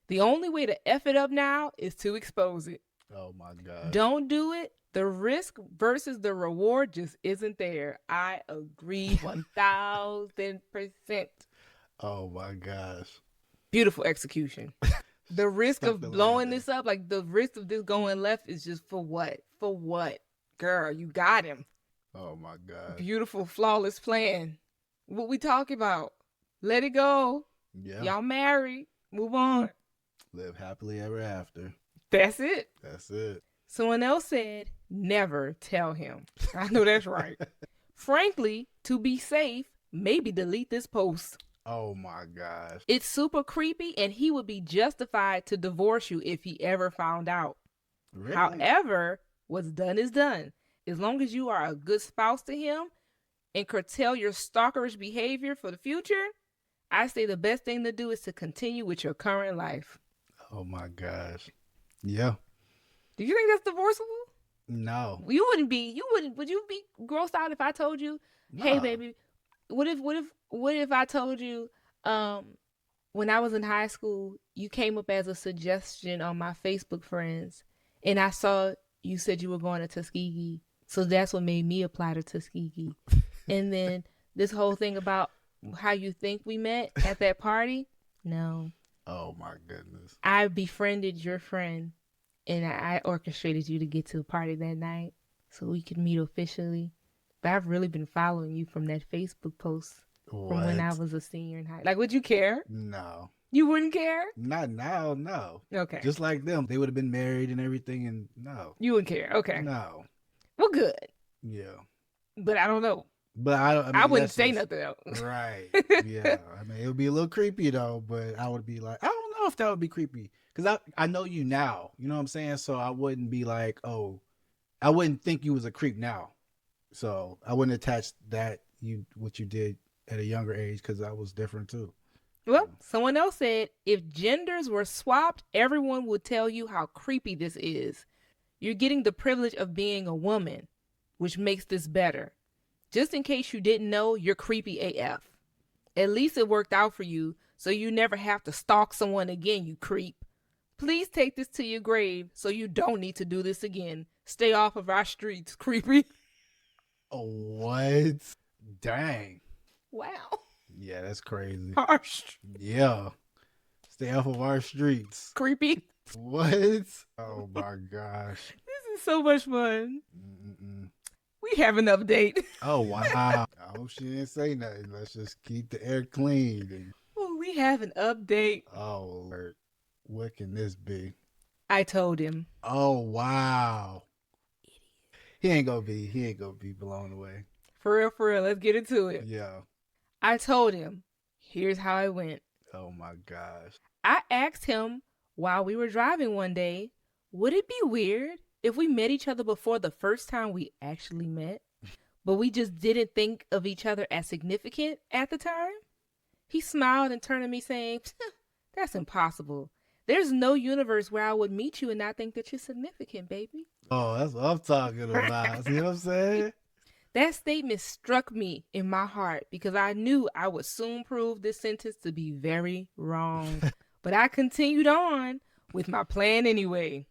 The only way to F it up now is to expose it. Oh my God. Don't do it. The risk versus the reward just isn't there. I agree 1000%. Oh my gosh. Beautiful execution. The risk Stuck of the blowing landing. this up, like the risk of this going left is just for what? For what? Girl, you got him. Oh my God. Beautiful, flawless plan. What we talking about? Let it go. Yeah. Y'all married. Move on. Live happily ever after. That's it. That's it. Someone else said, never tell him. I know that's right. Frankly, to be safe, maybe delete this post. Oh my gosh. It's super creepy, and he would be justified to divorce you if he ever found out. Really? However, what's done is done. As long as you are a good spouse to him and curtail your stalkerish behavior for the future, I say the best thing to do is to continue with your current life. Oh my gosh. Yeah. Do you think that's divorceable? No. Would you be grossed out if I told you, hey No. baby, what if I told you, when I was in high school, you came up as a suggestion on my Facebook friends, and I saw you said you were going to Tuskegee, so that's what made me apply to Tuskegee. And then this whole thing about how you think we met at that party, no. Oh my goodness. I befriended your friend, and I orchestrated you to get to the party that night so we could meet officially. But I've really been following you from that Facebook post from when I was a senior in high. Like, would you care? No. You wouldn't care? Not now, no. Okay. Just like them. They would have been married and everything, and no. You wouldn't care. Okay. No. Well, good. Yeah. But I don't know. But I wouldn't say nothing else. Right. Yeah. I mean, it would be a little creepy though, but I would be like, I don't know if that would be creepy. Because I know you now. You know what I'm saying? So I wouldn't be like, oh, I wouldn't think you was a creep now. So I wouldn't attach that what you did at a younger age, because I was different too. Well, someone else said, if genders were swapped, everyone would tell you how creepy this is. You're getting the privilege of being a woman, which makes this better. Just in case you didn't know, you're creepy AF. At least it worked out for you, so you never have to stalk someone again, you creep. Please take this to your grave so you don't need to do this again. Stay off of our streets, creepy. Oh, what? Dang. Wow. Yeah, that's crazy. Harsh. Yeah. Stay off of our streets. Creepy. What? Oh my gosh. This is so much fun. Mm-mm. We have an update. Oh wow. I hope she didn't say nothing. Let's just keep the air clean. Oh, we have an update. Oh Lord. What can this be? I told him. Oh wow. He ain't gonna be blown away. For real, let's get into it. Yeah. I told him, here's how it went. Oh my gosh. I asked him while we were driving one day, would it be weird if we met each other before the first time we actually met, but we just didn't think of each other as significant at the time? He smiled and turned to me saying, that's impossible. There's no universe where I would meet you and not think that you're significant, baby. Oh, that's what I'm talking about. See what I'm saying? That statement struck me in my heart because I knew I would soon prove this sentence to be very wrong. But I continued on with my plan anyway.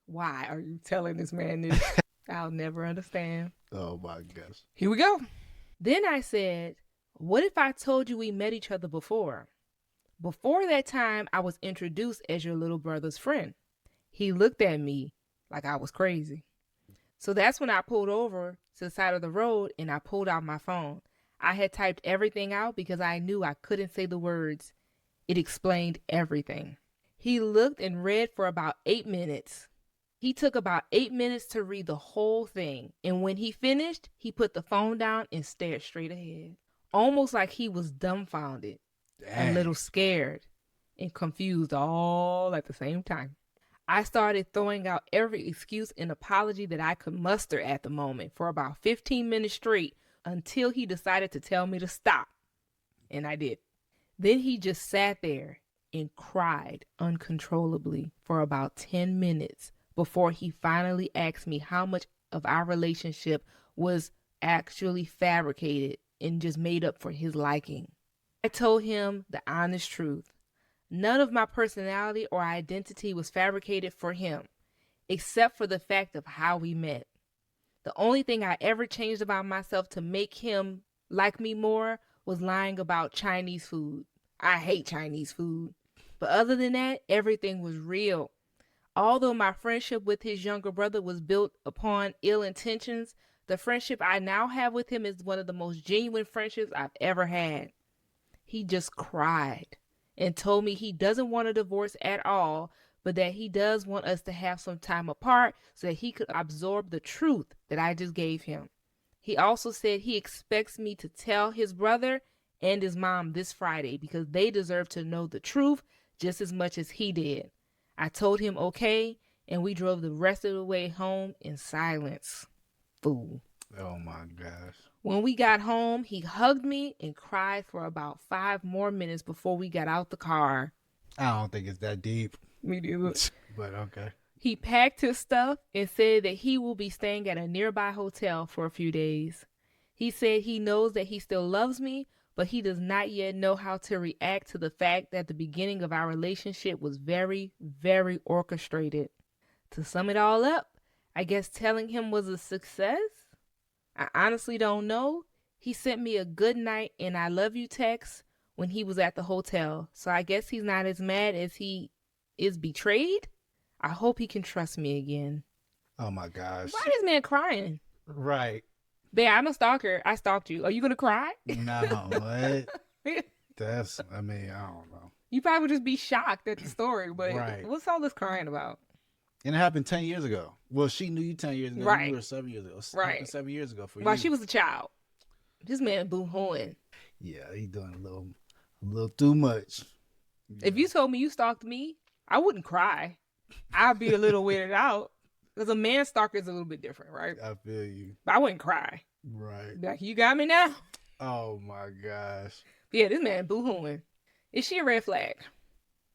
Why are you telling this man this? I'll never understand. Oh my gosh. Here we go. Then I said, what if I told you we met each other before? Before that time, I was introduced as your little brother's friend. He looked at me like I was crazy. So that's when I pulled over to the side of the road and I pulled out my phone. I had typed everything out because I knew I couldn't say the words. It explained everything. He looked and read for about 8 minutes. He took about 8 minutes to read the whole thing. And when he finished, he put the phone down and stared straight ahead. Almost like he was dumbfounded. Dang. A little scared. and confused all at the same time. I started throwing out every excuse and apology that I could muster at the moment for about 15 minutes straight until he decided to tell me to stop. And I did. Then he just sat there and cried uncontrollably for about 10 minutes before he finally asked me how much of our relationship was actually fabricated and just made up for his liking. I told him the honest truth. None of my personality or identity was fabricated for him, except for the fact of how we met. The only thing I ever changed about myself to make him like me more was lying about Chinese food. I hate Chinese food. But other than that, everything was real. Although my friendship with his younger brother was built upon ill intentions, the friendship I now have with him is one of the most genuine friendships I've ever had. He just cried and told me he doesn't want a divorce at all, but that he does want us to have some time apart so that he could absorb the truth that I just gave him. He also said he expects me to tell his brother and his mom this Friday because they deserve to know the truth just as much as he did. I told him okay, and we drove the rest of the way home in silence. Fool. Oh my gosh. When we got home, he hugged me and cried for about 5 more minutes before we got out the car. I don't think it's that deep. Me neither. But okay. He packed his stuff and said that he will be staying at a nearby hotel for a few days. He said he knows that he still loves me, but he does not yet know how to react to the fact that the beginning of our relationship was very, very orchestrated. To sum it all up, I guess telling him was a success? I honestly don't know. He sent me a good night and I love you text when he was at the hotel, so I guess he's not as mad as he is betrayed? I hope he can trust me again. Oh my gosh. Why is this man crying? Right. Babe, I'm a stalker. I stalked you. Are you gonna cry? No, what? That's, I mean, I don't know. You probably would just be shocked at the story, but Right. what's all this crying about? And it happened 10 years ago. Well, she knew you 10 years ago. Right. You were 7 years ago. It Right. happened 7 years ago for While you. she was a child. This man boo-hooing. Yeah, he doing a little too much. If you told me you stalked me, I wouldn't cry. I'd be a little weirded out. Because a man stalker is a little bit different, right? I feel you. But I wouldn't cry. Right. Like, you got me now? Oh my gosh. Yeah, this man boo-hooing. Is she a red flag?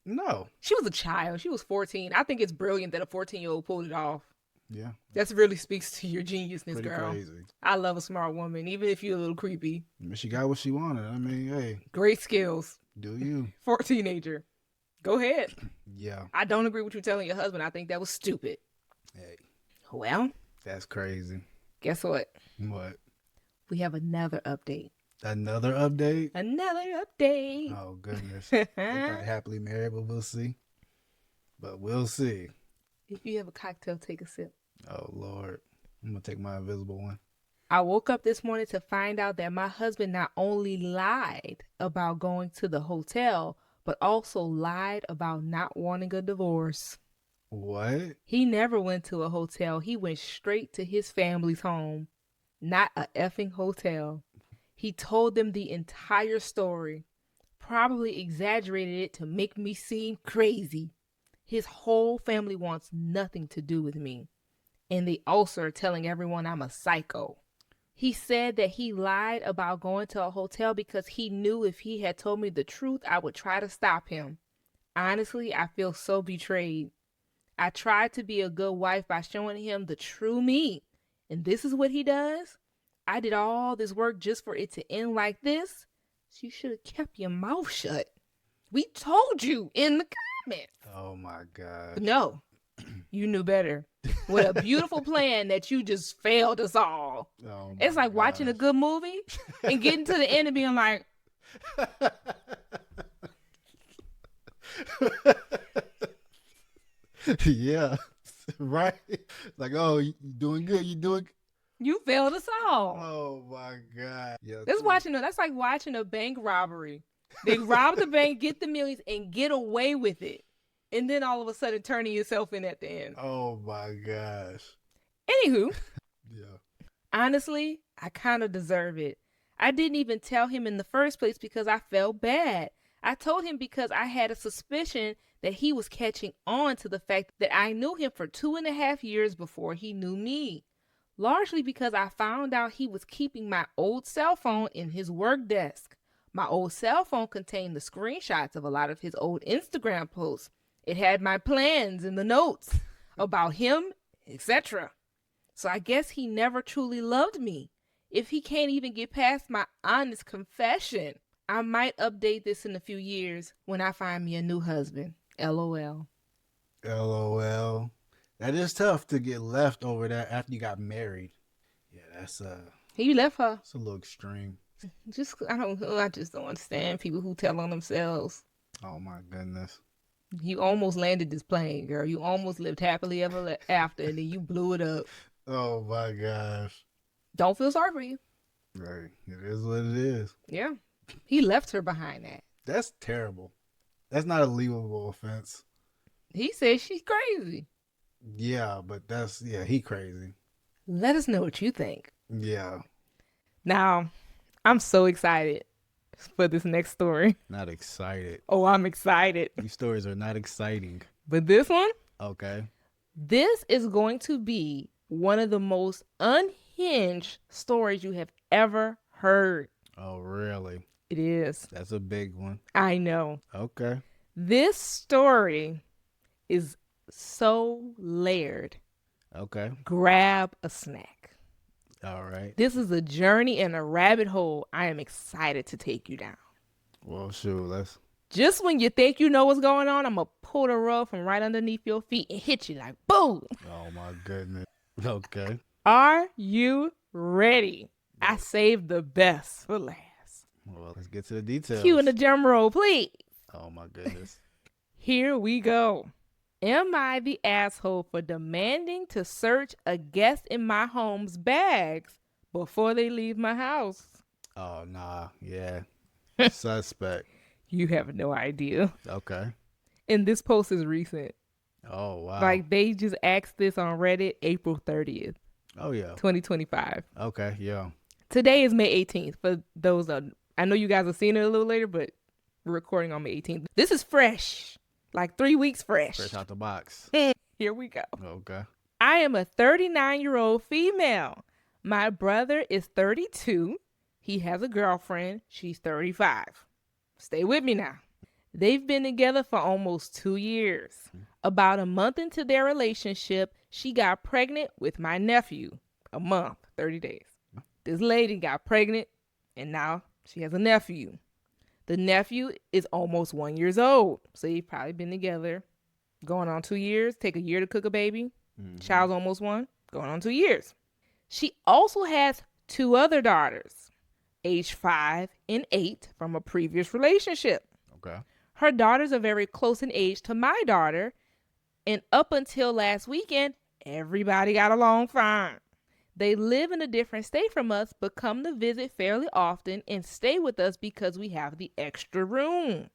No. She was a child. She was 14. I think it's brilliant that a 14-year-old pulled it off. Yeah. That really speaks to your geniusness, Pretty girl. crazy. I love a smart woman, even if you're a little creepy. But she got what she wanted. I mean, hey. Great skills Do you? for a teenager. Go ahead. Yeah. I don't agree with you telling your husband. I think that was stupid. Hey. Well, That's crazy. guess what? What? We have another update. Another update? Another update. Oh, goodness. They're not happily married, but we'll see. But we'll see. If you have a cocktail, take a sip. Oh, Lord. I'm going to take my invisible one. I woke up this morning to find out that my husband not only lied about going to the hotel, but also lied about not wanting a divorce. What? He never went to a hotel. He went straight to his family's home. Not a effing hotel. He told them the entire story. Probably exaggerated it to make me seem crazy. His whole family wants nothing to do with me. And they also are telling everyone I'm a psycho. He said that he lied about going to a hotel because he knew if he had told me the truth, I would try to stop him. Honestly, I feel so betrayed. I tried to be a good wife by showing him the true me. And this is what he does? I did all this work just for it to end like this? So you should have kept your mouth shut. We told you in the comments. Oh, my God. No, you knew better. What a beautiful plan that you just failed us all. Oh, It's like watching a good movie and getting to the end and being like, Yeah. Right? Like, oh, you doing good. You doing you failed us all. Oh, my God. Yeah. That's like watching a bank robbery. They rob the bank, get the millions, and get away with it. And then all of a sudden turning yourself in at the end. Oh, my gosh. Anywho, Yeah. honestly, I kind of deserve it. I didn't even tell him in the first place because I felt bad. I told him because I had a suspicion that he was catching on to the fact that I knew him for 2.5 years before he knew me. Largely because I found out he was keeping my old cell phone in his work desk. My old cell phone contained the screenshots of a lot of his old Instagram posts. It had my plans and the notes about him, etc. So I guess he never truly loved me. If he can't even get past my honest confession, I might update this in a few years when I find me a new husband. LOL. LOL. That is tough to get left over that after you got married. Yeah, He left her. it's a little extreme. I just don't understand people who tell on themselves. Oh my goodness. You almost landed this plane, girl. You almost lived happily ever after, and then you blew it up. Oh my gosh. Don't feel sorry for you. Right. It is what it is. Yeah. He left her behind that. That's terrible. That's not a leavable offense. He said she's crazy. Yeah, but he crazy. Let us know what you think. Yeah. Now, I'm so excited for this next story. Not excited. Oh, I'm excited. These stories are not exciting. But this one, Okay. this is going to be one of the most unhinged stories you have ever heard. Oh, really? It is. That's a big one. I know. Okay. This story is so layered. Okay. Grab a snack. All right. This is a journey and a rabbit hole I am excited to take you down. Well, shoot, let's. Just when you think you know what's going on, I'm going to pull the rug from right underneath your feet and hit you like boom. Oh, my goodness. Okay. Are you ready? I saved the best for last. Well, let's get to the details. Cue in the drum roll, please. Oh, my goodness. Here we go. Am I the asshole for demanding to search a guest in my home's bags before they leave my house? Oh, nah. Yeah. Suspect. You have no idea. Okay. And this post is recent. Oh, wow. Like, they just asked this on Reddit April 30th, Oh, yeah. 2025. Okay. Yeah. Today is May 18th. For those, I know you guys have seen it a little later, but we're recording on May 18th. This is fresh. Like 3 weeks fresh. Fresh out the box. Here we go. Okay. I am a 39-year-old female. My brother is 32. He has a girlfriend. She's 35. Stay with me now. They've been together for almost 2 years. About a month into their relationship, she got pregnant with my nephew. A month, 30 days. This lady got pregnant, and now she has a nephew. The nephew is almost 1 year old, so they've probably been together going on 2 years. Take a year to cook a baby. Child's almost 1, going on 2 years. She also has 2 other daughters, age 5 and 8, from a previous relationship. Okay. Her daughters are very close in age to my daughter, and up until last weekend, everybody got along fine. They live in a different state from us, but come to visit fairly often and stay with us because we have the extra room.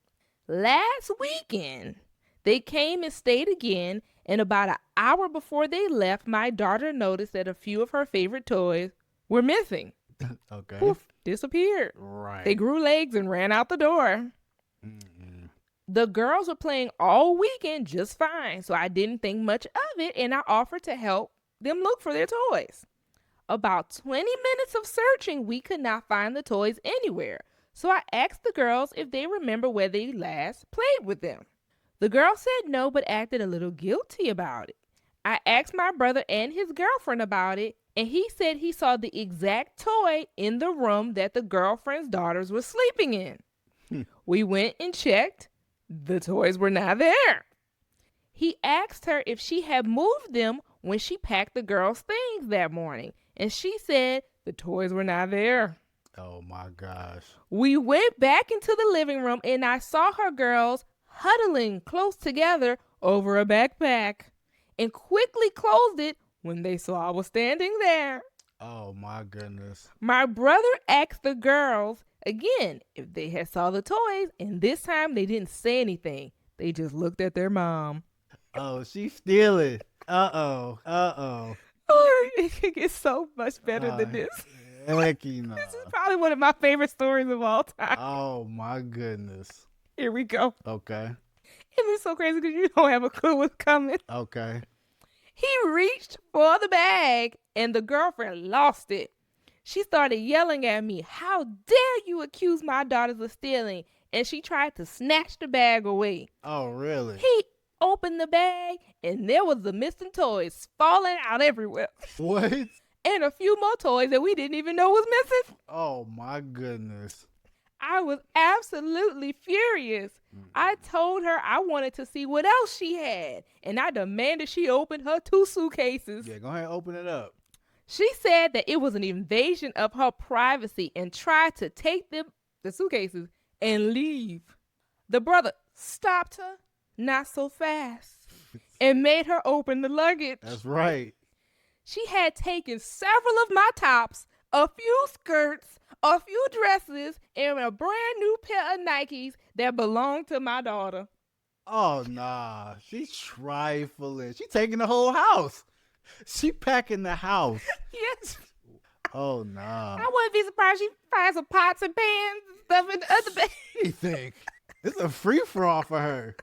Last weekend, they came and stayed again, and about an hour before they left, my daughter noticed that a few of her favorite toys were missing. Okay. Poof, disappeared. Right. They grew legs and ran out the door. The girls were playing all weekend just fine, so I didn't think much of it, and I offered to help them look for their toys. About 20 minutes of searching, we could not find the toys anywhere, so I asked the girls if they remember where they last played with them. The girls said no, but acted a little guilty about it. I asked my brother and his girlfriend about it, and he said he saw the exact toy in the room that the girlfriend's daughters were sleeping in. We went and checked. The toys were not there. He asked her if she had moved them when she packed the girls' things that morning, and she said the toys were not there. Oh my gosh. We went back into the living room, and I saw her girls huddling close together over a backpack and quickly closed it when they saw I was standing there. Oh my goodness. My brother asked the girls again if they had saw the toys, and this time they didn't say anything. They just looked at their mom. Oh, she's stealing. Uh-oh. Oh, it could get so much better than this. Heck, you know. This is probably one of my favorite stories of all time. Oh my goodness. Here we go. Okay. It was so crazy because you don't have a clue what's coming. Okay. He reached for the bag and the girlfriend lost it. She started yelling at me, "How dare you accuse my daughters of stealing?" And she tried to snatch the bag away. Oh, really? He opened the bag and there was the missing toys falling out everywhere. What? And a few more toys that we didn't even know was missing. Oh, my goodness. I was absolutely furious. I told her I wanted to see what else she had, and I demanded she open her 2 suitcases. Yeah, go ahead and open it up. She said that it was an invasion of her privacy and tried to take the suitcases and leave. The brother stopped her, not so fast, and made her open the luggage. That's right. She had taken several of my tops, a few skirts, a few dresses, and a brand new pair of Nikes that belonged to my daughter. Oh, nah. She's trifling. She taking the whole house. She packing the house. Yes. Oh, nah. I wouldn't be surprised she finds some pots and pans and stuff in the other bag. You think? It's a free-for-all for her.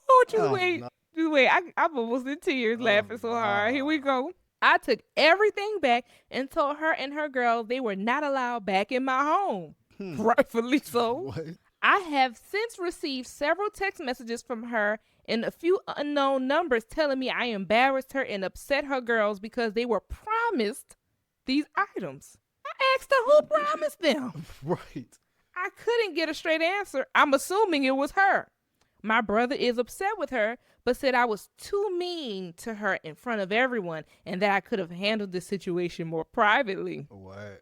Oh, just Oh, wait. no. Just wait. I'm almost in tears laughing so hard. no. Here we go. I took everything back and told her and her girls they were not allowed back in my home. Rightfully so. What? I have since received several text messages from her and a few unknown numbers telling me I embarrassed her and upset her girls because they were promised these items. I asked her who promised them. Right. I couldn't get a straight answer. I'm assuming it was her. My brother is upset with her, but said I was too mean to her in front of everyone and that I could have handled the situation more privately. What?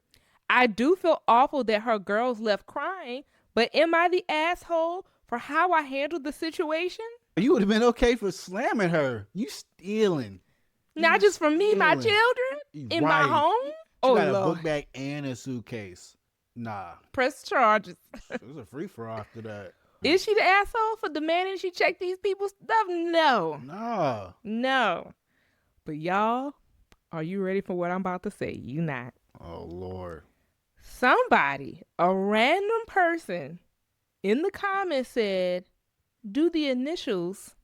I do feel awful that her girls left crying, but am I the asshole for how I handled the situation? You would have been okay for slamming her. You stealing. Not just from me, my stealing. children, in my Right. home? She Oh, got a Lord. book bag and a suitcase. Nah. Press charges. It was a free-for-all after that. Is she the asshole for demanding she check these people's stuff? No. Nah. No. But y'all, are you ready for what I'm about to say? You not. Oh, Lord. Somebody, a random person in the comments said, "Do the initials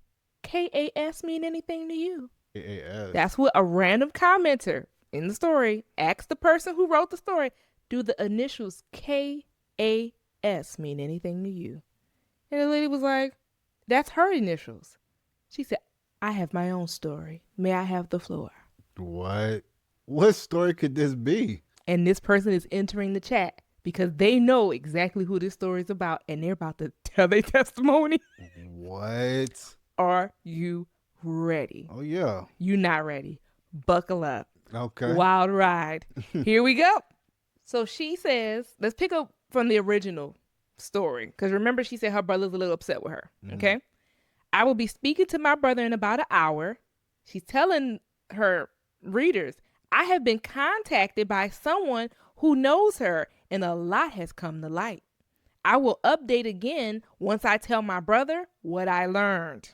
KAS mean anything to you?" AAS. That's what a random commenter in the story asked the person who wrote the story. Do the initials KAS mean anything to you? And the lady was like, that's her initials. She said, I have my own story. May I have the floor? What? What story could this be? And this person is entering the chat because they know exactly who this story is about and they're about to tell their testimony. What? Are you ready? Oh, yeah. You not ready. Buckle up. Okay. Wild ride. Here we go. So she says, let's pick up from the original story. Because remember, she said her brother's a little upset with her. Okay. I will be speaking to my brother in about an hour. She's telling her readers, I have been contacted by someone who knows her and a lot has come to light. I will update again once I tell my brother what I learned.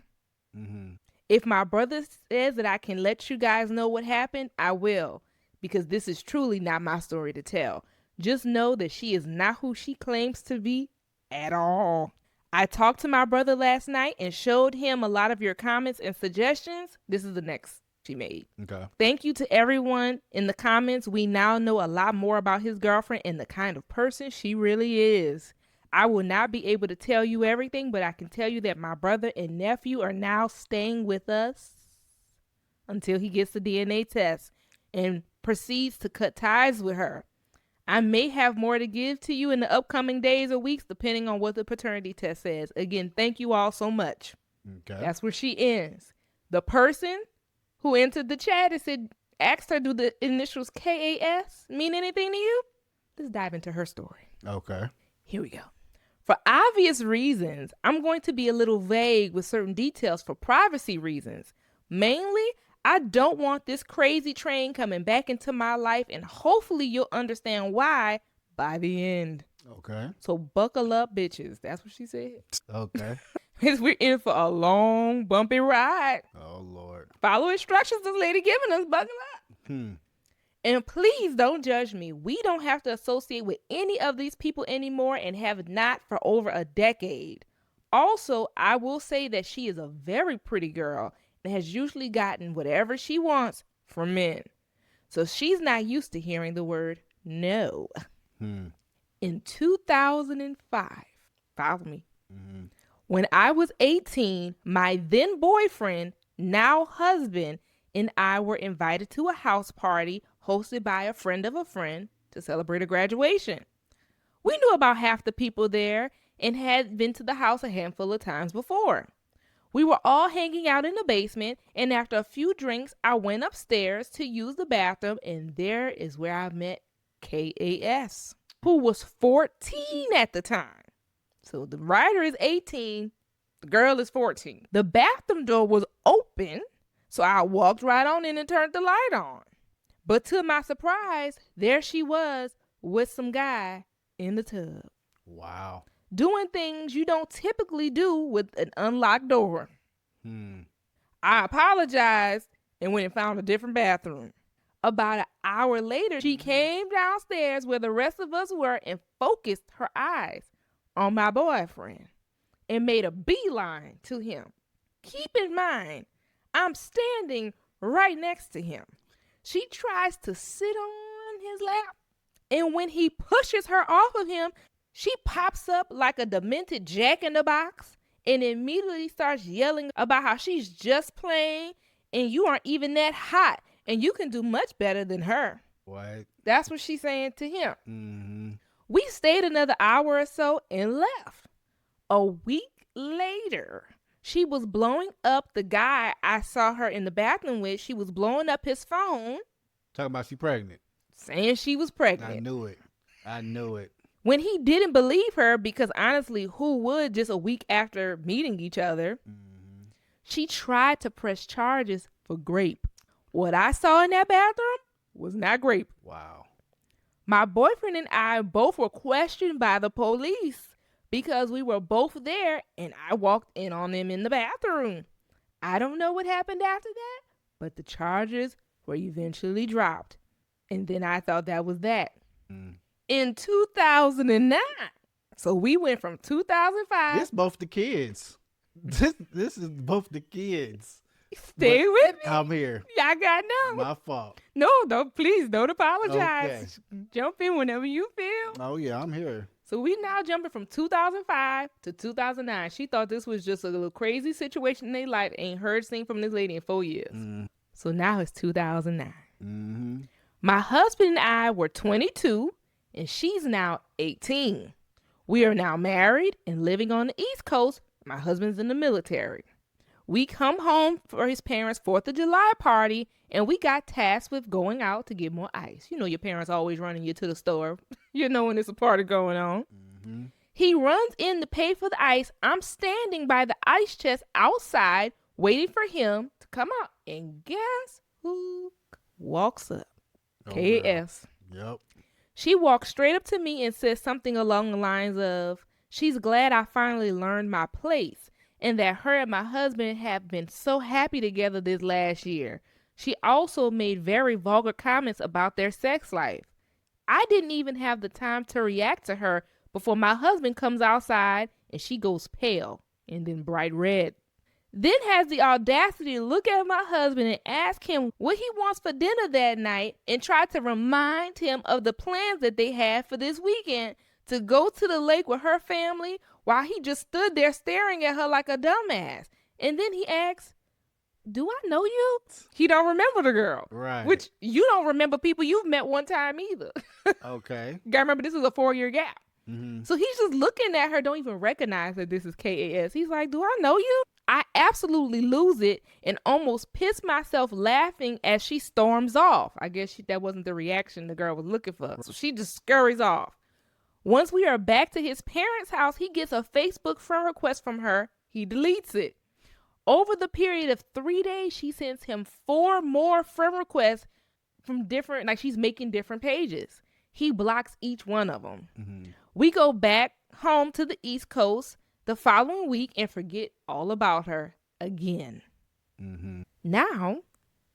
If my brother says that I can let you guys know what happened, I will, because this is truly not my story to tell. Just know that she is not who she claims to be at all. I talked to my brother last night and showed him a lot of your comments and suggestions. This is the next she made. Okay. Thank you to everyone in the comments. We now know a lot more about his girlfriend and the kind of person she really is. I will not be able to tell you everything, but I can tell you that my brother and nephew are now staying with us until he gets the DNA test and proceeds to cut ties with her. I may have more to give to you in the upcoming days or weeks, depending on what the paternity test says. Again, thank you all so much. Okay. That's where she ends. The person who entered the chat and said, asked her, do the initials KAS mean anything to you? Let's dive into her story. Okay. Here we go. For obvious reasons, I'm going to be a little vague with certain details for privacy reasons. Mainly, I don't want this crazy train coming back into my life, and hopefully you'll understand why by the end. Okay. So buckle up, bitches. That's what she said. Okay. Because we're in for a long, bumpy ride. Oh, Lord. Follow instructions this lady giving us. Buckle up. And please don't judge me. We don't have to associate with any of these people anymore and have not for over a decade. Also, I will say that she is a very pretty girl and has usually gotten whatever she wants from men. So she's not used to hearing the word no. In 2005, follow me. When I was 18, my then boyfriend, now husband, and I were invited to a house party hosted by a friend of a friend to celebrate a graduation. We knew about half the people there and had been to the house a handful of times before. We were all hanging out in the basement, and after a few drinks, I went upstairs to use the bathroom, and there is where I met KAS, who was 14 at the time. So the writer is 18, the girl is 14. The bathroom door was open, so I walked right on in and turned the light on. But to my surprise, there she was with some guy in the tub. Wow. Doing things you don't typically do with an unlocked door. I apologized and went and found a different bathroom. About an hour later, she came downstairs where the rest of us were and focused her eyes on my boyfriend and made a beeline to him. Keep in mind, I'm standing right next to him. She tries to sit on his lap, and when he pushes her off of him, she pops up like a demented jack in the box and immediately starts yelling about how she's just playing and you aren't even that hot and you can do much better than her. What? That's what she's saying to him. We stayed another hour or so and left. A week later, she was blowing up the guy I saw her in the bathroom with. She was blowing up his phone. Talking about she pregnant. Saying she was pregnant. I knew it. When he didn't believe her, because honestly, who would just a week after meeting each other? She tried to press charges for grape. What I saw in that bathroom was not grape. Wow. My boyfriend and I both were questioned by the police because we were both there and I walked in on them in the bathroom. I don't know what happened after that, but the charges were eventually dropped. And then I thought that was that. In 2009. So we went from 2005. This both the kids. This is both the kids. Stay with me. I'm here. I got no. My fault. No, please don't apologize. Okay. Jump in whenever you feel. Oh yeah, I'm here. So we now jumping from 2005 to 2009. She thought this was just a little crazy situation in their life. Ain't heard seen from this lady in 4 years. So now it's 2009. My husband and I were 22 and she's now 18. We are now married and living on the East Coast. My husband's in the military. We come home for his parents' 4th of July party, and we got tasked with going out to get more ice. You know your parents always running you to the store, when there's a party going on. He runs in to pay for the ice. I'm standing by the ice chest outside waiting for him to come out. And guess who walks up? KAS. Yep. She walked straight up to me and said something along the lines of, she's glad I finally learned my place and that her and my husband have been so happy together this last year. She also made very vulgar comments about their sex life. I didn't even have the time to react to her before my husband comes outside and she goes pale and then bright red. Then has the audacity to look at my husband and ask him what he wants for dinner that night and try to remind him of the plans that they had for this weekend to go to the lake with her family while he just stood there staring at her like a dumbass. And then he asks, do I know you? He don't remember the girl. Right. Which you don't remember people you've met one time either. Okay. Gotta remember this is a 4-year gap. Mm-hmm. So he's just looking at her, don't even recognize that this is KAS. He's like, do I know you? I absolutely lose it and almost piss myself laughing as she storms off. I guess that wasn't the reaction the girl was looking for. So she just scurries off. Once we are back to his parents' house, he gets a Facebook friend request from her. He deletes it. Over the period of 3 days, she sends him 4 more friend requests from different, like she's making different pages. He blocks each one of them. Mm-hmm. We go back home to the East Coast the following week and forget all about her again. Mm-hmm. Now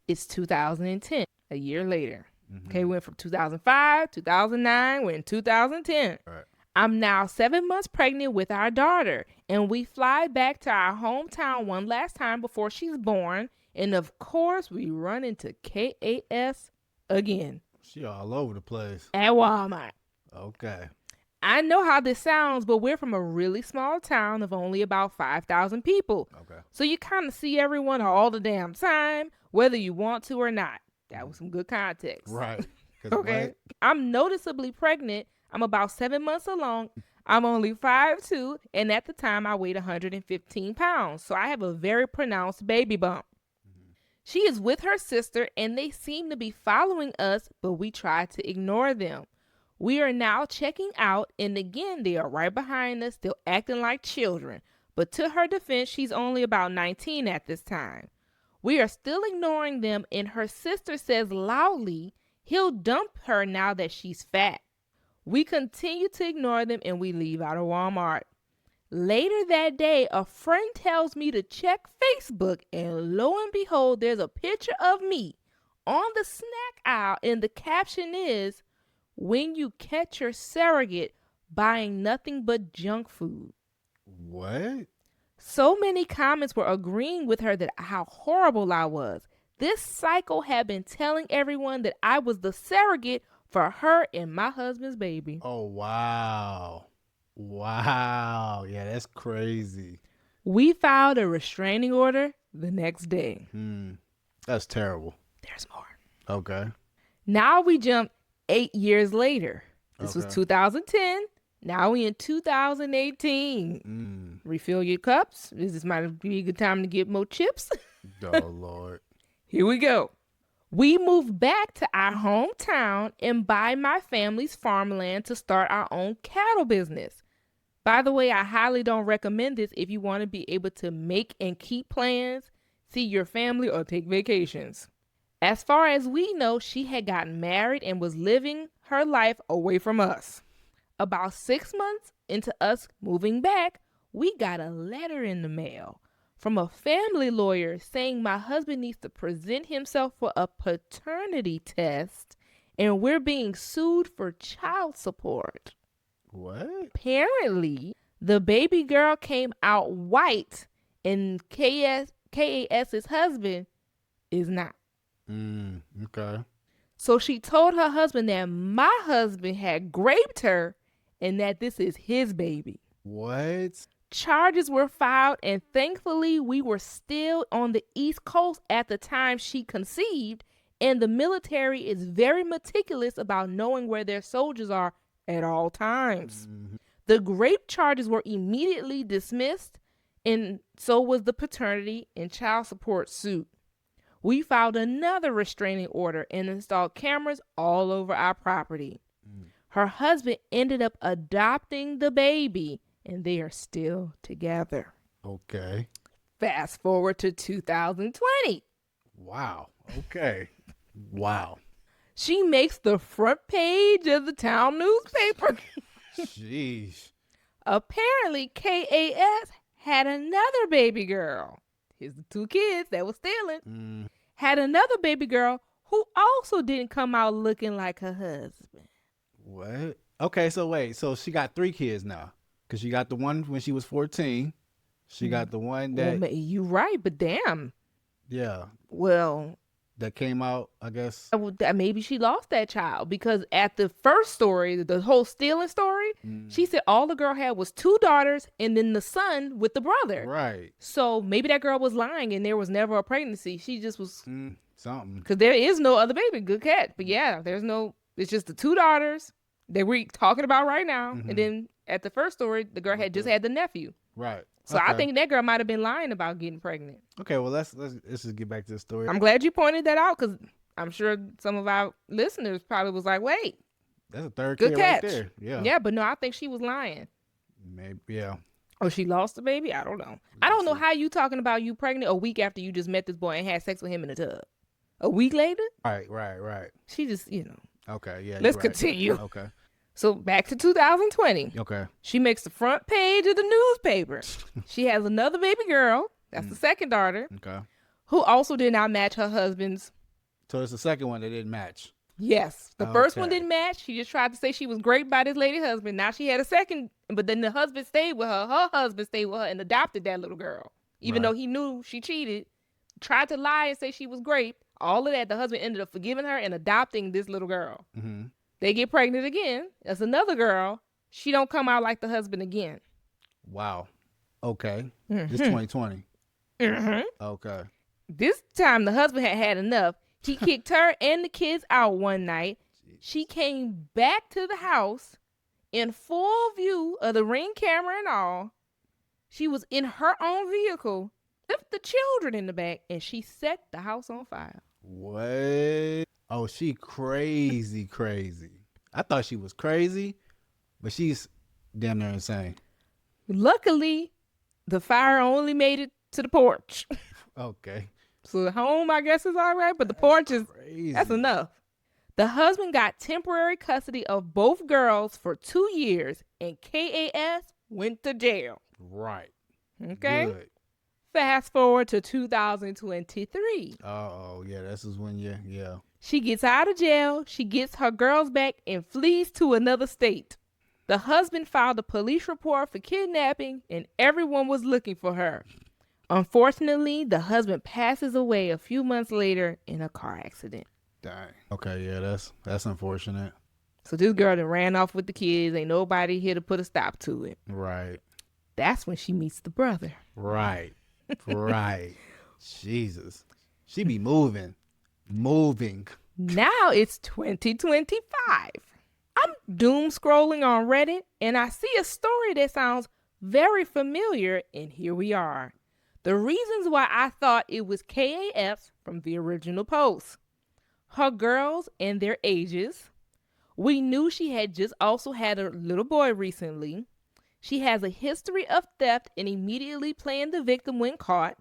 it's 2010, a year later. Mm-hmm. Okay, we went from 2005, 2009, we're in 2010. Right. I'm now 7 months pregnant with our daughter, and we fly back to our hometown one last time before she's born. And of course, we run into KAS again She all over the place. at Walmart. Okay. I know how this sounds, but we're from a really small town of only about 5,000 people. Okay. So you kind of see everyone all the damn time, whether you want to or not. That was some good context. Right. Okay. What? I'm noticeably pregnant. I'm about 7 months along. I'm only 5'2", and at the time I weighed 115 pounds. So I have a very pronounced baby bump. She is with her sister, and they seem to be following us, but we try to ignore them. We are now checking out, and again, they are right behind us, still acting like children. But to her defense, she's only about 19 at this time. We are still ignoring them, and her sister says loudly, he'll dump her now that she's fat. We continue to ignore them, and we leave out of Walmart. Later that day, a friend tells me to check Facebook, and lo and behold, there's a picture of me on the snack aisle, and the caption is, when you catch your surrogate buying nothing but junk food. What? So many comments were agreeing with her that how horrible I was. This psycho had been telling everyone that I was the surrogate for her and my husband's baby. Oh, wow. Wow. Yeah, that's crazy. We filed a restraining order the next day. That's terrible. There's more. Okay. Now we jump 8 years later. This was Okay. 2010. Now we in 2018. Refill your cups. This might be a good time to get more chips. Oh, Lord. Here we go. We moved back to our hometown and buy my family's farmland to start our own cattle business. By the way, I highly don't recommend this if you want to be able to make and keep plans, see your family, or take vacations. As far as we know, she had gotten married and was living her life away from us. About 6 months into us moving back, we got a letter in the mail from a family lawyer saying my husband needs to present himself for a paternity test and we're being sued for child support. What? Apparently, the baby girl came out white and KAS's husband is not. Okay. So she told her husband that my husband had raped her and that this is his baby. What? Charges were filed, and thankfully we were still on the East Coast at the time she conceived, and the military is very meticulous about knowing where their soldiers are at all times. The rape charges were immediately dismissed, and so was the paternity and child support suit. We filed another restraining order and installed cameras all over our property. Her husband ended up adopting the baby, and they are still together. Okay. Fast forward to 2020. Wow. Okay. Wow. She makes the front page of the town newspaper. Jeez. Apparently, KAS had another baby girl. Here's the two kids that was stealing. Had another baby girl who also didn't come out looking like her husband. What? Okay, so wait. So she got 3 kids now. Because she got the one when she was 14. She got the one that... Well, you right, but damn. Yeah. Well... That came out, I guess. Maybe she lost that child because at the first story, the whole stealing story, she said all the girl had was 2 daughters and then the son with the brother. Right. So maybe that girl was lying and there was never a pregnancy. She just was... Something. Because there is no other baby. Good catch. But yeah, there's no... It's just the 2 daughters that we're talking about right now. And then at the first story, the girl had just had the nephew. Right. So I think that girl might have been lying about getting pregnant. Okay, well, let's just get back to the story. I'm glad you pointed that out because I'm sure some of our listeners probably was like, wait. That's a third Good kid catch. right there. Yeah. Yeah, but no, I think she was lying. Maybe, yeah. Or she lost the baby? I don't know. I don't know how you talking about you pregnant a week after you just met this boy and had sex with him in the tub. A week later? Right. She just, Okay, yeah. Let's you're right. continue. Okay. So back to 2020. Okay. She makes the front page of the newspaper. She has another baby girl. That's the second daughter. Okay. Who also did not match her husband's. So it's the second one that didn't match. Yes. The first one Okay. didn't match. She just tried to say she was great by this lady husband. Now she had a second, but then the husband stayed with her. Her husband stayed with her and adopted that little girl. Even Right. though he knew she cheated, tried to lie and say she was great. All of that, the husband ended up forgiving her and adopting this little girl. Mm-hmm. They get pregnant again. That's another girl. She don't come out like the husband again. Wow. Okay. This Mm-hmm. 2020. Mm-hmm. Okay. This time the husband had had enough. He kicked her and the kids out one night. She came back to the house in full view of the Ring camera and all. She was in her own vehicle with the children in the back, and she set the house on fire. What? Oh, she crazy, crazy. I thought she was crazy, but she's damn near insane. Luckily, the fire only made it to the porch. Okay. So the home, I guess, is all right, but the porch is, Crazy. that's enough. The husband got temporary custody of both girls for 2 years, and KAS went to jail. Right. Okay? Good. Fast forward to 2023. Oh, yeah. This is when yeah. She gets out of jail, she gets her girls back, and flees to another state. The husband filed a police report for kidnapping, and everyone was looking for her. Unfortunately, the husband passes away a few months later in a car accident. Dang. Okay, yeah, that's unfortunate. So this girl done ran off with the kids. Ain't nobody here to put a stop to it. Right. That's when she meets the brother. Right. Right. Jesus. She be moving. Moving. Now it's 2025. I'm doom scrolling on Reddit and I see a story that sounds very familiar, and here we are. The reasons why I thought it was KAF from the original post. Her girls and their ages. We knew she had just also had a little boy recently. She has a history of theft and immediately playing the victim when caught.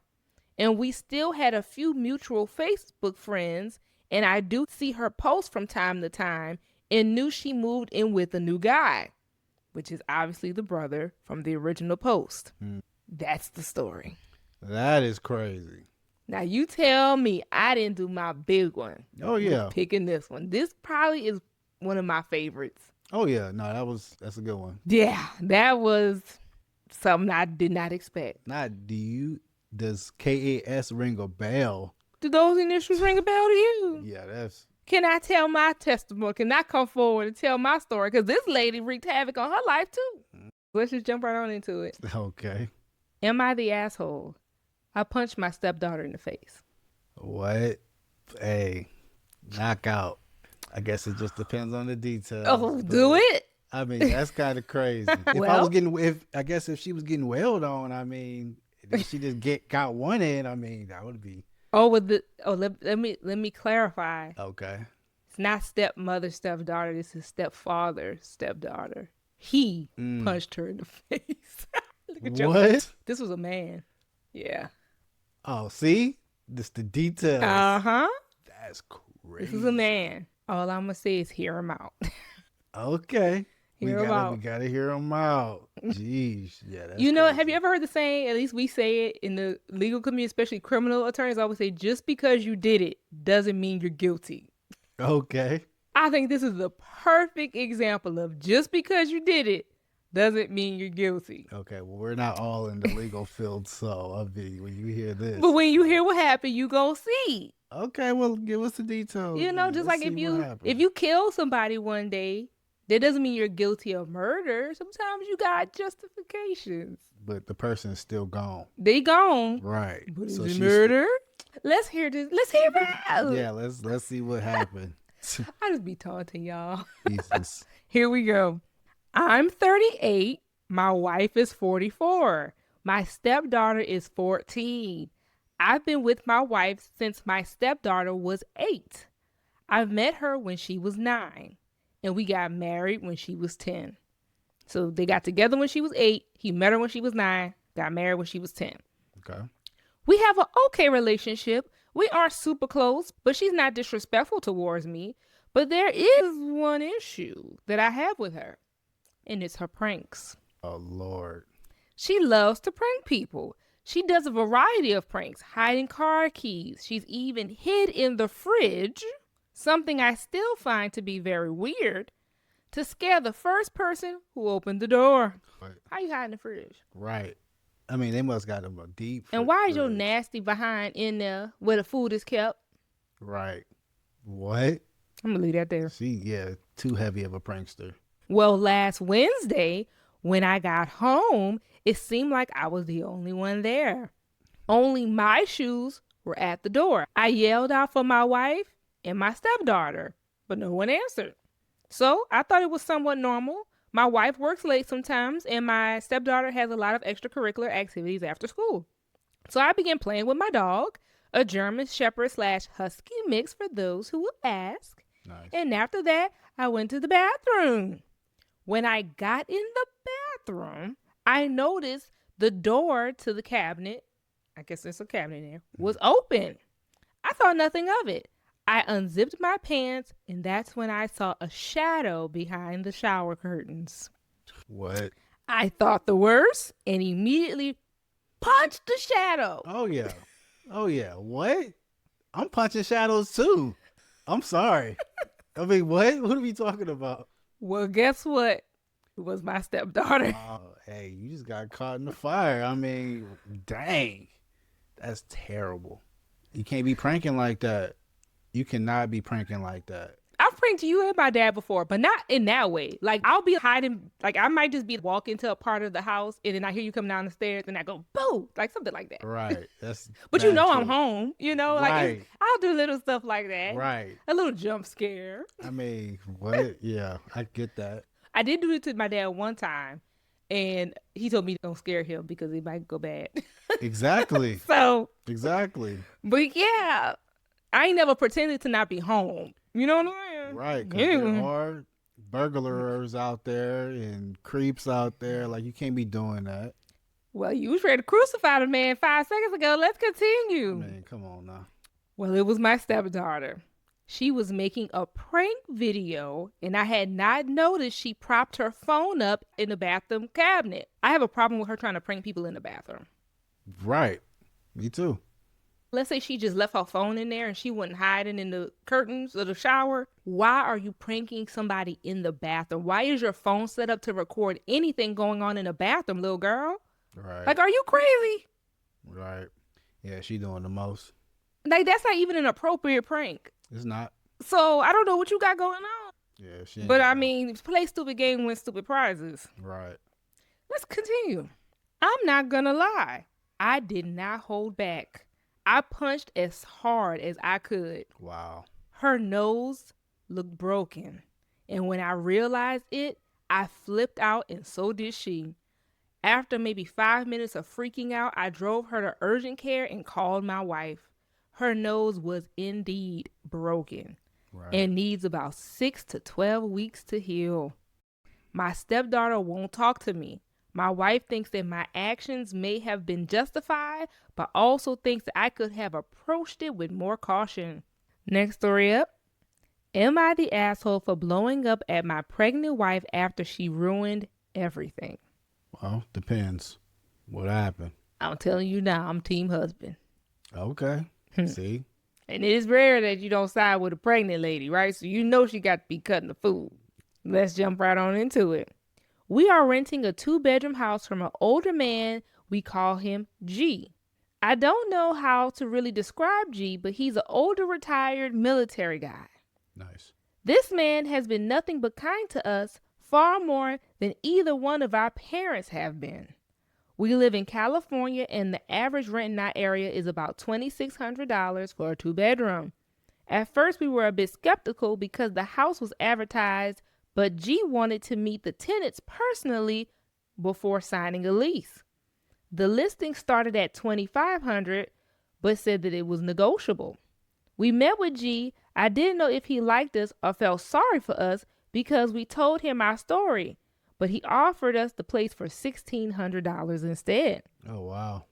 And we still had a few mutual Facebook friends, and I do see her post from time to time and knew she moved in with a new guy, which is obviously the brother from the original post. That's the story. That is crazy. Now you tell me I didn't do my big one. Oh, yeah. Picking this one. This probably is one of my favorites. Oh, yeah. No, that's a good one. Yeah, that was something I did not expect. Now, does KAS ring a bell? Do those initials ring a bell to you? Yeah, that's. Can I tell my testimony? Can I come forward and tell my story? Because this lady wreaked havoc on her life too. Let's just jump right on into it. Okay. Am I the asshole? I punched my stepdaughter in the face. What? Hey, knockout. I guess it just depends on the details. Oh, do it? I mean, that's kind of crazy. Well, if she was getting wailed on, I mean, if she just got one in, I mean, that would be. Let me clarify. Okay. It's not stepmother, stepdaughter. This is stepfather, stepdaughter. He punched her in the face. Look at your What? face. This was a man. Yeah. Oh, see? This the details. Uh-huh. That's crazy. This is a man. All I'm going to say is hear him out. Okay. We Hear him out. gotta hear him out. Jeez. Yeah, that's You know, crazy. have you ever heard the saying, at least we say it in the legal community, especially criminal attorneys always say, just because you did it doesn't mean you're guilty. Okay. I think this is the perfect example of just because you did it doesn't mean you're guilty. Okay, well, we're not all in the legal field, so I mean, when you hear this. But when you hear what happened, you gonna see. Okay, well, give us the details. You know, then. just Let's like see what happened. if you kill somebody one day, that doesn't mean you're guilty of murder. Sometimes you got justifications. But the person is still gone. They gone. Right. But So is it she's- murder? Let's hear this. Let's hear it out. Yeah, let's see what happened. I just be taunting y'all. Jesus. Here we go. I'm 38. My wife is 44. My stepdaughter is 14. I've been with my wife since my stepdaughter was 8. I've met her when she was 9, and we got married when she was 10. So they got together when she was 8. He met her when she was 9, got married when she was 10. Okay. We have an okay relationship. We aren't super close, but she's not disrespectful towards me. But there is one issue that I have with her, and it's her pranks. Oh, Lord. She loves to prank people. She does a variety of pranks, hiding car keys. She's even hid in the fridge Something I still find to be very weird, to scare the first person who opened the door. Right. How you hiding the fridge? Right. I mean, they must got them a deep And why is your fridge. nasty behind in there where the food is kept? Right. What? I'm gonna leave that there. Yeah, too heavy of a prankster. Well, last Wednesday, when I got home, it seemed like I was the only one there. Only my shoes were at the door. I yelled out for my wife and my stepdaughter, but no one answered. So I thought it was somewhat normal. My wife works late sometimes, and my stepdaughter has a lot of extracurricular activities after school. So I began playing with my dog, a German Shepherd slash Husky mix for those who will ask. Nice. And after that, I went to the bathroom. When I got in the bathroom, I noticed the door to the cabinet, I guess there's a cabinet there, was open. I thought nothing of it. I unzipped my pants, and that's when I saw a shadow behind the shower curtains. What? I thought the worst and immediately punched the shadow. Oh yeah. Oh yeah. What? I'm punching shadows too. I'm sorry. I mean, what? What are we talking about? Well, guess what? It was my stepdaughter. Oh, hey, you just got caught in the fire. I mean, dang. That's terrible. You can't be pranking like that. You cannot be pranking like that. I've pranked you and my dad before, but not in that way. Like, I'll be hiding, like, I might just be walking to a part of the house, and then I hear you come down the stairs, and I go, boo, like something like that. Right. That's But you know true. I'm home, like, Right. I'll do little stuff like that. Right. A little jump scare. I mean, what? Yeah, I get that. I did do it to my dad one time, and he told me don't scare him because it might go bad. Exactly. So, Exactly. but yeah, I ain't never pretended to not be home. You know what I'm saying? Right. Because Yeah. there are burglars out there and creeps out there. Like, you can't be doing that. Well, you was ready to crucify the man 5 seconds ago. Let's continue. Man, come on now. Well, it was my stepdaughter. She was making a prank video, and I had not noticed she propped her phone up in the bathroom cabinet. I have a problem with her trying to prank people in the bathroom. Right. Me too. Let's say she just left her phone in there and she wasn't hiding in the curtains of the shower. Why are you pranking somebody in the bathroom? Why is your phone set up to record anything going on in the bathroom, little girl? Right. Like, are you crazy? Right. Yeah, she doing the most. Like, that's not even an appropriate prank. It's not. So I don't know what you got going on. Yeah, she. But I mean, play stupid game, win stupid prizes. Right. Let's continue. I'm not gonna lie. I did not hold back. I punched as hard as I could. Wow. Her nose looked broken. And when I realized it, I flipped out, and so did she. After maybe 5 minutes of freaking out, I drove her to urgent care and called my wife. Her nose was indeed broken. Right. And needs about 6 to 12 weeks to heal. My stepdaughter won't talk to me. My wife thinks that my actions may have been justified, but also thinks that I could have approached it with more caution. Next story up. Am I the asshole for blowing up at my pregnant wife after she ruined everything? Well, depends. What happened? I'm telling you now, I'm team husband. Okay. See? And it is rare that you don't side with a pregnant lady, right? So you know she got to be cutting the food. Let's jump right on into it. We are renting a 2-bedroom house from an older man. We call him G. I don't know how to really describe G, but he's an older retired military guy. Nice. This man has been nothing but kind to us, far more than either one of our parents have been. We live in California, and the average rent in our area is about $2,600 for a 2-bedroom. At first, we were a bit skeptical because the house was advertised, but G wanted to meet the tenants personally before signing a lease. The listing started at $2,500, but said that it was negotiable. We met with G. I didn't know if he liked us or felt sorry for us because we told him our story, but he offered us the place for $1,600 instead. Oh, wow.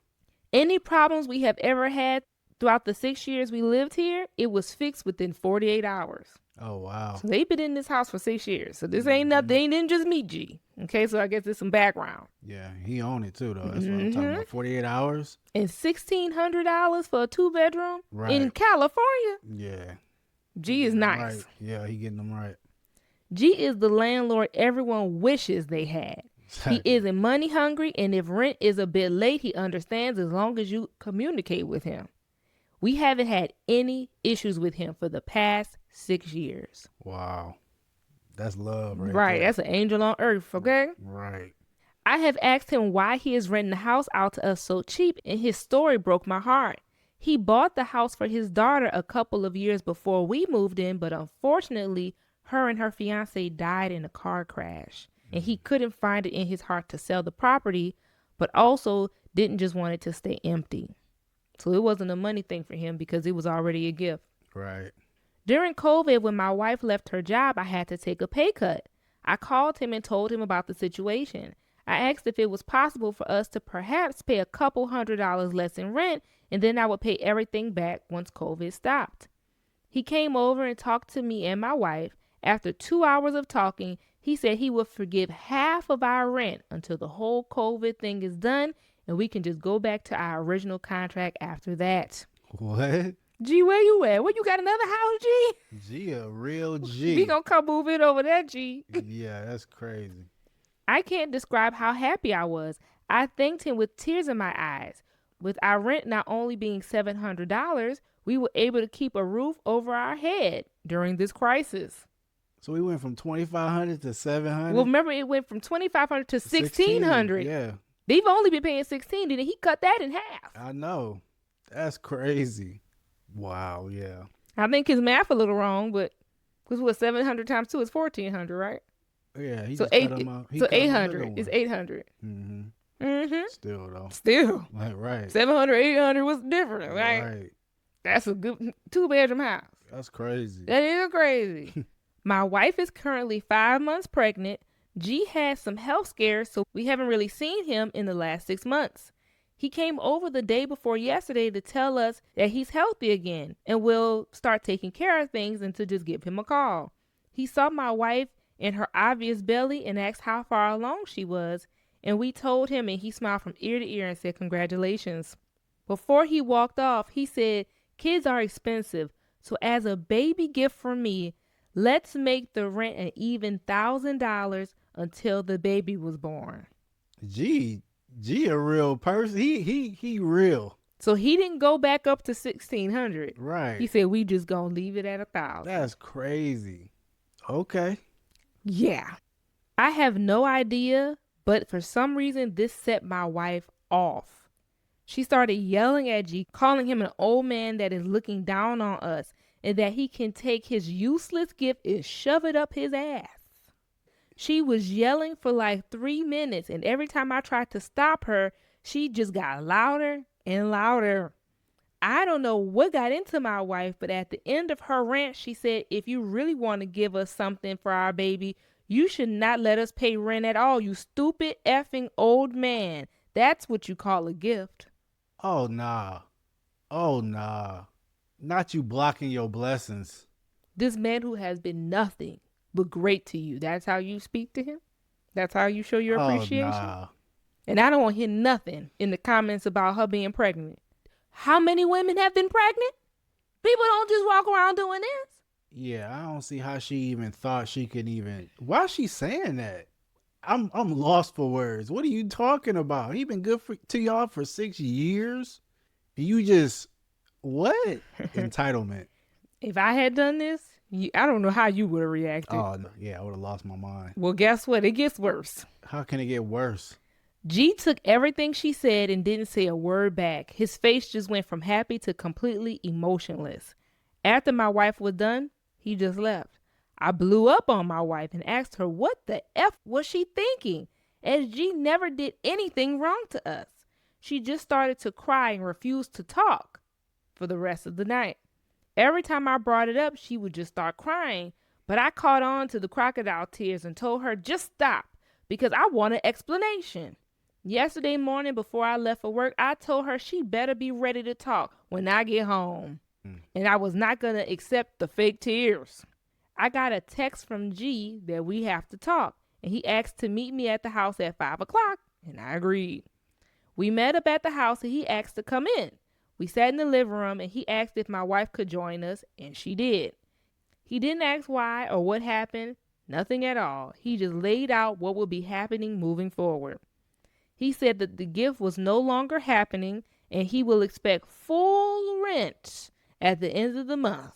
Any problems we have ever had throughout the 6 years we lived here, it was fixed within 48 hours. Oh, wow. So they've been in this house for 6 years. So this ain't nothing. They didn't just meet G. Okay, so I guess there's some background. Yeah, he owned it too, though. That's what I'm talking about. 48 hours? And $1,600 for a 2-bedroom Right. in California. Yeah. He G is getting them right. nice. Yeah, he getting them right. G is the landlord everyone wishes they had. He Exactly. isn't money hungry, and if rent is a bit late, he understands as long as you communicate with him. We haven't had any issues with him for the past 6 years. Wow. That's love right Right, there. that's an angel on earth, okay? Right. I have asked him why he is renting the house out to us so cheap, and his story broke my heart. He bought the house for his daughter a couple of years before we moved in, but unfortunately, her and her fiance died in a car crash, and he couldn't find it in his heart to sell the property, but also didn't just want it to stay empty. So it wasn't a money thing for him because it was already a gift. Right. During COVID, when my wife left her job, I had to take a pay cut. I called him and told him about the situation. I asked if it was possible for us to perhaps pay a couple $100s less in rent, and then I would pay everything back once COVID stopped. He came over and talked to me and my wife. After 2 hours of talking, he said he would forgive half of our rent until the whole COVID thing is done and we can just go back to our original contract after that. What? G, where you at? Where you got another house, G? G a real We G. gonna come move in over there, G. Yeah, that's crazy. I can't describe how happy I was. I thanked him with tears in my eyes. With our rent not only being $700, we were able to keep a roof over our head during this crisis. So we went from 2,500 to 700. Well, remember it went from 2,500 to 16. 1,600. Yeah, They've only been paying 16, didn't he? Cut that in half. I know. That's crazy. Wow. Yeah. I think his math a little wrong, but because what 700 times 2 is 1,400, right? Yeah. He So just eight. cut him out. He So cut him a 800 bigger is one. 800. Mm-hmm. Still though. Still, Like right. 700, 800 was different, right? Right. That's a good 2-bedroom house. That's crazy. That is crazy. My wife is currently 5 months pregnant. G had some health scares, so we haven't really seen him in the last 6 months. He came over the day before yesterday to tell us that he's healthy again and will start taking care of things and to just give him a call. He saw my wife in her obvious belly and asked how far along she was, and we told him, and he smiled from ear to ear and said congratulations. Before he walked off, he said, "Kids are expensive, so as a baby gift from me, let's make the rent an even $1,000 until the baby was born." G a real person. He real. So he didn't go back up to 1,600. Right. He said we just gonna leave it at 1,000. That's crazy. Okay. Yeah. I have no idea, but for some reason this set my wife off. She started yelling at G, calling him an old man that is looking down on us and that he can take his useless gift and shove it up his ass. She was yelling for like 3 minutes, and every time I tried to stop her, she just got louder and louder. I don't know what got into my wife, but at the end of her rant, she said, "If you really want to give us something for our baby, you should not let us pay rent at all, you stupid effing old man. That's what you call a gift." Oh nah. Oh nah. Not you blocking your blessings. This man who has been nothing but great to you, that's how you speak to him? That's how you show your appreciation? Nah. And I don't want to hear nothing in the comments about her being pregnant. How many women have been pregnant? People don't just walk around doing this. Yeah, I don't see how she even thought she could even. Why is she saying that? I'm lost for words. What are you talking about? He been good to y'all for 6 years. You just what entitlement? If I had done this, I don't know how you would have reacted. Oh no, yeah, I would have lost my mind. Well, guess what? It gets worse. How can it get worse? G took everything she said and didn't say a word back. His face just went from happy to completely emotionless. After my wife was done, he just left. I blew up on my wife and asked her what the F was she thinking, as G never did anything wrong to us. She just started to cry and refused to talk for the rest of the night. Every time I brought it up, she would just start crying, but I caught on to the crocodile tears and told her just stop because I want an explanation. Yesterday morning before I left for work, I told her she better be ready to talk when I get home. And I was not going to accept the fake tears. I got a text from G that we have to talk, and he asked to meet me at the house at 5 o'clock, and I agreed. We met up at the house, and he asked to come in. We sat in the living room, and he asked if my wife could join us, and she did. He didn't ask why or what happened, nothing at all. He just laid out what would be happening moving forward. He said that the gift was no longer happening and he will expect full rent at the end of the month.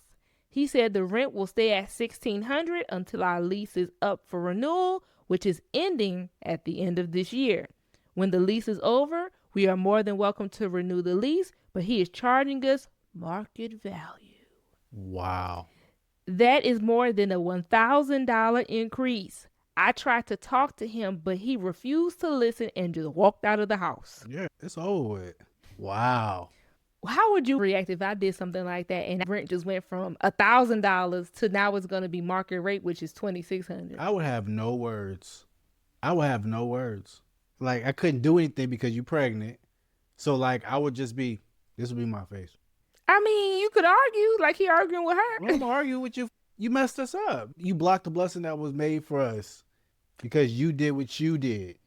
He said the rent will stay at $1,600 until our lease is up for renewal, which is ending at the end of this year. When the lease is over, we are more than welcome to renew the lease, but he is charging us market value. Wow. That is more than a $1,000 increase. I tried to talk to him, but he refused to listen and just walked out of the house. Yeah, it's over with. Wow. How would you react if I did something like that and rent just went from $1,000 to now it's going to be market rate, which is $2,600? I would have no words. I would have no words. Like, I couldn't do anything because you're pregnant. So, like, I would just be, this would be my face. I mean, you could argue like he arguing with her. I'm going to argue with you. You messed us up. You blocked the blessing that was made for us because you did what you did.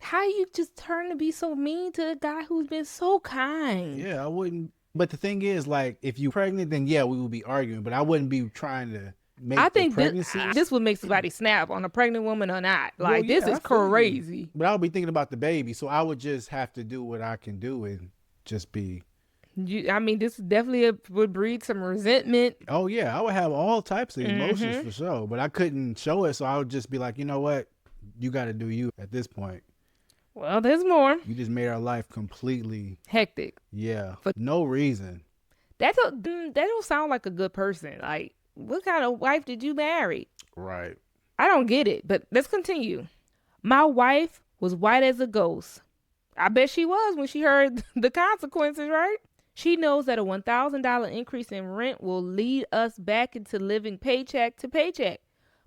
How you just turn to be so mean to a guy who's been so kind? Yeah, I wouldn't. But the thing is, like, if you're pregnant, then yeah, we would be arguing. But I wouldn't be trying to make I the think pregnancy. this would make somebody snap on a pregnant woman or not. Like, Well, yeah, this is I feel you. crazy. But I would be thinking about the baby, so I would just have to do what I can do and just be. I mean, this definitely would breed some resentment. Oh yeah, I would have all types of emotions Mm-hmm. for sure, but I couldn't show it, so I would just be like, you know what, you got to do you at this point. Well, there's more. You just made our life completely, Hectic. yeah, For no reason. that don't sound like a good person. Like, what kind of wife did you marry? Right. I don't get it, but let's continue. My wife was white as a ghost. I bet she was when she heard the consequences, right? She knows that a $1,000 increase in rent will lead us back into living paycheck to paycheck.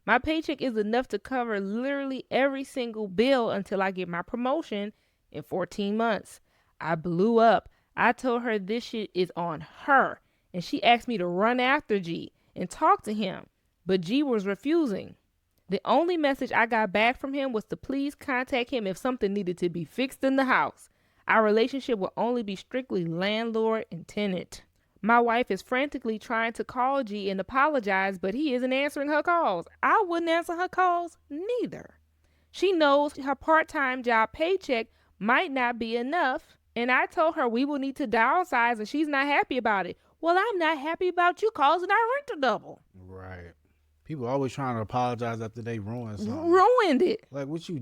My paycheck is enough to cover literally every single bill until I get my promotion in 14 months. I blew up. I told her this shit is on her, and she asked me to run after G and talk to him, but G was refusing. The only message I got back from him was to please contact him if something needed to be fixed in the house. Our relationship will only be strictly landlord and tenant. My wife is frantically trying to call G and apologize, but he isn't answering her calls. I wouldn't answer her calls neither. She knows her part-time job paycheck might not be enough, and I told her we will need to downsize and she's not happy about it. Well, I'm not happy about you causing our rent to double. Right. People always trying to apologize after they ruin something. Ruined it. Like what you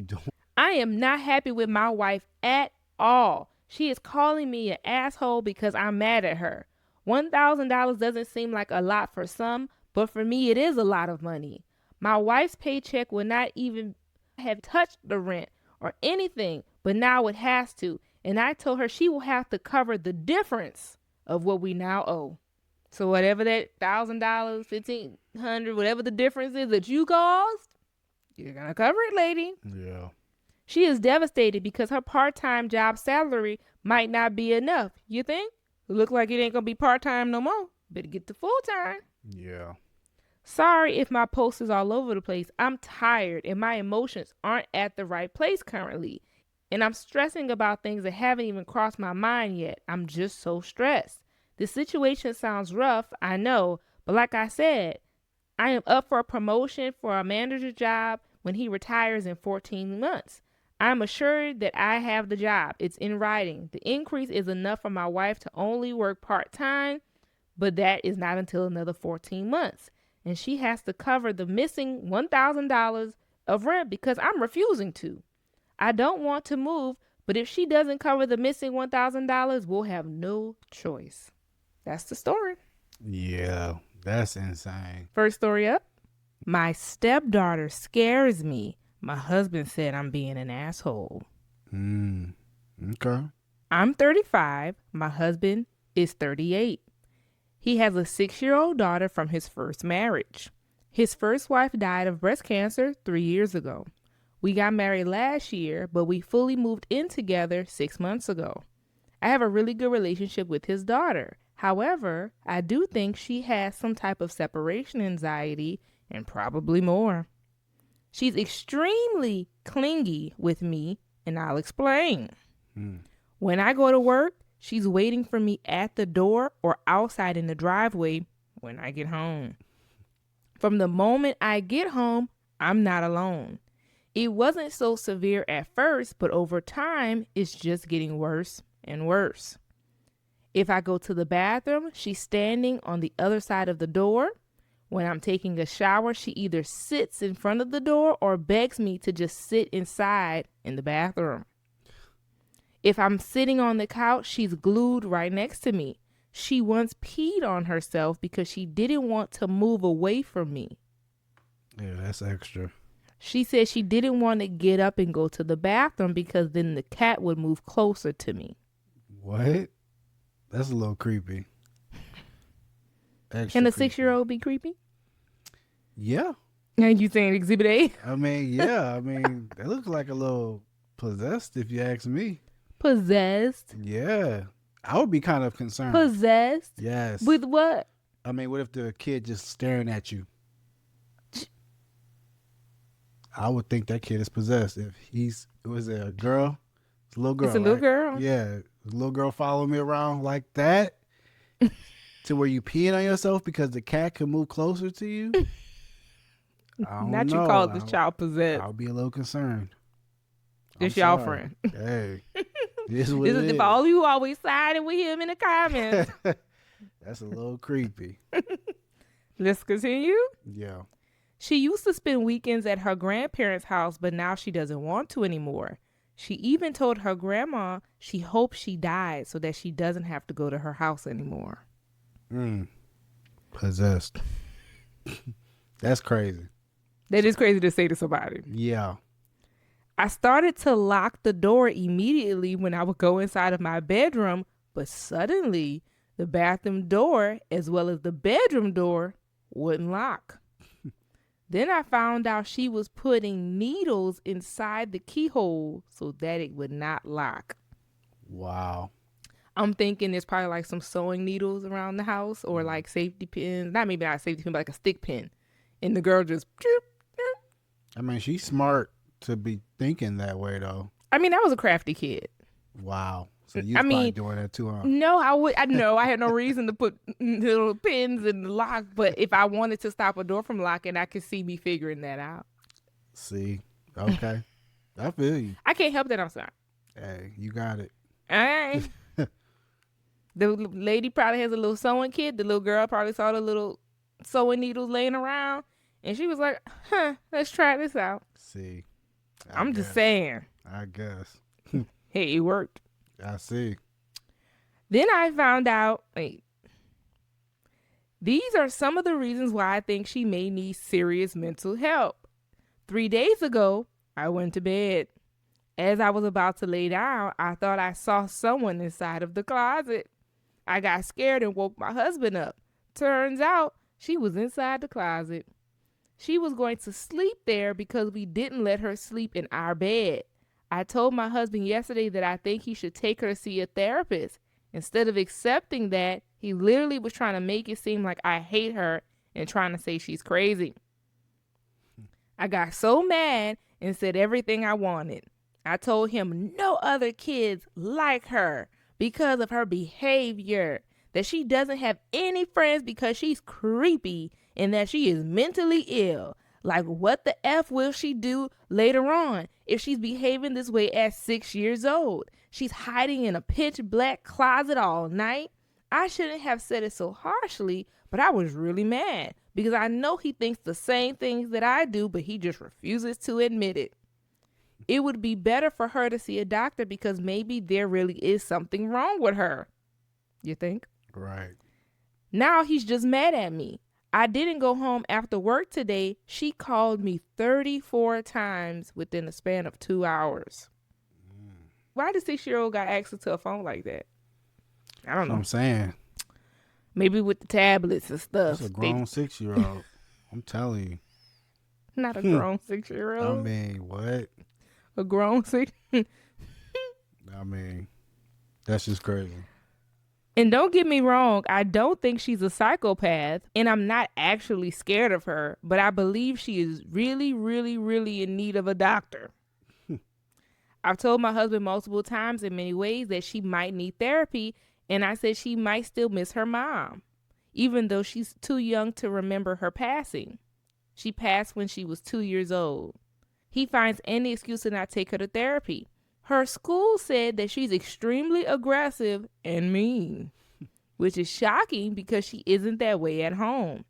doing? I am not happy with my wife at all. She is calling me an asshole because I'm mad at her. $1,000 doesn't seem like a lot for some, but for me it is a lot of money. My wife's paycheck would not even have touched the rent or anything, but now it has to. And I told her she will have to cover the difference of what we now owe. So whatever that $1,000, $1,500, whatever the difference is that you caused, you're gonna cover it, lady. Yeah. She is devastated because her part-time job salary might not be enough. You think? It look like it ain't gonna be part-time no more. Better get to full-time. Yeah. Sorry if my post is all over the place. I'm tired and my emotions aren't at the right place currently. And I'm stressing about things that haven't even crossed my mind yet. I'm just so stressed. The situation sounds rough, I know, but like I said, I am up for a promotion for a manager job when he retires in 14 months. I'm assured that I have the job. It's in writing. The increase is enough for my wife to only work part-time, but that is not until another 14 months. And she has to cover the missing $1,000 of rent because I'm refusing to. I don't want to move, but if she doesn't cover the missing $1,000, we'll have no choice. That's the story. Yeah. That's insane. First story up. My stepdaughter scares me. My husband said I'm being an asshole. Okay. I'm 35. My husband is 38. He has a 6-year-old daughter from his first marriage. His first wife died of breast cancer 3 years ago. We got married last year, but we fully moved in together 6 months ago. I have a really good relationship with his daughter. However, I do think she has some type of separation anxiety and probably more. She's extremely clingy with me, and I'll explain. When I go to work, she's waiting for me at the door or outside in the driveway when I get home. From the moment I get home, I'm not alone. It wasn't so severe at first, but over time, it's just getting worse and worse. If I go to the bathroom, she's standing on the other side of the door. When I'm taking a shower, she either sits in front of the door or begs me to just sit inside in the bathroom. If I'm sitting on the couch, she's glued right next to me. She once peed on herself because she didn't want to move away from me. Yeah, that's extra. She said she didn't want to get up and go to the bathroom because then the cat would move closer to me. What? That's a little creepy. Can a 6-year-old be creepy? Yeah. And you saying Exhibit A? I mean, yeah. I mean, that looks like a little possessed, if you ask me. Possessed? Yeah. I would be kind of concerned. Possessed? Yes. With what? I mean, what if the kid just staring at you? I would think that kid is possessed. If was it a girl? It's a little girl. It's a little girl? Yeah. A little girl following me around like that to where you peeing on yourself because the cat can move closer to you. I don't Not know. you call this child possessed. I'll be a little concerned. It's y'all friend. Hey. This is what This it is for all you always siding with him in the comments. That's a little creepy. Let's continue. Yeah. She used to spend weekends at her grandparents' house, but now she doesn't want to anymore. She even told her grandma she hopes she died so that she doesn't have to go to her house anymore. Possessed. That's crazy. That is crazy to say to somebody. Yeah. I started to lock the door immediately when I would go inside of my bedroom, but suddenly the bathroom door as well as the bedroom door wouldn't lock. Then I found out she was putting needles inside the keyhole so that it would not lock. Wow. I'm thinking there's probably like some sewing needles around the house or like safety pins. Not maybe not a safety pin, but like a stick pin. And the girl just... I mean, she's smart to be thinking that way, though. I mean, I was a crafty kid. Wow. So you probably doing that too, huh? No, I know I had no reason to put little pins in the lock, but if I wanted to stop a door from locking, I could see me figuring that out. See? Okay. I feel you. I can't help that I'm sorry. Hey, you got it. All right. The lady probably has a little sewing kit. The little girl probably saw the little sewing needles laying around, and she was like, let's try this out. See? I'm just saying. I guess. Hey, it worked. I see. Then I found out, these are some of the reasons why I think she may need serious mental help. 3 days ago, I went to bed. As I was about to lay down, I thought I saw someone inside of the closet. I got scared and woke my husband up. Turns out she was inside the closet. She was going to sleep there because we didn't let her sleep in our bed. I told my husband yesterday that I think he should take her to see a therapist. Instead of accepting that, he literally was trying to make it seem like I hate her and trying to say she's crazy. I got so mad and said everything I wanted. I told him no other kids like her because of her behavior, that she doesn't have any friends because she's creepy, and that she is mentally ill. Like, what the F will she do later on if she's behaving this way at 6 years old? She's hiding in a pitch black closet all night. I shouldn't have said it so harshly, but I was really mad because I know he thinks the same things that I do, but he just refuses to admit it. It would be better for her to see a doctor because maybe there really is something wrong with her. You think? Right. Now he's just mad at me. I didn't go home after work today. She called me 34 times within the span of 2 hours. Why does 6-year-old got access to a phone like that? I don't know. That's what I'm saying. Maybe with the tablets and stuff. That's a grown 6-year-old. I'm telling you. Not a grown 6-year-old. I mean, what? A grown 6. I mean, that's just crazy. And don't get me wrong, I don't think she's a psychopath, and I'm not actually scared of her, but I believe she is really, really, really in need of a doctor. I've told my husband multiple times in many ways that she might need therapy, and I said she might still miss her mom, even though she's too young to remember her passing. She passed when she was 2 years old. He finds any excuse to not take her to therapy. Her school said that she's extremely aggressive and mean, which is shocking because she isn't that way at home.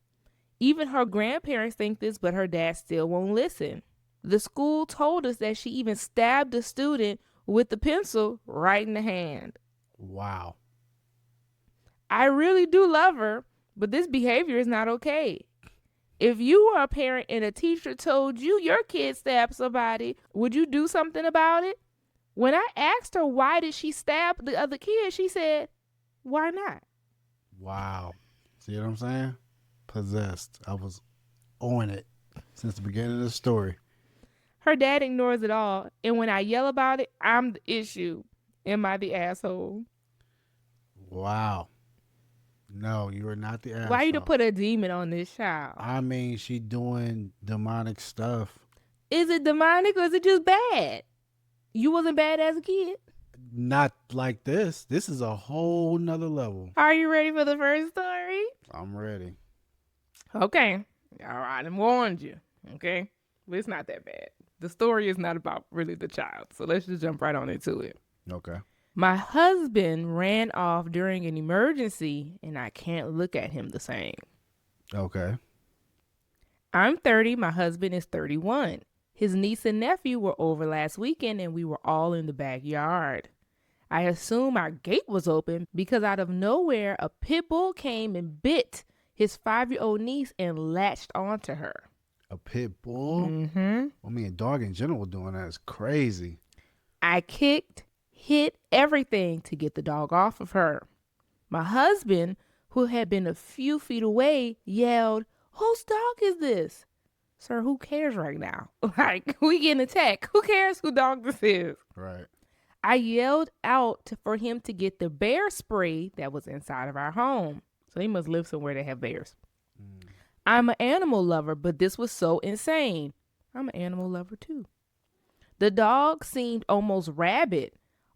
Even her grandparents think this, but her dad still won't listen. The school told us that she even stabbed a student with the pencil right in the hand. Wow. I really do love her, but this behavior is not okay. If you were a parent and a teacher told you your kid stabbed somebody, would you do something about it? When I asked her why did she stab the other kid, she said, why not? Wow. See what I'm saying? Possessed. I was on it since the beginning of the story. Her dad ignores it all, and when I yell about it, I'm the issue. Am I the asshole? Wow. No, you are not the asshole. Why you to put a demon on this child? I mean, she doing demonic stuff. Is it demonic or is it just bad? You wasn't bad as a kid. Not like this. This is a whole nother level. Are you ready for the first story? I'm ready. Okay. All right, I warned you. Okay? But it's not that bad. The story is not about really the child. So let's just jump right on into it. Okay. My husband ran off during an emergency, and I can't look at him the same. Okay. I'm 30. My husband is 31. His niece and nephew were over last weekend, and we were all in the backyard. I assume our gate was open because out of nowhere, a pit bull came and bit his 5-year-old niece and latched onto her. A pit bull? Mm-hmm. I mean, a dog in general doing that is crazy. I kicked, hit everything to get the dog off of her. My husband, who had been a few feet away, yelled, "Whose dog is this?" Sir, who cares right now? Like, we getting attacked. Who cares who dog this is? Right. I yelled out for him to get the bear spray that was inside of our home. So he must live somewhere that have bears. I'm an animal lover, but this was so insane. I'm an animal lover too. The dog seemed almost rabid.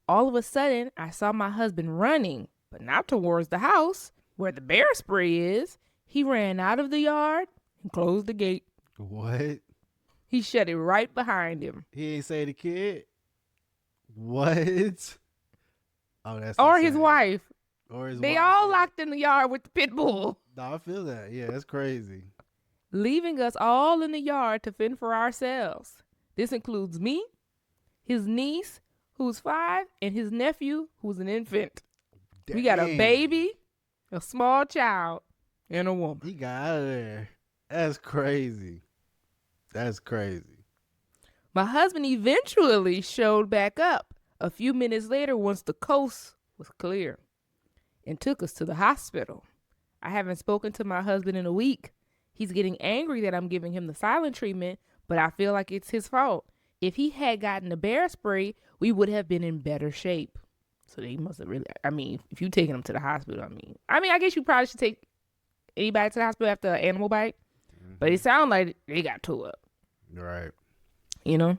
All of a sudden, I saw my husband running, but not towards the house where the bear spray is. He ran out of the yard and closed the gate. What? He shut it right behind him. He ain't say the kid? What? Oh, that's Or insane. his wife. Or his They wife. all locked in the yard with the pit bull, No, I feel that. Yeah, that's crazy. leaving us all in the yard to fend for ourselves. This includes me, his niece, who's 5, and his nephew, who's an infant. We got a Dang. baby, a small child, and a woman. He got out of there. That's crazy. That's crazy. My husband eventually showed back up a few minutes later once the coast was clear and took us to the hospital. I haven't spoken to my husband in a week. He's getting angry that I'm giving him the silent treatment, but I feel like it's his fault. If he had gotten the bear spray, we would have been in better shape. So they must have really, if you taking him to the hospital, I guess you probably should take anybody to the hospital after an animal bite. But it sounds like they got tore up. Right. You know?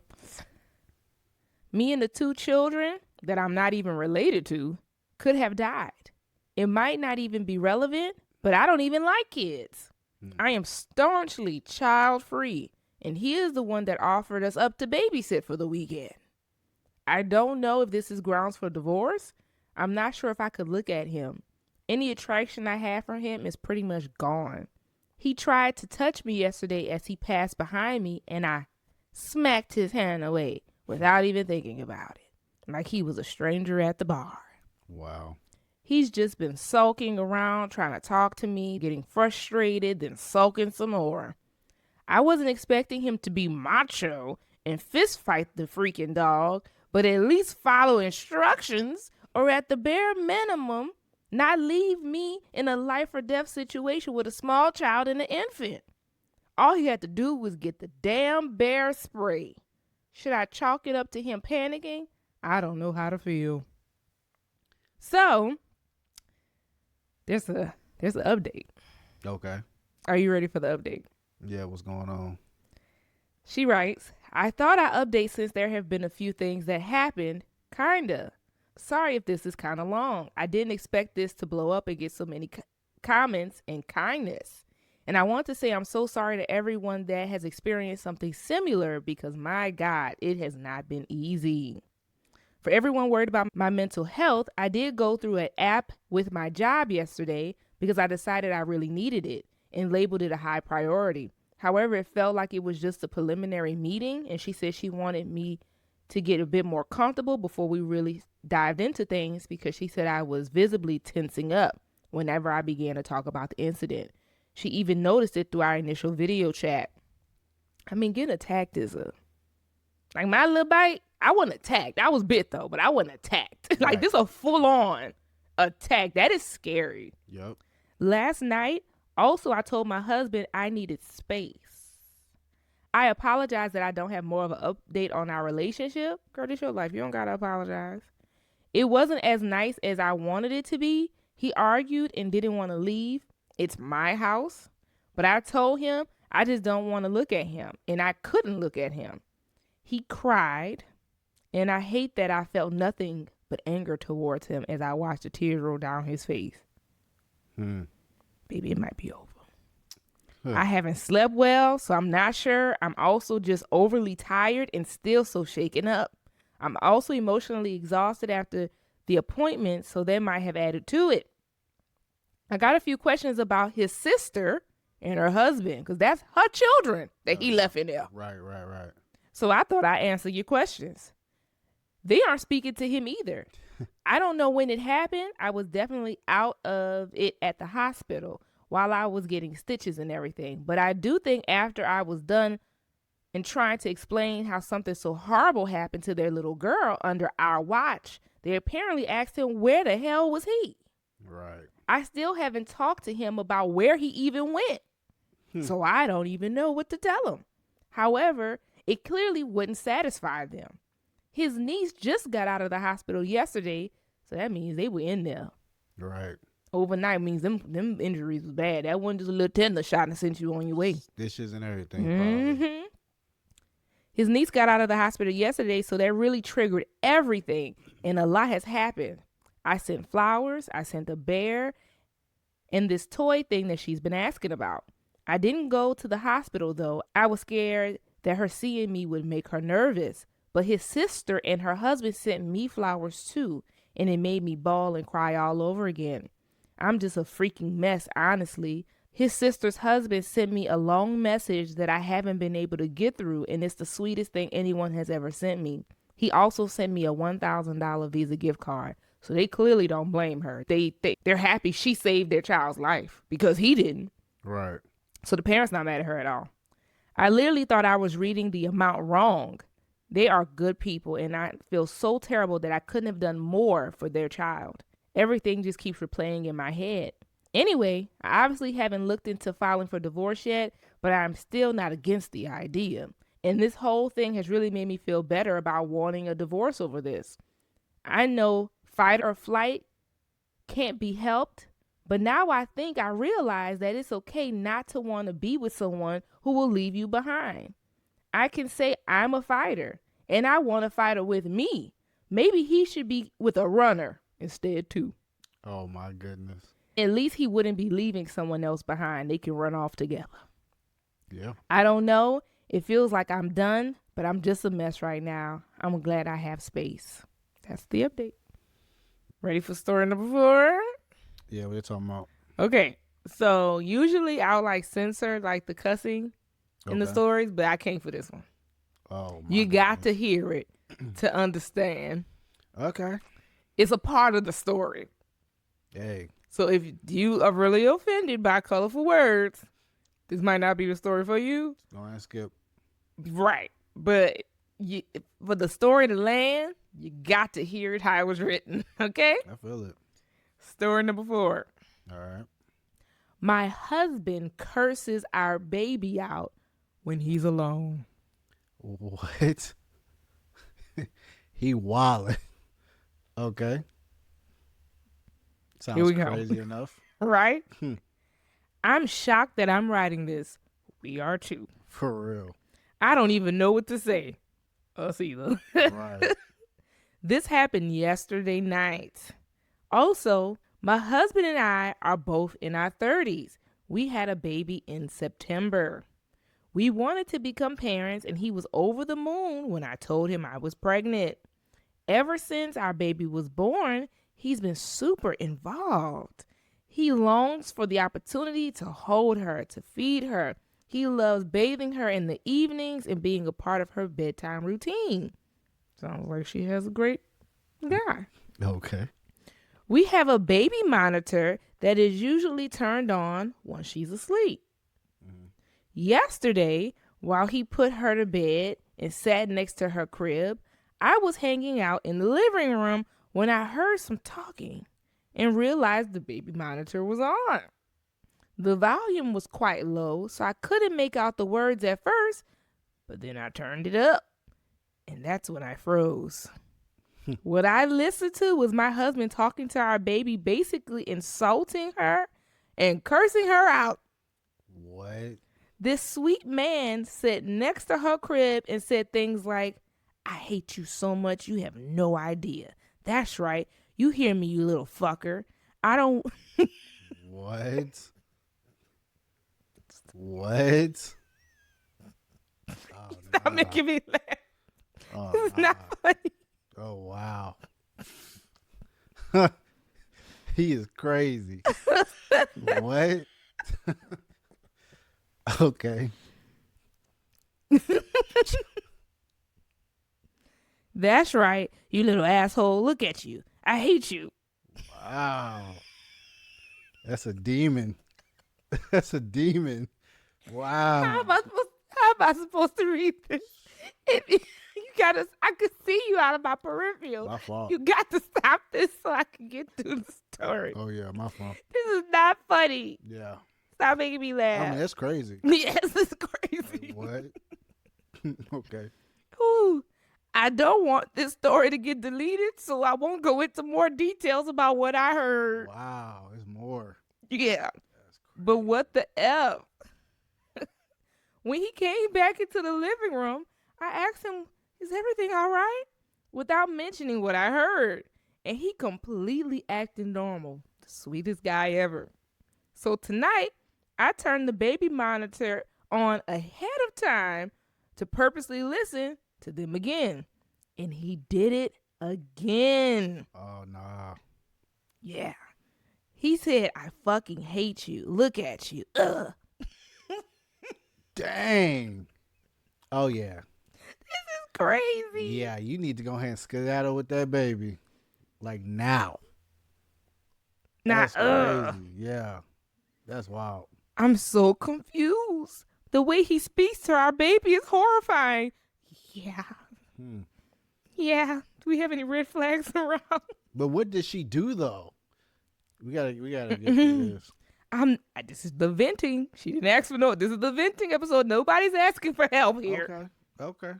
Me and the 2 children that I'm not even related to could have died. It might not even be relevant, but I don't even like kids. I am staunchly child-free, and he is the one that offered us up to babysit for the weekend. I don't know if this is grounds for divorce. I'm not sure if I could look at him. Any attraction I have for him is pretty much gone. He tried to touch me yesterday as he passed behind me, and I smacked his hand away without even thinking about it, like he was a stranger at the bar. Wow. He's just been sulking around, trying to talk to me, getting frustrated, then sulking some more. I wasn't expecting him to be macho and fist fight the freaking dog, but at least follow instructions, or at the bare minimum, not leave me in a life or death situation with a small child and an infant. All he had to do was get the damn bear spray. Should I chalk it up to him panicking? I don't know how to feel. So, there's an update. Okay. Are you ready for the update? Yeah, what's going on? She writes, I thought I'd update since there have been a few things that happened. Kinda. Sorry if this is kind of long. I didn't expect this to blow up and get so many comments and kindness. And I want to say I'm so sorry to everyone that has experienced something similar because, my God, it has not been easy. For everyone worried about my mental health, I did go through an app with my job yesterday because I decided I really needed it and labeled it a high priority. However, it felt like it was just a preliminary meeting, and she said she wanted me to get a bit more comfortable before we really dived into things because she said I was visibly tensing up whenever I began to talk about the incident. She even noticed it through our initial video chat. I mean, getting attacked is like my little bite. I wasn't attacked. I was bit though, but I wasn't attacked. Like Right. this a full on attack. That is scary. Yep. Last night, also I told my husband I needed space. I apologize that I don't have more of an update on our relationship. Girl, this your life. You don't gotta apologize. It wasn't as nice as I wanted it to be. He argued and didn't want to leave. It's my house. But I told him I just don't want to look at him, and I couldn't look at him. He cried, and I hate that I felt nothing but anger towards him as I watched the tears roll down his face. Baby, it might be over. I haven't slept well, so I'm not sure. I'm also just overly tired and still so shaken up. I'm also emotionally exhausted after the appointment, so that might have added to it. I got a few questions about his sister and her husband, because that's her children that he left in there. Right. So I thought I'd answer your questions. They aren't speaking to him either. I don't know when it happened. I was definitely out of it at the hospital while I was getting stitches and everything. But I do think after I was done and trying to explain how something so horrible happened to their little girl under our watch, they apparently asked him where the hell was he? Right. I still haven't talked to him about where he even went. So I don't even know what to tell him. However, it clearly wouldn't satisfy them. His niece just got out of the hospital yesterday, so that means they were in there. Right. Overnight means them injuries was bad. That wasn't just a little tender shot and sent you on your way. Stitches and everything. Mm-hmm. His niece got out of the hospital yesterday, so that really triggered everything, and a lot has happened. I sent flowers, I sent a bear, and this toy thing that she's been asking about. I didn't go to the hospital, though. I was scared that her seeing me would make her nervous. But his sister and her husband sent me flowers, too, and it made me bawl and cry all over again. I'm just a freaking mess, honestly. His sister's husband sent me a long message that I haven't been able to get through, and it's the sweetest thing anyone has ever sent me. He also sent me a $1,000 Visa gift card. So they clearly don't blame her. They're happy she saved their child's life because he didn't. Right. So the parents not mad at her at all. I literally thought I was reading the amount wrong. They are good people, and I feel so terrible that I couldn't have done more for their child. Everything just keeps replaying in my head. Anyway, I obviously haven't looked into filing for divorce yet, but I'm still not against the idea. And this whole thing has really made me feel better about wanting a divorce over this. I know fight or flight can't be helped, but now I realize that it's okay not to want to be with someone who will leave you behind. I can say I'm a fighter, and I want a fighter with me. Maybe he should be with a runner instead, too. Oh, my goodness. At least he wouldn't be leaving someone else behind. They can run off together. Yeah. I don't know. It feels like I'm done, but I'm just a mess right now. I'm glad I have space. That's the update. Ready for story number 4? Yeah, we're talking about. Okay. So usually I'll censor the cussing in the stories, but I can't for this one. Oh, my You got to hear it to understand. Okay. It's a part of the story. Hey. So if you are really offended by colorful words, this might not be the story for you. Go ahead and skip. Right. But for the story to land, you got to hear it how it was written. Okay? I feel it. Story number 4. All right. My husband curses our baby out when he's alone. What? He wildin'. Okay. Sounds Here we go. crazy enough. Right? I'm shocked that I'm writing this. We are too. For real. I don't even know what to say. Us either. Right. This happened yesterday night. Also, my husband and I are both in our 30s. We had a baby in September. We wanted to become parents, and he was over the moon when I told him I was pregnant. Ever since our baby was born, he's been super involved. He longs for the opportunity to hold her, to feed her. He loves bathing her in the evenings and being a part of her bedtime routine. Sounds like she has a great guy. Okay. We have a baby monitor that is usually turned on once she's asleep. Yesterday, while he put her to bed and sat next to her crib, I was hanging out in the living room when I heard some talking and realized the baby monitor was on. The volume was quite low, so I couldn't make out the words at first, but then I turned it up, and that's when I froze. What I listened to was my husband talking to our baby, basically insulting her and cursing her out. What? This sweet man sat next to her crib and said things like, I hate you so much, you have no idea. That's right. You hear me, you little fucker. I don't. What? What? Oh, Stop making me laugh. Oh, This is not funny. Oh, wow. He is crazy. What? Okay. That's right. You little asshole. Look at you. I hate you. Wow. That's a demon. That's a demon. Wow. How am I supposed to read this? You gotta. I could see you out of my peripheral. My fault. You got to stop this so I can get through the story. Oh, yeah, my fault. This is not funny. Yeah. Stop making me laugh. I mean, that's crazy. Yes, it's crazy. What? Okay. Ooh, I don't want this story to get deleted, so I won't go into more details about what I heard. Wow, there's more. Yeah, That's crazy. but what the F? When he came back into the living room, I asked him, is everything all right? Without mentioning what I heard. And he completely acted normal. The sweetest guy ever. So tonight, I turned the baby monitor on ahead of time to purposely listen to them again. And he did it again. Oh, nah. Yeah. He said, I fucking hate you. Look at you. Ugh. Dang. Oh, yeah. This is crazy. Yeah, you need to go ahead and skedaddle with that baby. Like now. Nah, That's crazy. Yeah. That's wild. I'm so confused. The way he speaks to our baby is horrifying. Yeah. Yeah. Do we have any red flags around? But what did she do though? We gotta get to this. This is the venting. She didn't ask for no. This is the venting episode. Nobody's asking for help here. Okay.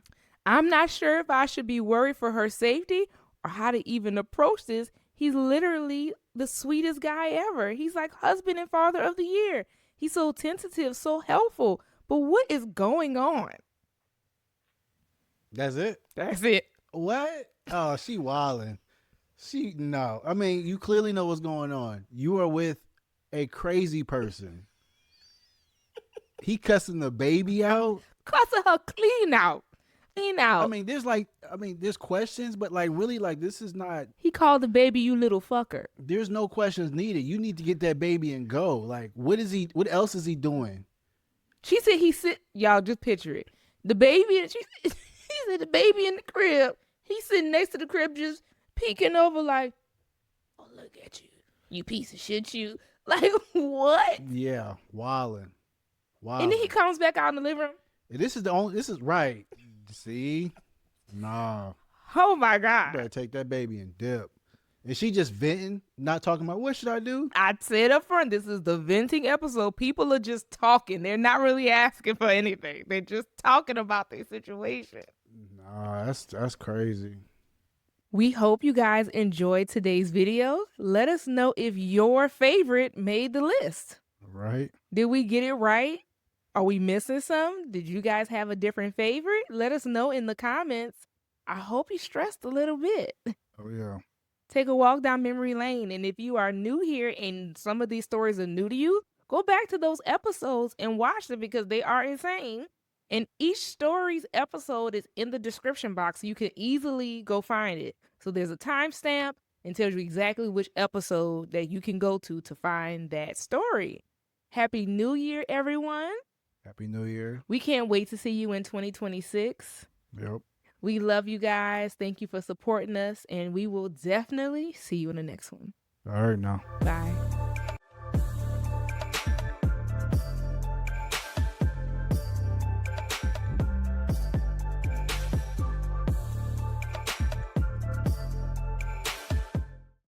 I'm not sure if I should be worried for her safety or how to even approach this. He's literally the sweetest guy ever. He's like husband and father of the year. He's so tentative, so helpful. But what is going on? That's it? That's it. What? Oh, she wildin'. No. I mean, you clearly know what's going on. You are with a crazy person. He cussing the baby out. Cussing her clean out. I mean, there's questions, but like really, like this is not. He called the baby you little fucker. There's no questions needed. You need to get that baby and go. Like, what else is he doing? She said y'all just picture it. The baby, he said the baby in the crib. He's sitting next to the crib just peeking over like, oh, look at you. You piece of shit, you. Like, what? Yeah, wildin'. And then he comes back out in the living room. This is right. See? Nah. Oh my God. You better take that baby and dip. And she just venting, not talking about what should I do? I said up front, this is the venting episode. People are just talking. They're not really asking for anything. They're just talking about their situation. Nah, that's crazy. We hope you guys enjoyed today's video. Let us know if your favorite made the list. Right? Did we get it right? Are we missing some? Did you guys have a different favorite? Let us know in the comments. I hope you stressed a little bit. Oh, yeah. Take a walk down memory lane. And if you are new here and some of these stories are new to you, Go back to those episodes and watch them because they are insane. And each story's episode is in the description box. So you can easily go find it. So there's a timestamp and tells you exactly which episode that you can go to find that story. Happy New Year, everyone. Happy New Year. We can't wait to see you in 2026. Yep. We love you guys. Thank you for supporting us. And we will definitely see you in the next one. All right now. Bye.